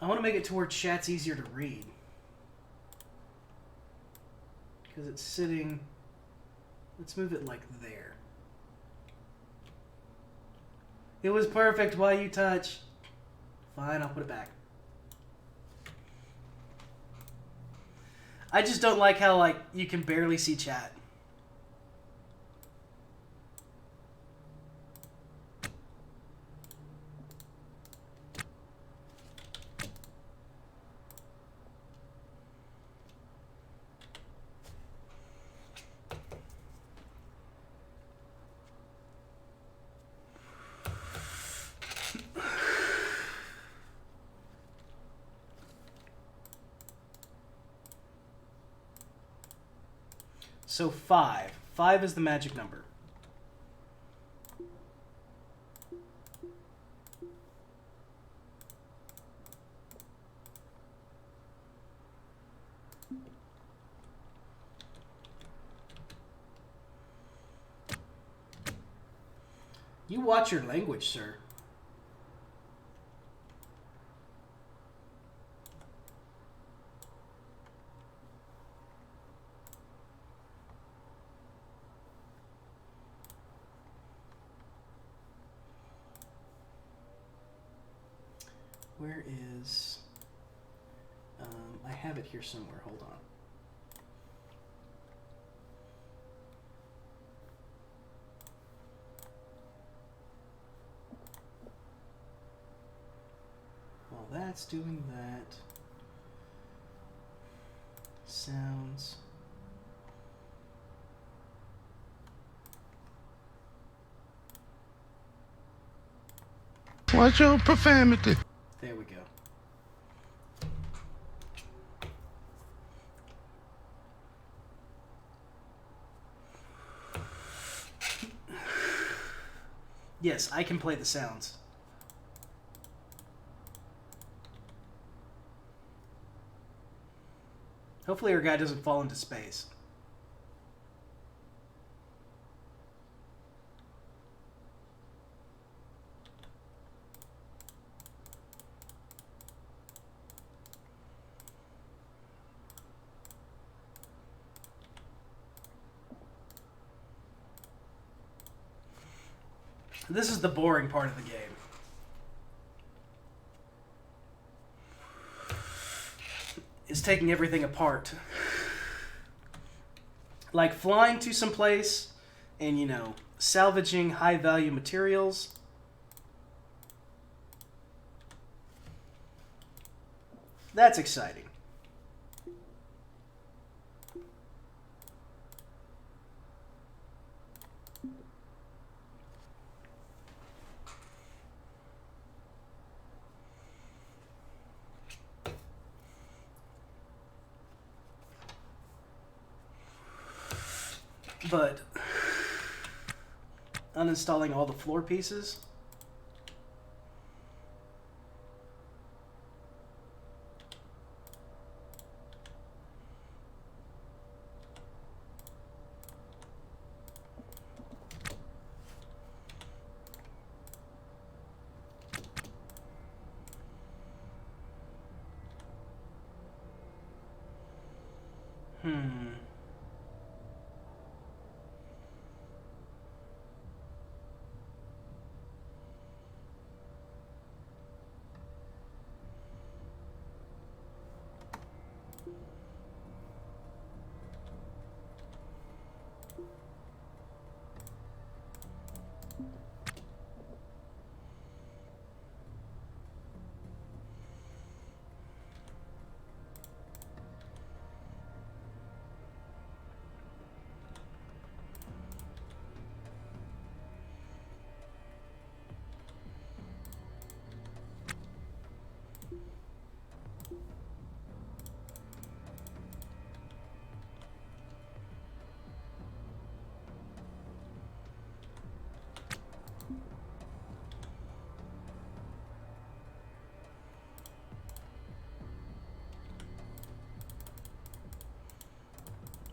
I want to make it to where chat's easier to read. Because it's sitting... Let's move it like there. It was perfect. Why you touch? Fine, I'll put it back. I just don't like how, like, you can barely see chat. So 5. 5 is the magic number. You watch your language, sir. Where is... I have it here somewhere. Hold on. While that's doing that... Sounds... Watch your profanity. There we go. Yes, I can play the sounds. Hopefully our guy doesn't fall into space. This is the boring part of the game. Is taking everything apart. Like flying to some place and, you know, salvaging high value materials. That's exciting. But uninstalling all the floor pieces.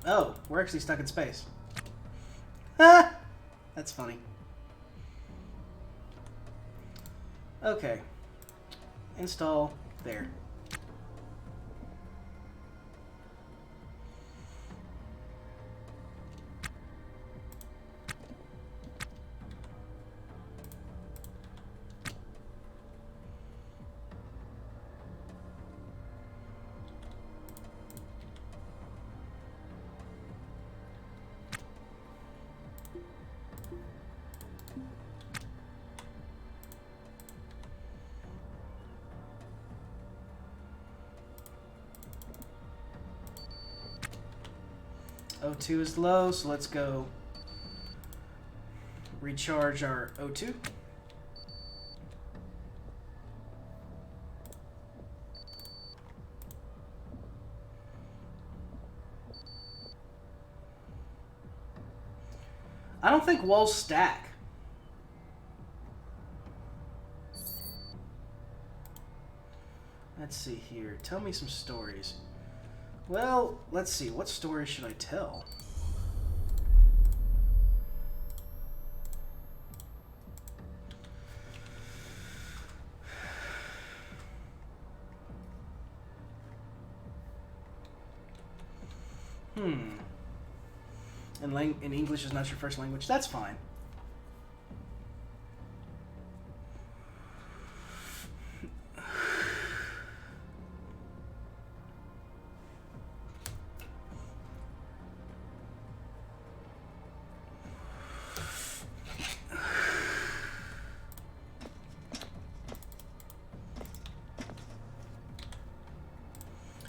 Oh, we're actually stuck in space. Ah! That's funny. Okay. Install there. O2 is low, so let's go recharge our O2. I don't think walls stack. Let's see here. Tell me some stories. Well, let's see. What story should I tell? And English is not your first language. That's fine.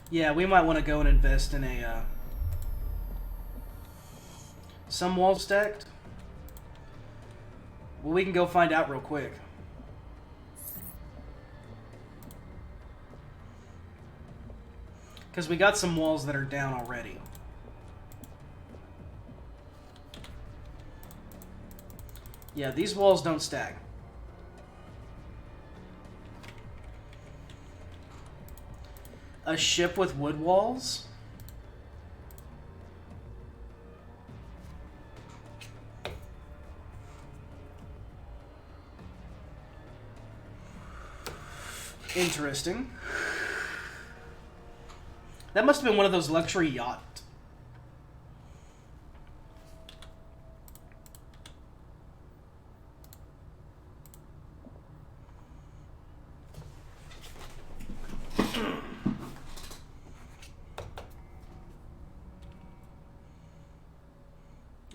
Yeah, we might want to go and invest in a some walls stacked. Well, we can go find out real quick. Because we got some walls that are down already. Yeah, these walls don't stack. A ship with wood walls? Interesting. That must have been one of those luxury yacht.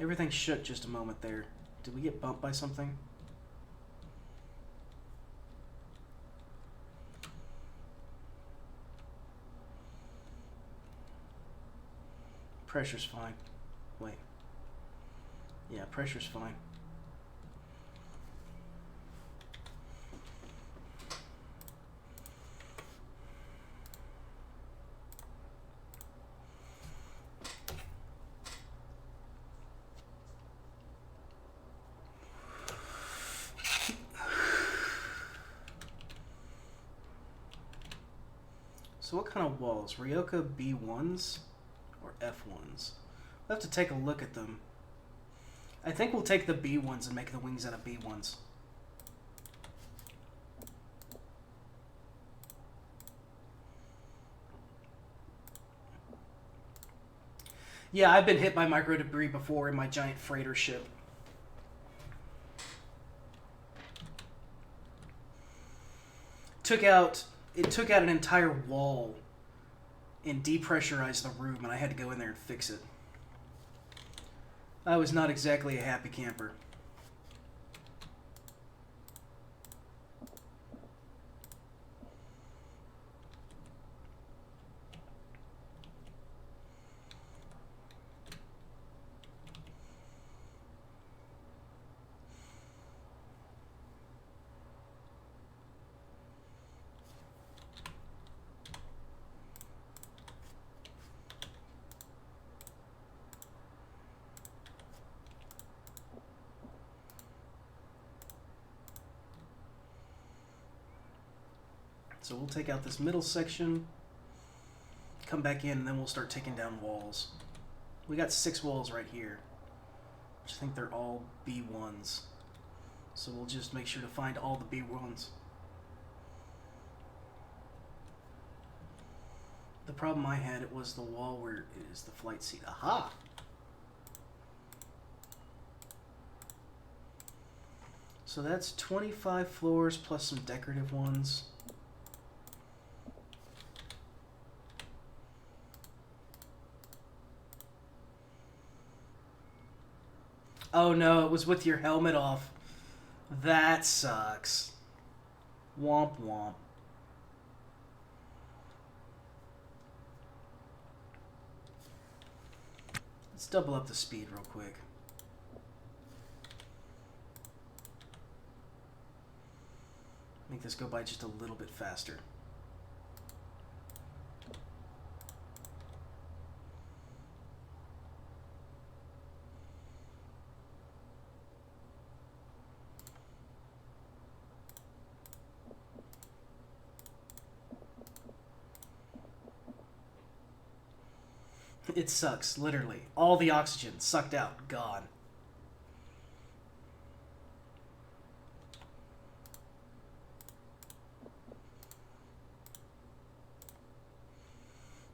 Everything shook just a moment there. Did we get bumped by something? Pressure's fine. Wait. Yeah, pressure's fine. So what kind of walls? Ryoka B1s or F1s? We'll have to take a look at them. I think we'll take the B1s and make the wings out of B1s. Yeah, I've been hit by micro debris before in my giant freighter ship. It took out an entire wall and depressurized the room, and I had to go in there and fix it. I was not exactly a happy camper. So we'll take out this middle section, come back in, and then we'll start taking down walls. We got 6 walls right here, which I think they're all B1s. So we'll just make sure to find all the B1s. The problem I had, it was the wall where it is the flight seat. Aha! So that's 25 floors plus some decorative ones. Oh no, it was with your helmet off. That sucks. Womp womp. Let's double up the speed real quick. Make this go by just a little bit faster. It sucks, literally. All the oxygen sucked out, gone.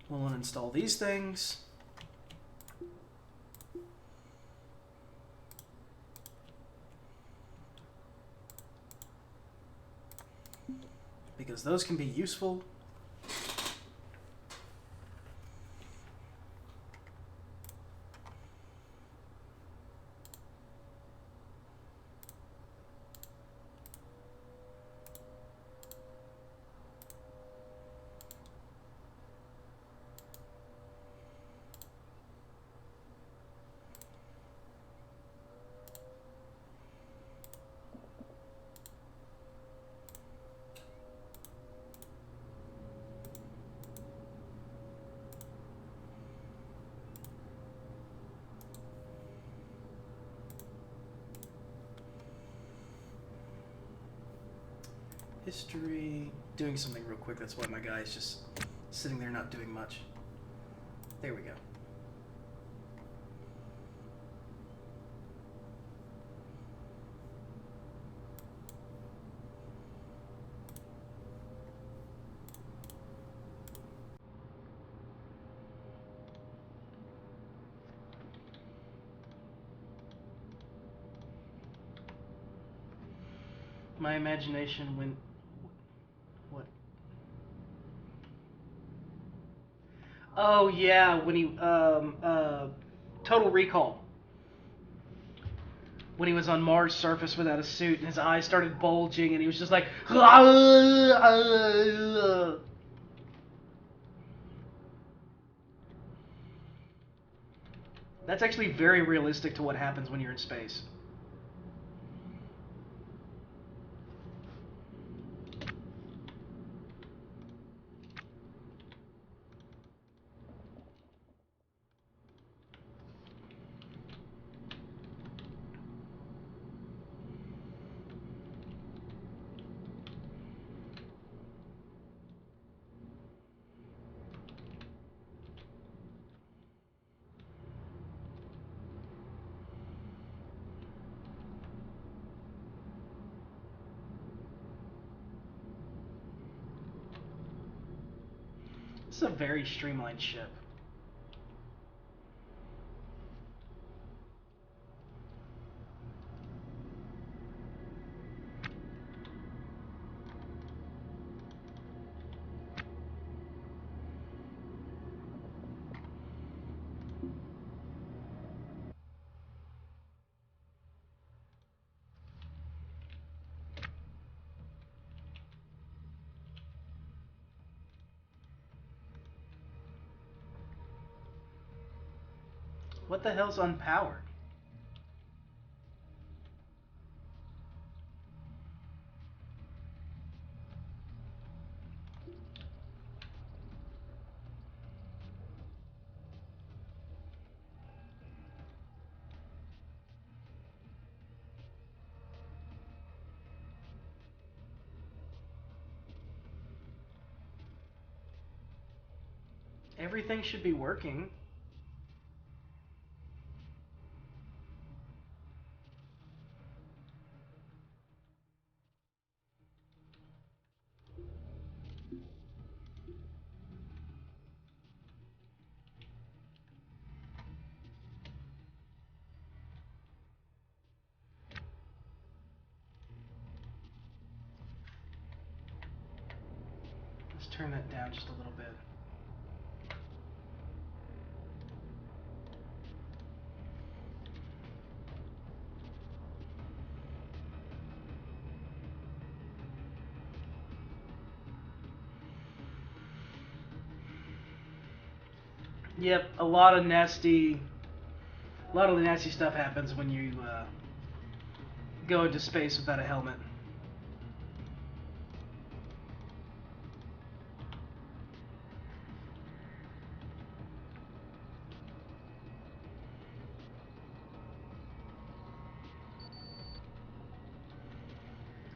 We'll uninstall these things. Because those can be useful. History, doing something real quick. That's why my guy's just sitting there not doing much. There we go. My imagination went... What? Oh, yeah, when he... Total Recall. When he was on Mars' surface without a suit, and his eyes started bulging, and he was just like... That's actually very realistic to what happens when you're in space. This is a very streamlined ship. What the hell's unpowered? Everything should be working. Let's turn that down just a little bit. Yep, a lot of the nasty stuff happens when you go into space without a helmet.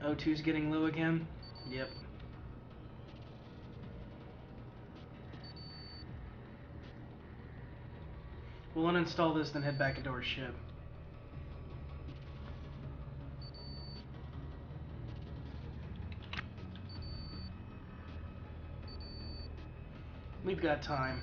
O2's getting low again. Yep. We'll uninstall this, then head back into our ship. We've got time.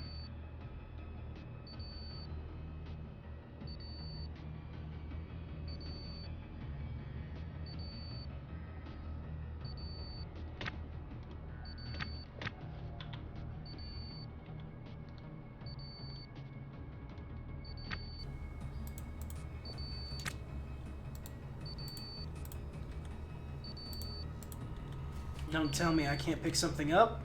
Don't tell me I can't pick something up.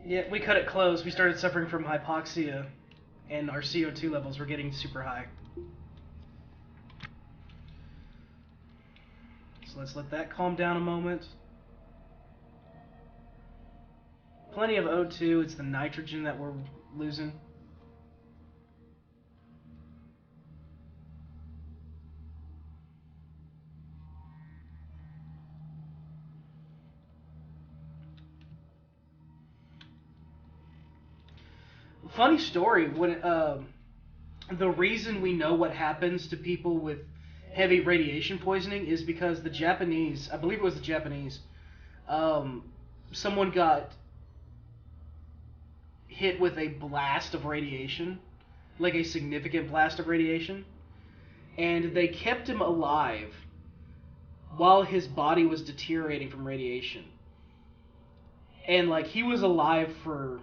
Yeah, we cut it close. We started suffering from hypoxia, and our CO2 levels were getting super high. So let's let that calm down a moment. Plenty of O2. It's the nitrogen that we're losing. Funny story. When the reason we know what happens to people with heavy radiation poisoning is because the Japanese, I believe it was the Japanese, someone got hit with a blast of radiation, like a significant blast of radiation, and they kept him alive while his body was deteriorating from radiation. And like he was alive for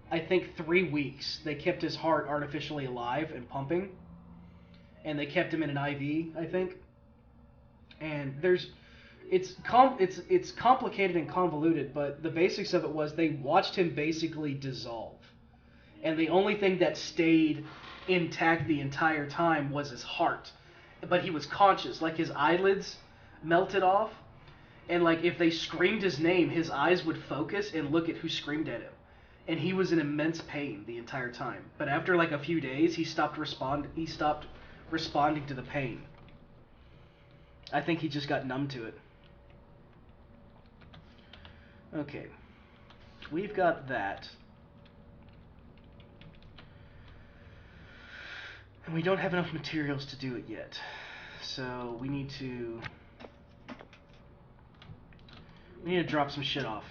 I think 3 weeks. They kept his heart artificially alive and pumping, and they kept him in an IV, I think. And it's complicated and convoluted, but the basics of it was they watched him basically dissolve, and the only thing that stayed intact the entire time was his heart, but he was conscious. Like his eyelids melted off, and like if they screamed his name, his eyes would focus and look at who screamed at him. And he was in immense pain the entire time. But after like a few days, he stopped responding to the pain. I think he just got numb to it. Okay. We've got that. And we don't have enough materials to do it yet. So we need to drop some shit off.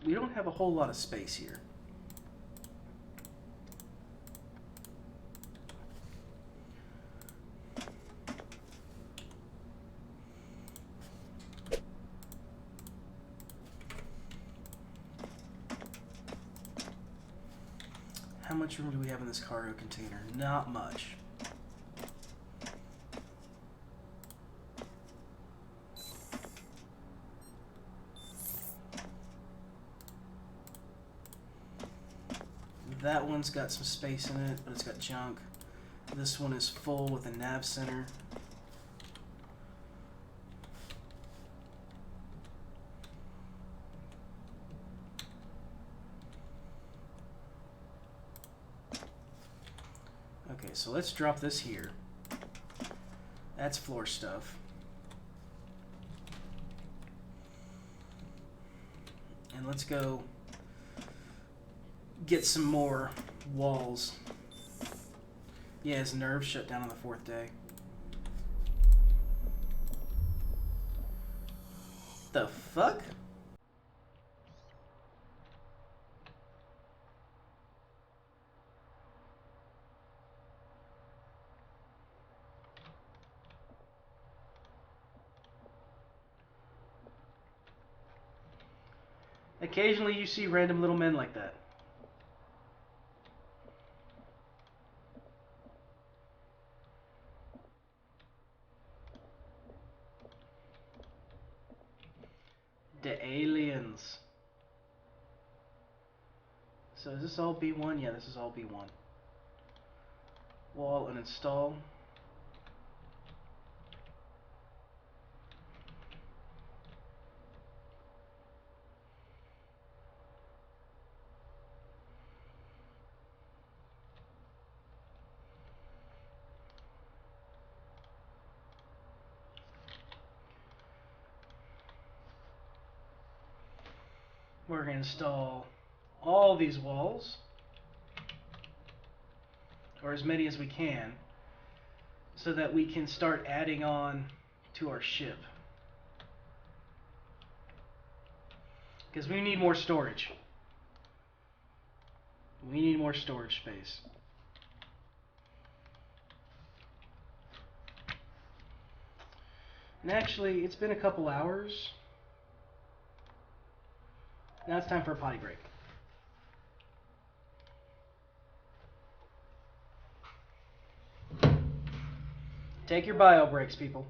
We don't have a whole lot of space here. How much room do we have in this cargo container? Not much. That one's got some space in it, but it's got junk. This one is full with a nav center. Okay, so let's drop this here. That's floor stuff. And let's go get some more walls. Yeah, his nerves shut down on the 4th day. The fuck? Occasionally you see random little men like that. The aliens. So is this all B1? Yeah, this is all B1. Wall and install. We're going to install all these walls, or as many as we can, so that we can start adding on to our ship. Because we need more storage. We need more storage space. And actually, it's been a couple hours. Now it's time for a potty break. Take your bio breaks, people.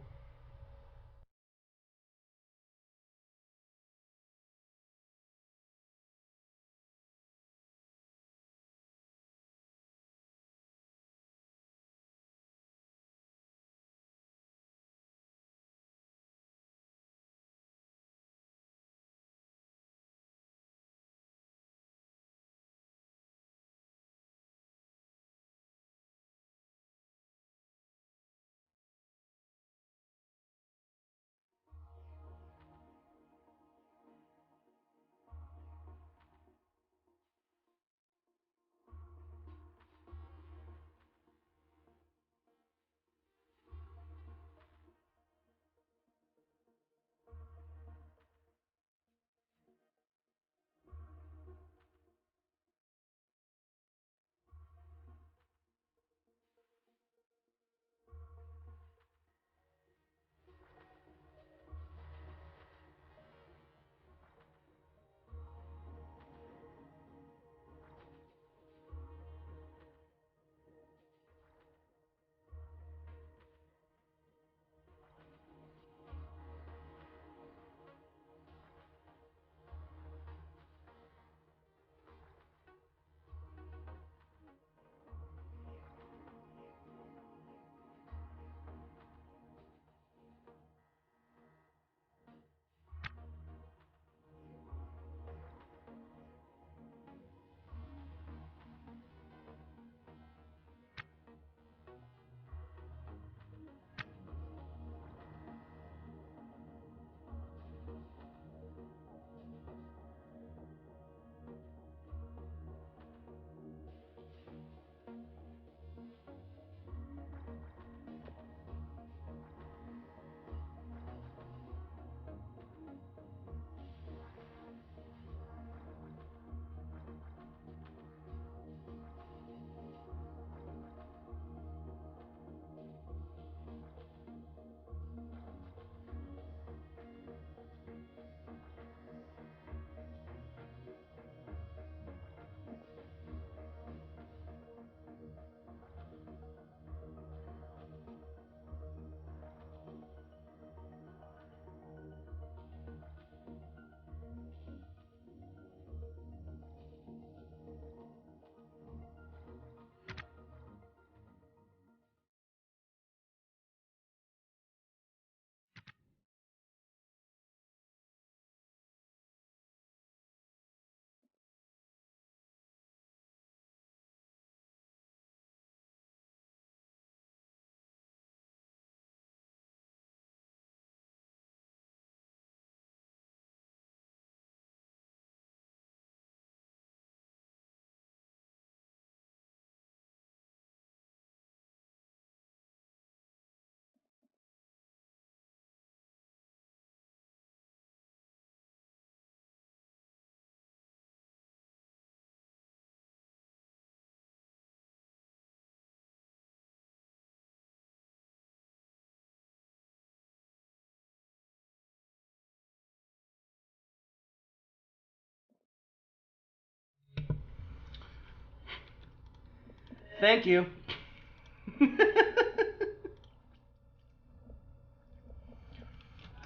Thank you.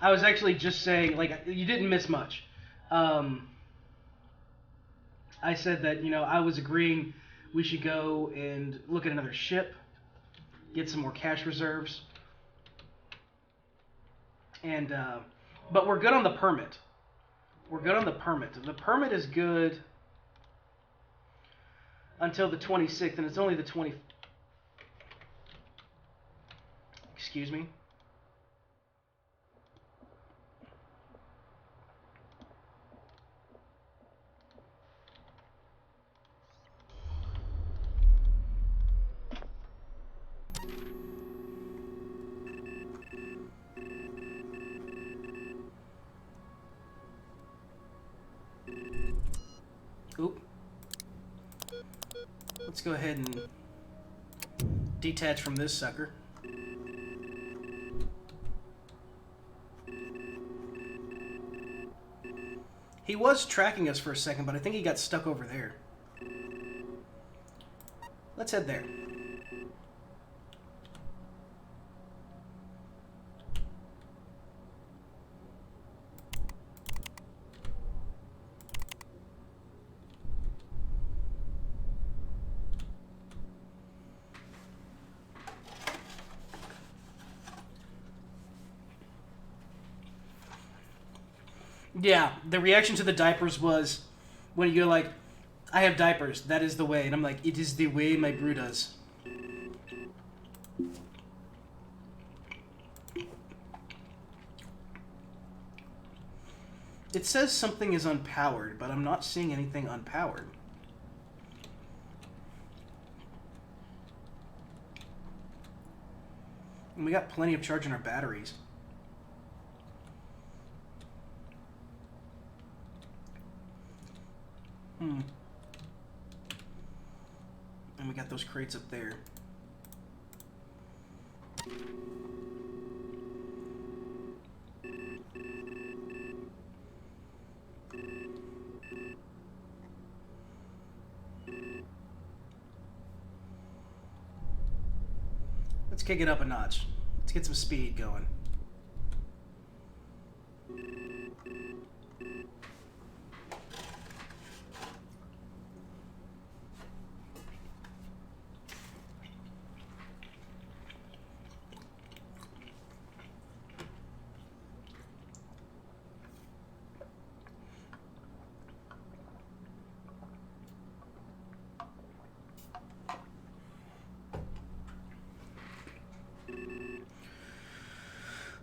I was actually just saying, like, you didn't miss much. I said that, I was agreeing we should go and look at another ship, get some more cash reserves, and, but we're good on the permit. We're good on the permit. The permit is good until the 26th, and it's only the 20... Excuse me? Oop. Let's go ahead and detach from this sucker. He was tracking us for a second, but I think he got stuck over there. Let's head there. Yeah, the reaction to the diapers was when you're like, I have diapers, that is the way. And I'm like, it is the way my brew does. It says something is unpowered, but I'm not seeing anything unpowered. And we got plenty of charge in our batteries. And we got those crates up there. Let's kick it up a notch. Let's get some speed going.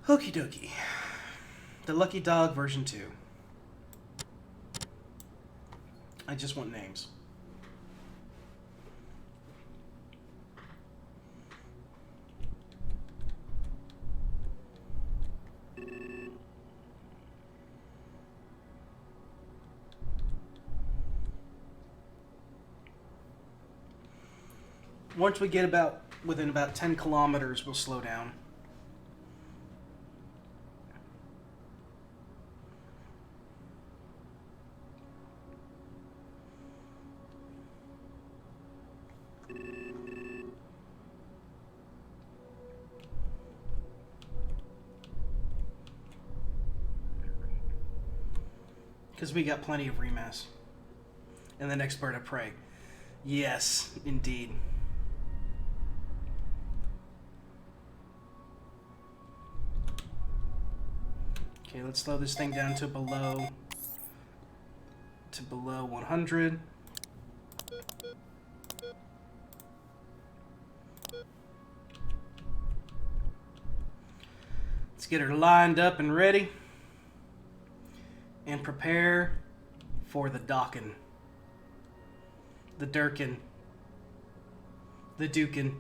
Okie dokie. The Lucky Dog version 2. I just want names. Once we get within about 10 kilometers, we'll slow down. Because we got plenty of remass. And the next bird of prey. Yes, indeed. Okay, let's slow this thing down to below 100. Let's get her lined up and ready. And prepare for the docking. The Durkin. The Dukin.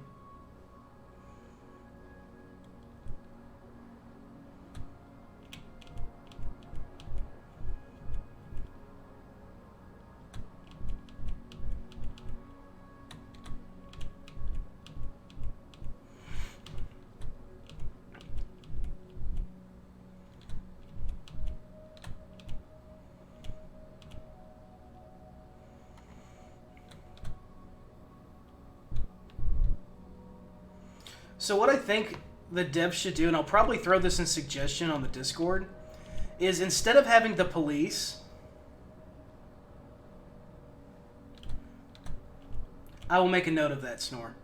So what I think the devs should do, and I'll probably throw this in suggestion on the Discord, is instead of having the police, I will make a note of that, Snore.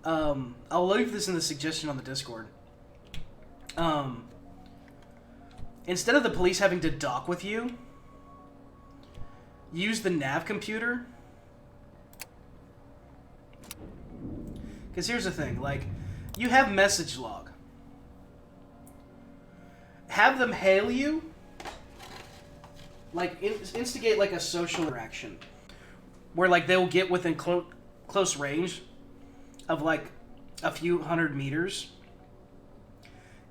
I'll leave this in the suggestion on the Discord. Instead of the police having to dock with you, use the nav computer. Because here's the thing, like, you have message log. Have them hail you, like, instigate, like, a social interaction. Where, like, they'll get within close range of, like, a few hundred meters.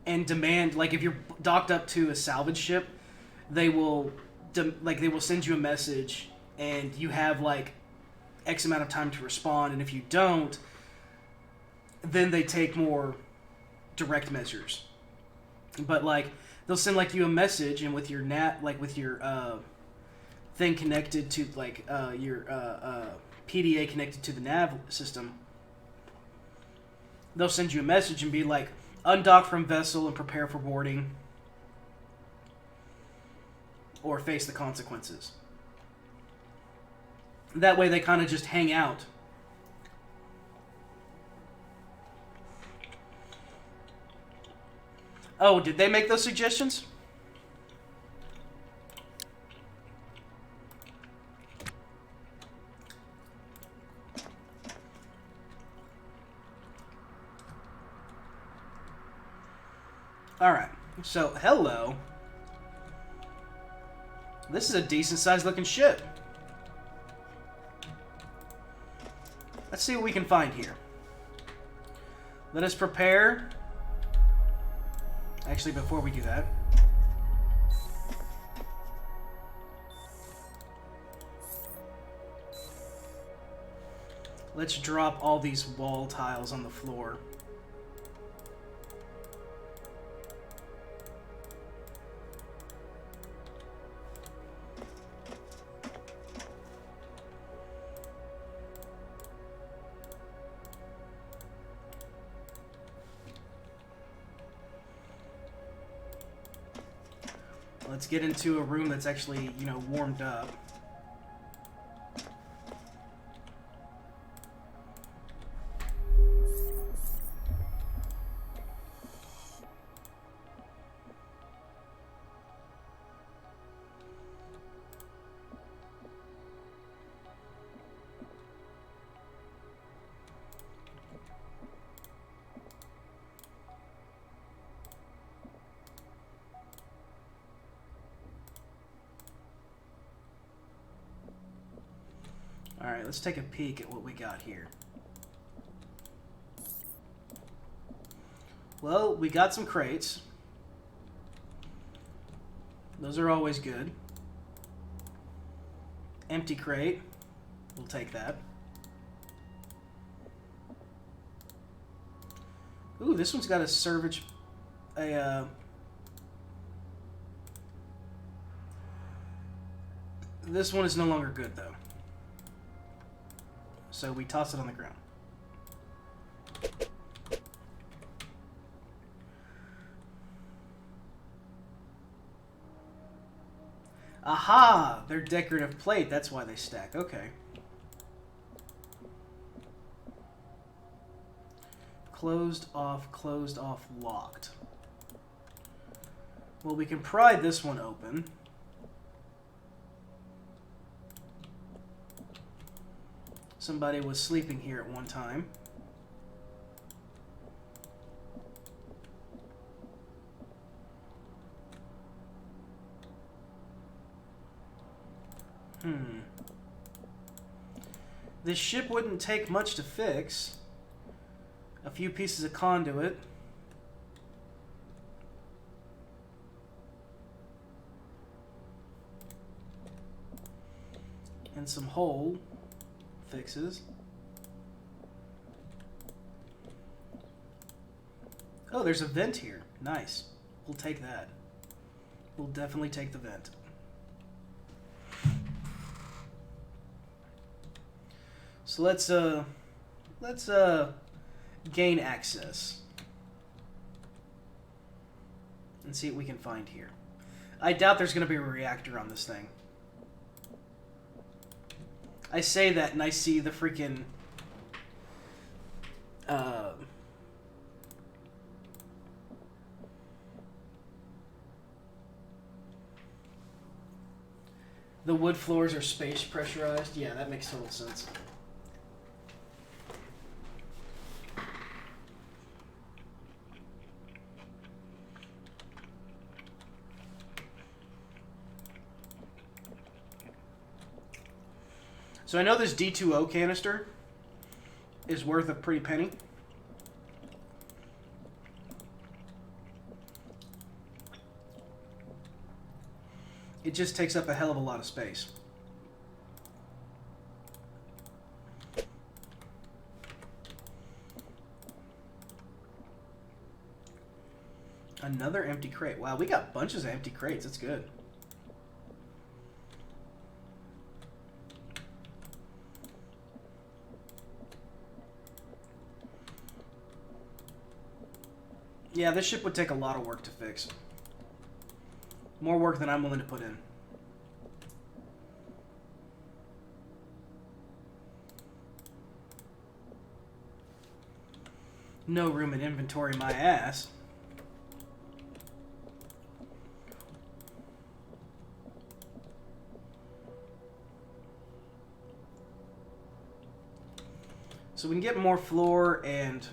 And demand, like, if you're docked up to a salvage ship, they will, they will send you a message, and you have, like, X amount of time to respond, and if you don't, then they take more direct measures. But, like, they'll send, like, you a message, and with your with your, thing connected to, like, your, PDA connected to the nav system, they'll send you a message and be like, undock from vessel and prepare for boarding, or face the consequences. That way they kind of just hang out. Oh, did they make those suggestions? Alright, so, hello. This is a decent-sized looking ship. Let's see what we can find here. Let us prepare. Actually, before we do that, let's drop all these wall tiles on the floor. Let's get into a room that's actually, you know, warmed up. Alright, let's take a peek at what we got here. Well, we got some crates. Those are always good. Empty crate. We'll take that. Ooh, this one's got a salvage... This one is no longer good, though. So we toss it on the ground. Aha! They're decorative plate. That's why they stack. Okay. Closed off, locked. Well, we can pry this one open. Somebody was sleeping here at one time. This ship wouldn't take much to fix. A few pieces of conduit. And some hole fixes. Oh, there's a vent here. Nice. We'll take that. We'll definitely take the vent. So let's gain access. And see what we can find here. I doubt there's going to be a reactor on this thing. I say that and I see the freaking... the wood floors are space pressurized. Yeah, that makes total sense. So I know this D2O canister is worth a pretty penny. It just takes up a hell of a lot of space. Another empty crate. Wow, we got bunches of empty crates. That's good. Yeah, this ship would take a lot of work to fix. More work than I'm willing to put in. No room in inventory, my ass. So we can get more floor and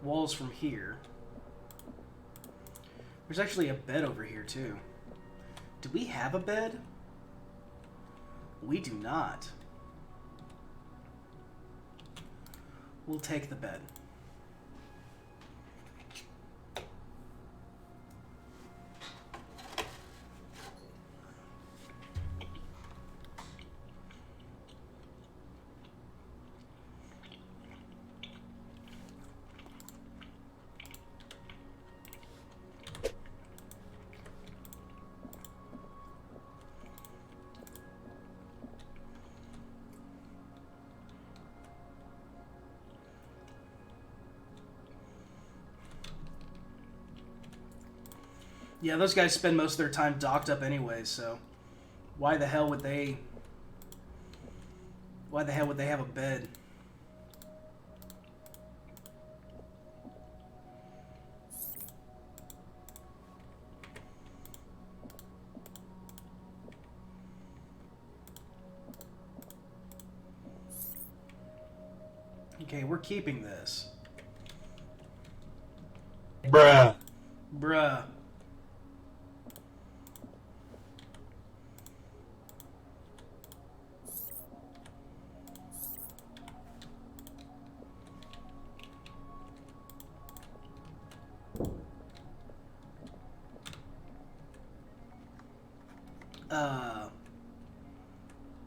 walls from here. There's actually a bed over here, too. Do we have a bed? We do not. We'll take the bed. Yeah, those guys spend most of their time docked up anyways, so why the hell would they have a bed? Okay, we're keeping this. Bruh. Bruh.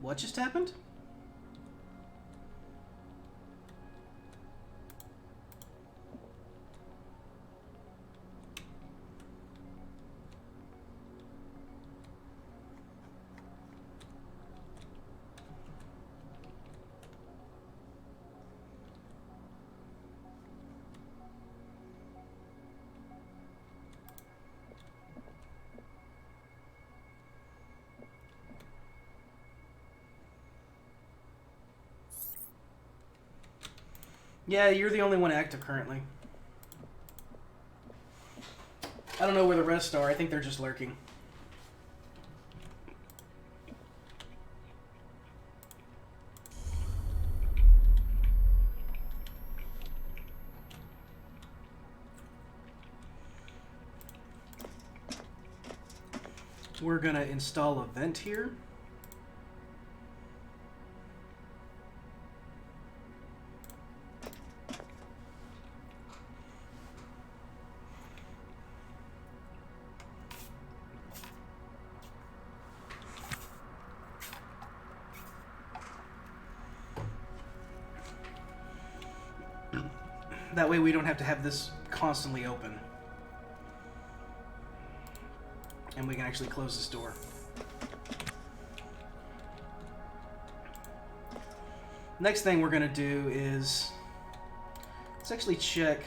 What just happened? Yeah, you're the only one active currently. I don't know where the rest are. I think they're just lurking. We're gonna install a vent here. That way we don't have to have this constantly open. And we can actually close this door. Next thing we're going to do is Let's actually check.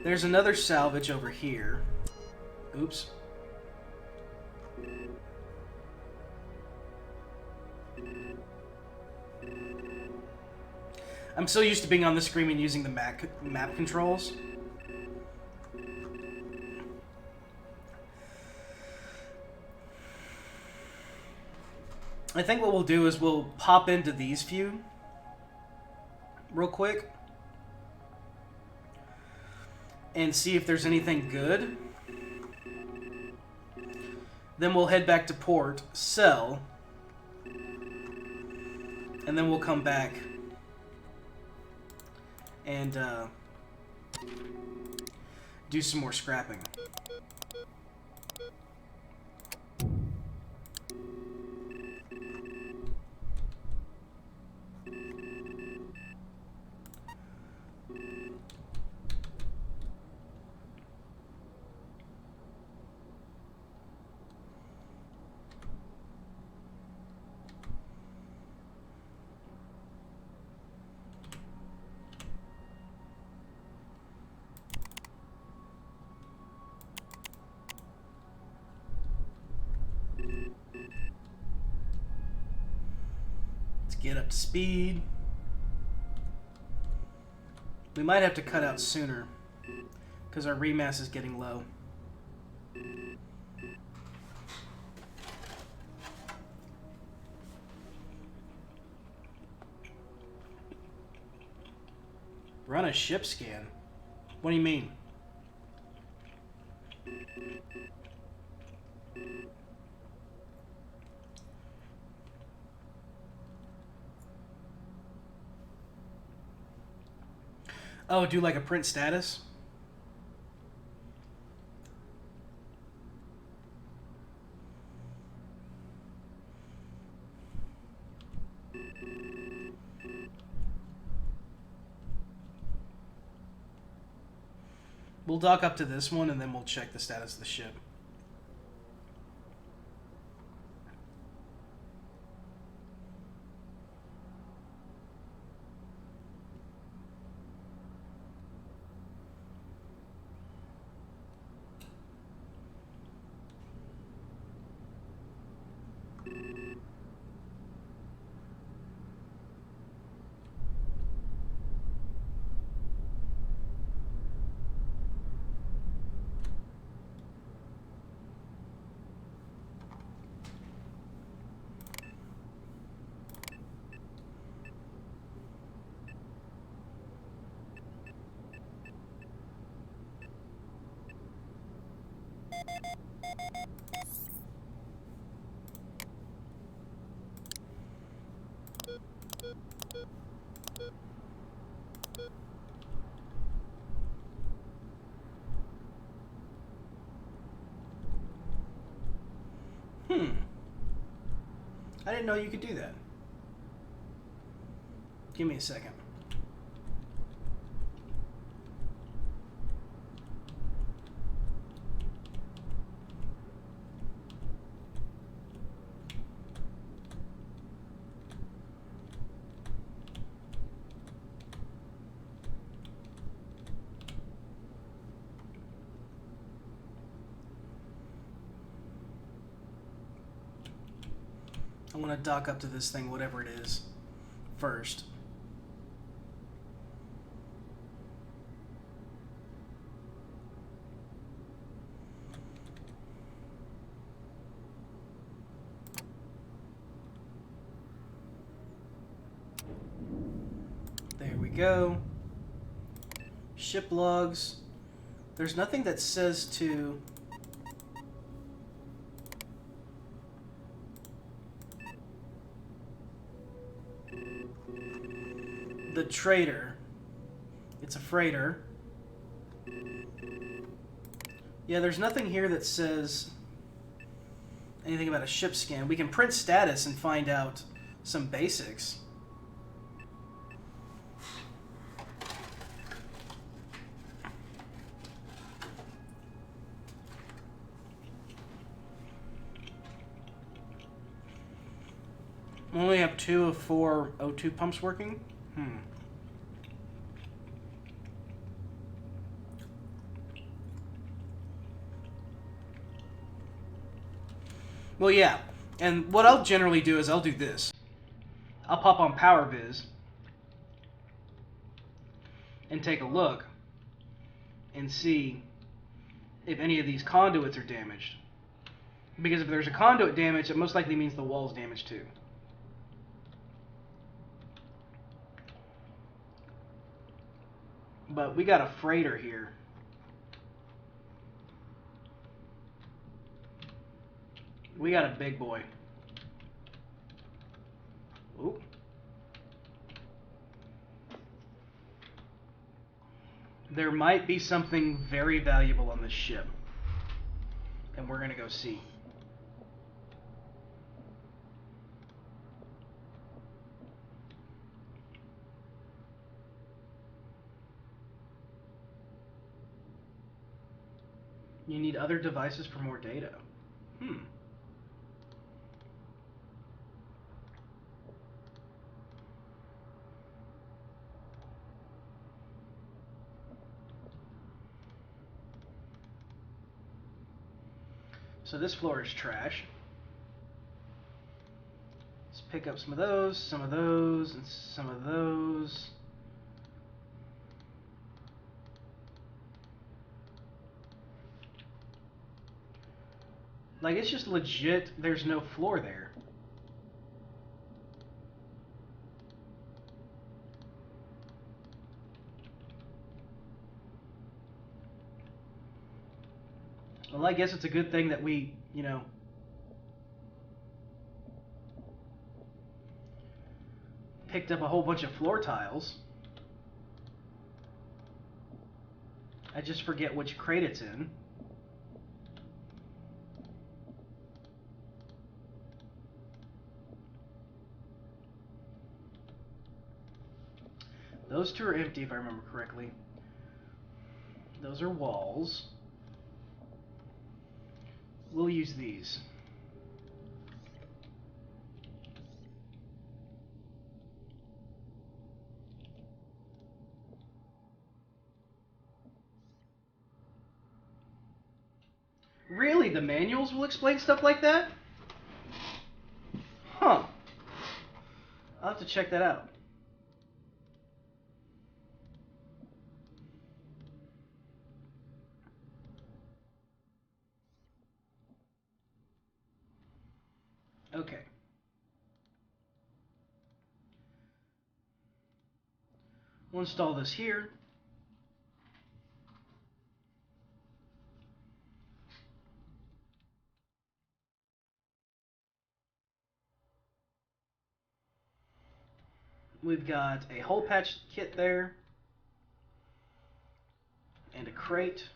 There's another salvage over here. Oops. I'm so used to being on the screen and using the map controls. I think what we'll do is we'll pop into these few real quick and see if there's anything good. Then we'll head back to port, sell, and then we'll come back and do some more scrapping. Get up to speed. We might have to cut out sooner because our remass is getting low. Run a ship scan? What do you mean? Oh, do like a print status? We'll dock up to this one and then we'll check the status of the ship. I didn't know you could do that. Give me a second. I want to dock up to this thing, whatever it is, first. There we go. Ship logs. There's nothing that says to... the trader. It's a freighter. Yeah, there's nothing here that says anything about a ship scan. We can print status and find out some basics. We only have 2 of 4 O2 pumps working? Well, yeah. And what I'll generally do is I'll do this. I'll pop on PowerViz and take a look and see if any of these conduits are damaged. Because if there's a conduit damage, it most likely means the wall's damaged too. But we got a freighter here. We got a big boy. Ooh. There might be something very valuable on this ship. And we're gonna go see. You need other devices for more data. So this floor is trash. Let's pick up some of those, and some of those. Like, it's just legit, there's no floor there. Well, I guess it's a good thing that we, picked up a whole bunch of floor tiles. I just forget which crate it's in. Those 2 are empty, if I remember correctly. Those are walls. We'll use these. Really? The manuals will explain stuff like that? Huh. I'll have to check that out. Okay. We'll install this here. We've got a hole patch kit there. And a crate.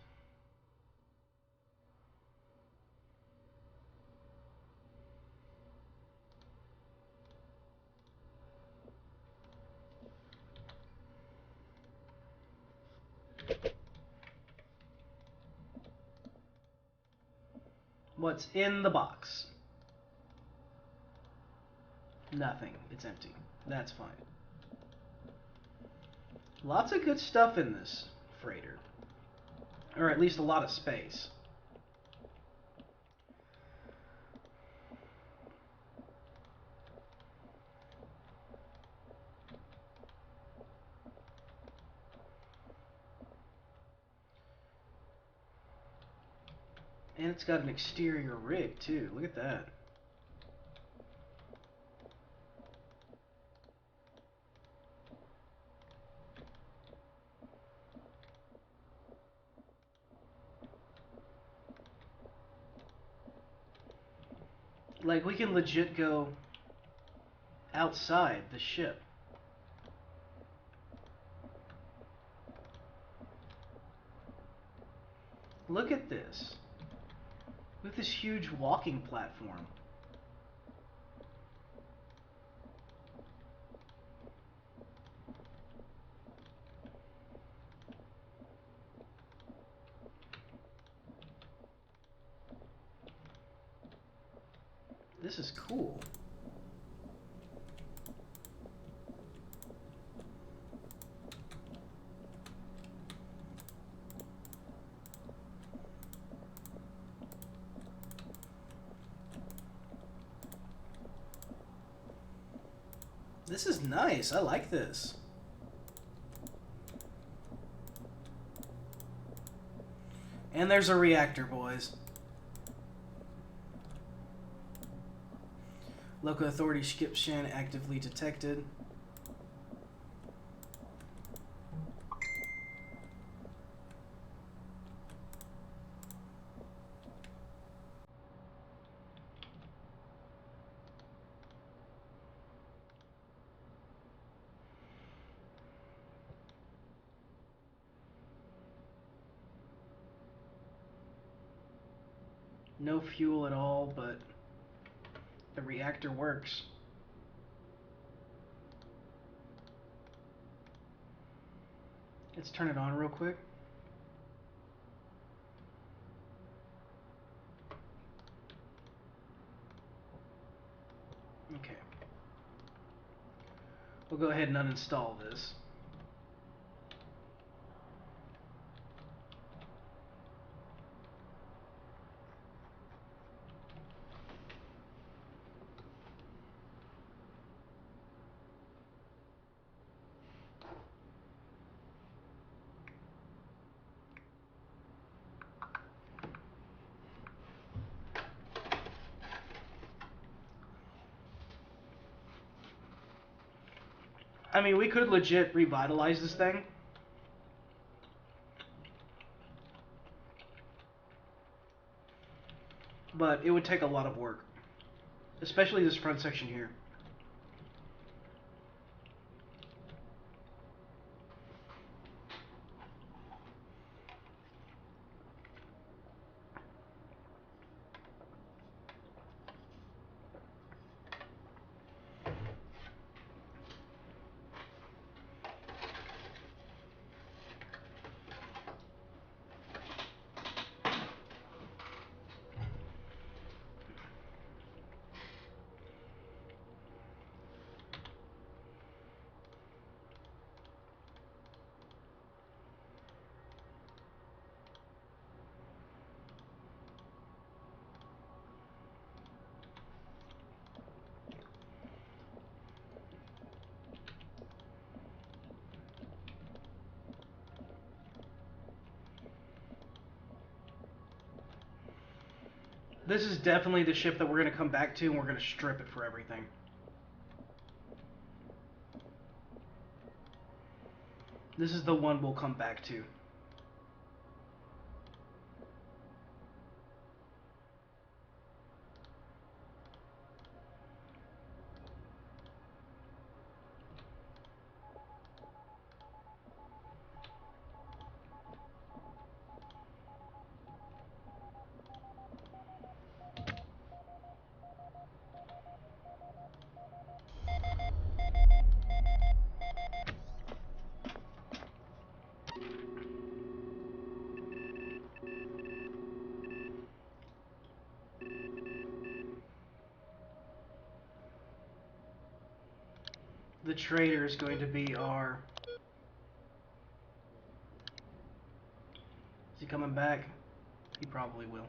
What's in the box? Nothing. It's empty. That's fine. Lots of good stuff in this freighter. Or at least a lot of space. And it's got an exterior rig, too. Look at that. Like, we can legit go outside the ship. Look at this. With this huge walking platform. This is cool. This is nice. I like this. And there's a reactor, boys. Local authority ship Shan actively detected. No fuel at all, but the reactor works. Let's turn it on real quick. Okay. We'll go ahead and uninstall this. I mean, we could legit revitalize this thing. But it would take a lot of work. Especially this front section here. This is definitely the ship that we're going to come back to, and we're going to strip it for everything. This is the one we'll come back to. The trader is going to be our... Is he coming back? He probably will.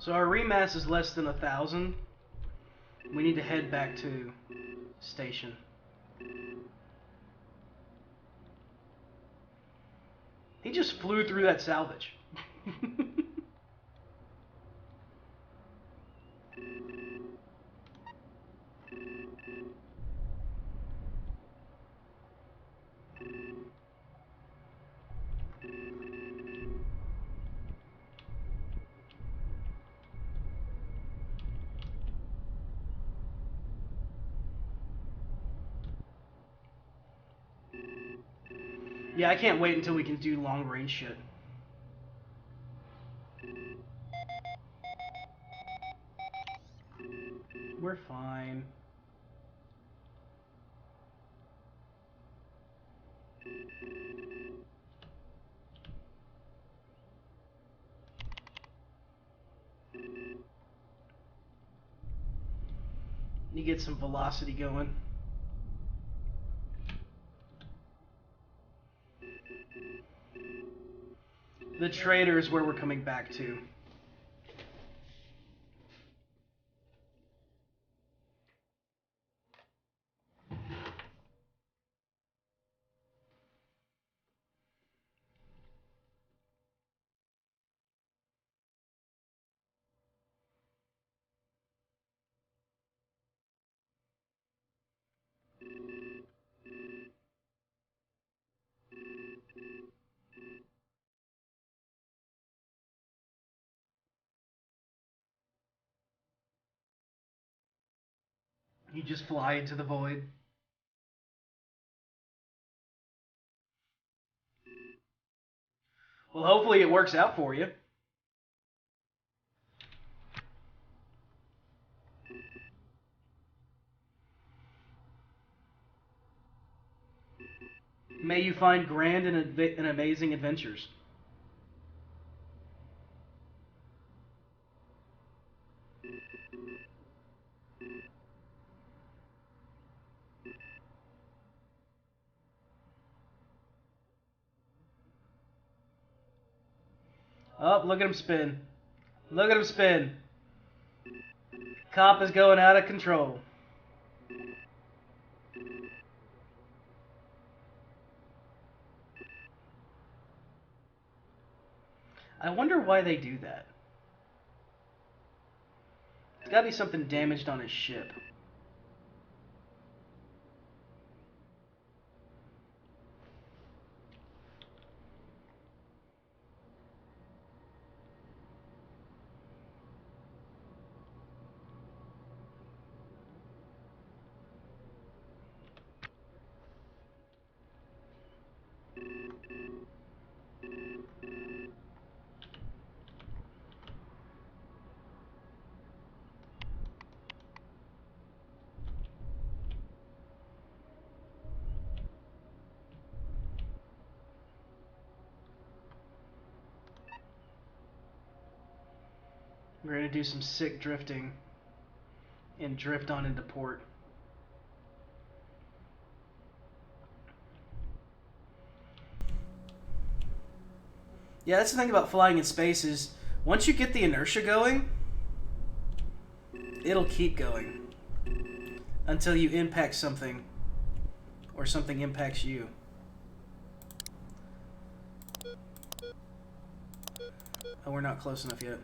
So our remass is less than 1,000. We need to head back to station. He just flew through that salvage. Yeah, I can't wait until we can do long range shit. We're fine. You get some velocity going. The trader is where we're coming back to. You just fly into the void. Well, hopefully it works out for you. May you find grand and amazing adventures. Oh, look at him spin. Look at him spin. Cop is going out of control. I wonder why they do that. There's got to be something damaged on his ship. We're going to do some sick drifting and drift on into port. Yeah, that's the thing about flying in space is once you get the inertia going, it'll keep going until you impact something or something impacts you. Oh, we're not close enough yet.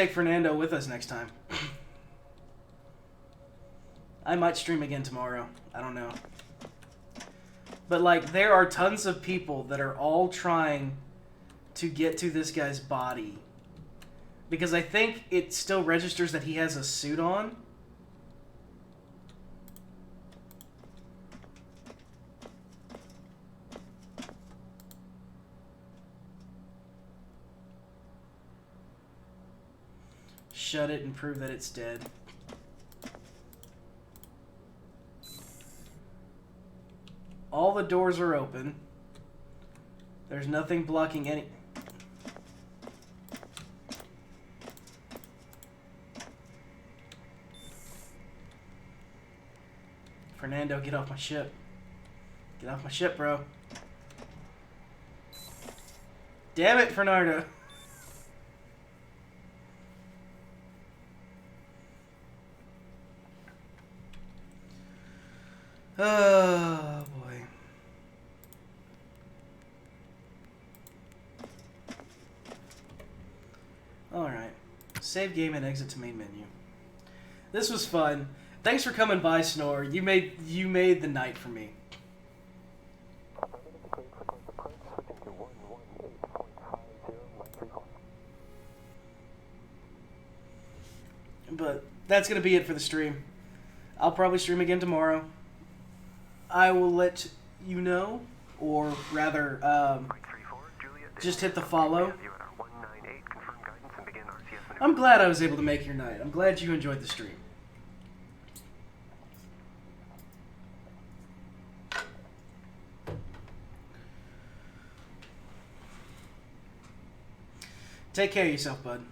Take Fernando with us next time. I might stream again tomorrow. I don't know. But, like, there are tons of people that are all trying to get to this guy's body. Because I think it still registers that he has a suit on. Shut it and prove that it's dead. All the doors are open. There's nothing blocking any... Fernando, get off my ship. Get off my ship, bro. Damn it, Fernando. Oh, boy. Alright. Save game and exit to main menu. This was fun. Thanks for coming by, Snore. You made the night for me. But that's going to be it for the stream. I'll probably stream again tomorrow. I will let you know, or rather, just hit the follow. I'm glad I was able to make your night. I'm glad you enjoyed the stream. Take care of yourself, bud.